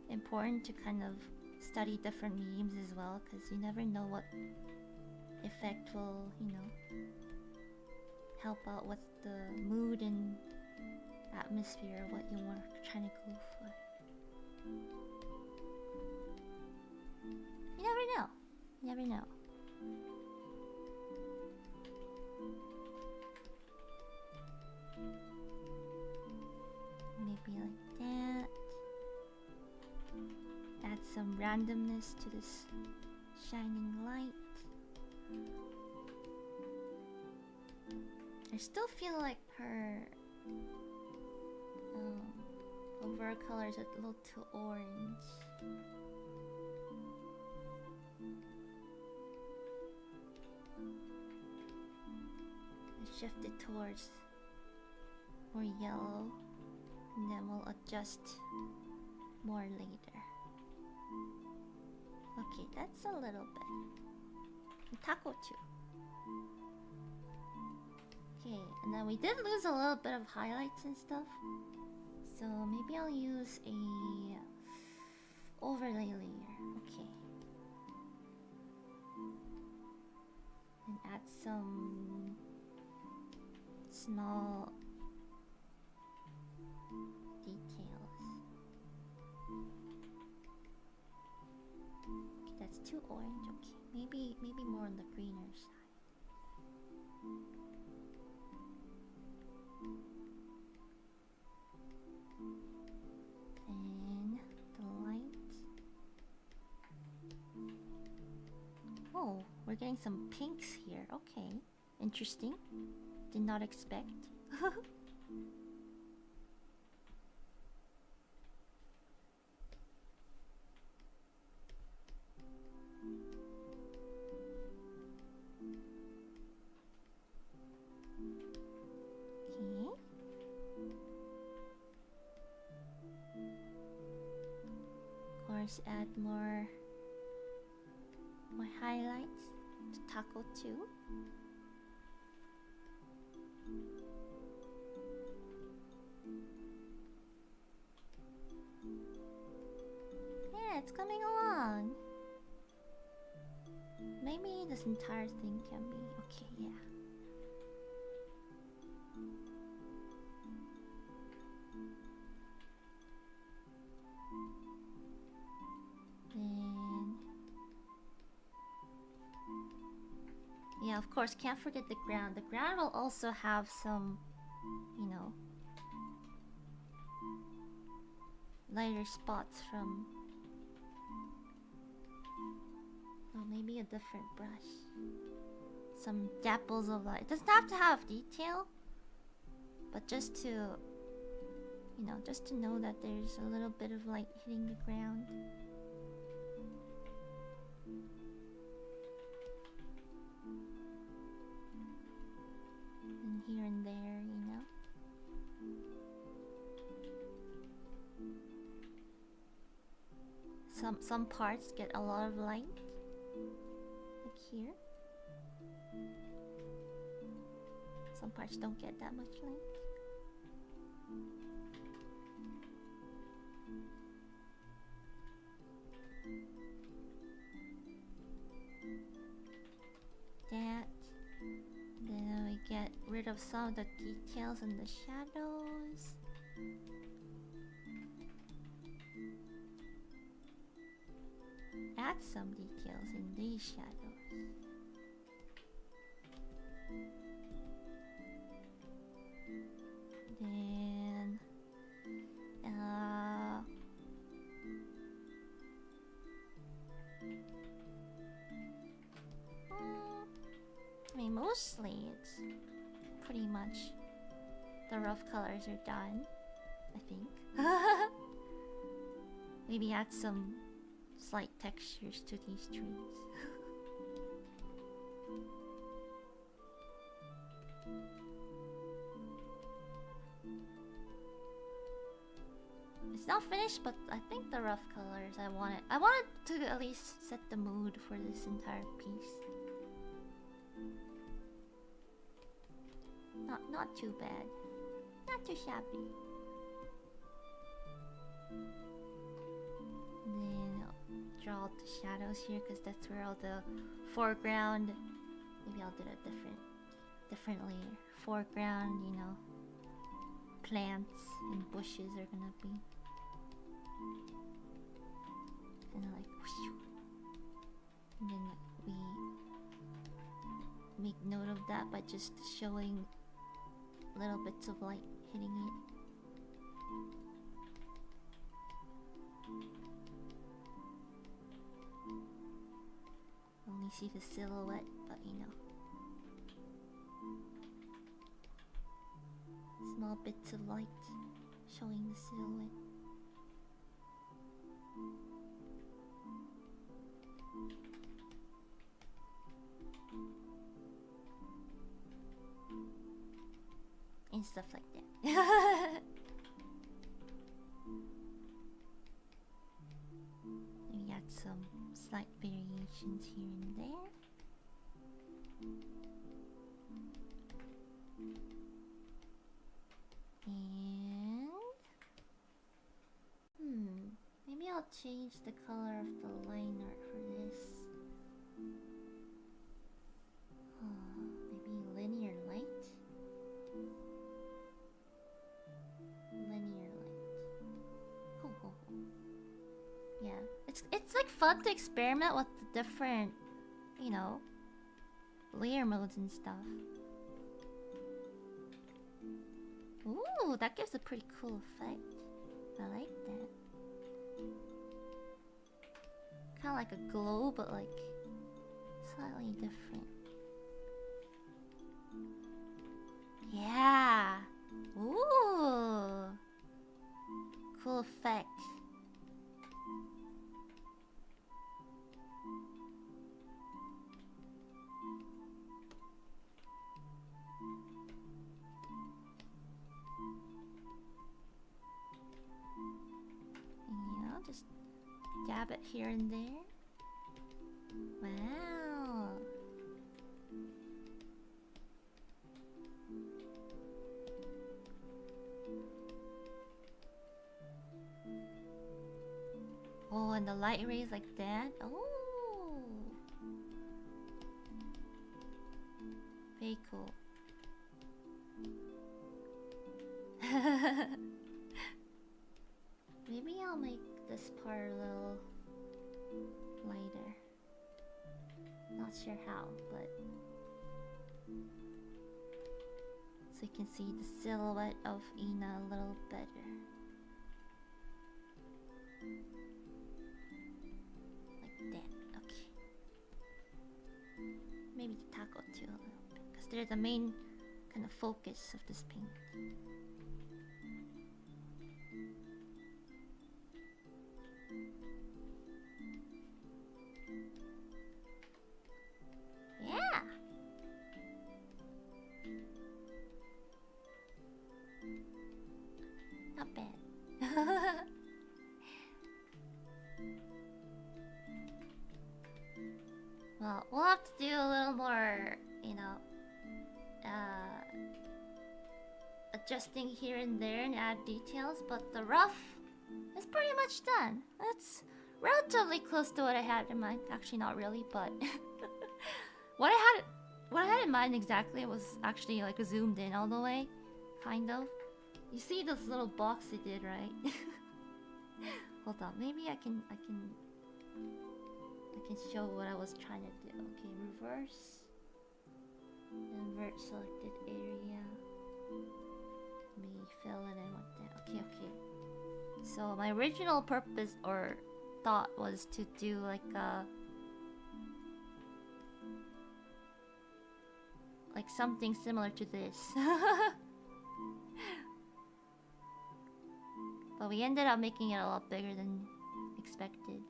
important to kind of study different mediums as well, because you never know what effect will, you know, help out with the mood and atmosphere of what you are trying to go for. You never know. You never know. Maybe like that. Add some randomness to this shining light. I still feel like her overall color is a little too orange. Let's shift it towards more yellow, and then we'll adjust more later. Okay, that's a little bit. And Taco too. Okay, and then we did lose a little bit of highlights and stuff, so maybe I'll use a overlay layer. Okay, and add some small details. Okay, that's too orange. Okay, maybe more on the greener side. Then the light. Oh, we're getting some pinks here. Okay, interesting. Did not expect. Add more highlights to Taco too. Yeah, it's coming along. Maybe this entire thing can be okay. Yeah. Yeah, of course, can't forget the ground. The ground will also have some, you know, lighter spots from, well, maybe a different brush. Some dapples of light. It doesn't have to have detail, but just to, you know, just to know that there's a little bit of light hitting the ground. And here and there, you know. some parts get a lot of light, like here. Some parts don't get that much light. That. Then we get rid of some of the details in the shadows. Add some details in these shadows. Then I mean, mostly it's pretty much the rough colors are done, I think. Maybe add some slight textures to these trees. It's not finished, but I think the rough colors I wanted to at least set the mood for this entire piece. Not too bad. Not too shabby. Then I'll draw out the shadows here because that's where all the foreground. Maybe I'll do it differently. Foreground, you know, plants and bushes are gonna be. And like, whoosh. And then we make note of that by just showing little bits of light hitting it. Only see the silhouette, but you know. Small bits of light showing the silhouette. And stuff like that. We got some slight variations here and there. And maybe I'll change the color of the line art for this. Maybe linear light. Yeah, it's like fun to experiment with the different, you know, layer modes and stuff. Ooh, that gives a pretty cool effect. I like that. Kind of like a glow, but like slightly different. Yeah. Ooh. Cool effect. Yeah, just dab it here and there. Wow. Oh, and the light rays like that. Oh, very cool. Maybe I'll make this part a little lighter. Not sure how, but so you can see the silhouette of Ina a little better. Like that, okay. Maybe the taco too a little bit, because they're the main kind of focus of this paint. Yeah. Not bad. Well, we'll have to do a little more, you know, adjusting here and there and add details, but the rough is pretty much done. That's relatively close to what I had in mind. Actually, not really, but what I had in mind exactly was actually like zoomed in all the way, kind of. You see this little box I did, right? Hold on, maybe I can show what I was trying to do. Okay, reverse, invert selected area. Me fill it in with that. Okay, okay. So my original purpose or thought was to do like something similar to this. But we ended up making it a lot bigger than expected.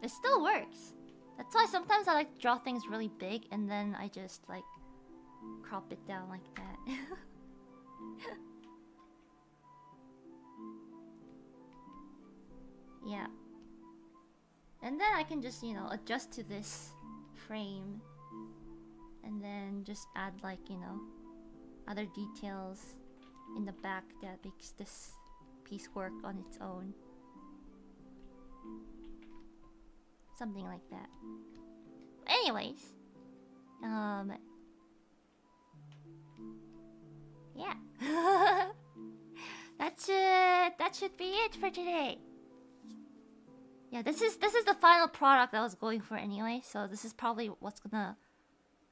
It still works. That's why sometimes I like to draw things really big and then I just like crop it down like that. Yeah. And then I can just, you know, adjust to this frame. And then just add like, you know, other details in the back that makes this piece work on its own. Something like that. Anyways, yeah. That should be it for today. Yeah, this is the final product I was going for anyway, so this is probably what's gonna,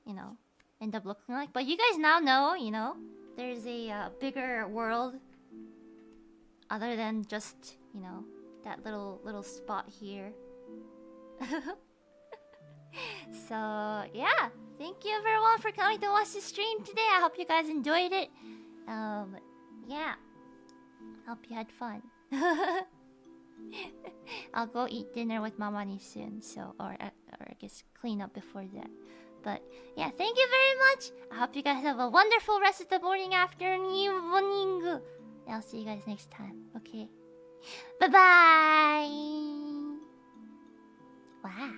you know, end up looking like. But you guys now know, you know, there's a bigger world other than just, you know, that little spot here. So yeah, thank you everyone for coming to watch the stream today. I hope you guys enjoyed it. Yeah, hope you had fun. I'll go eat dinner with Mamani soon, so or I guess clean up before that. But yeah, thank you very much. I hope you guys have a wonderful rest of the morning, afternoon, evening. And I'll see you guys next time. Okay, bye bye. Wow.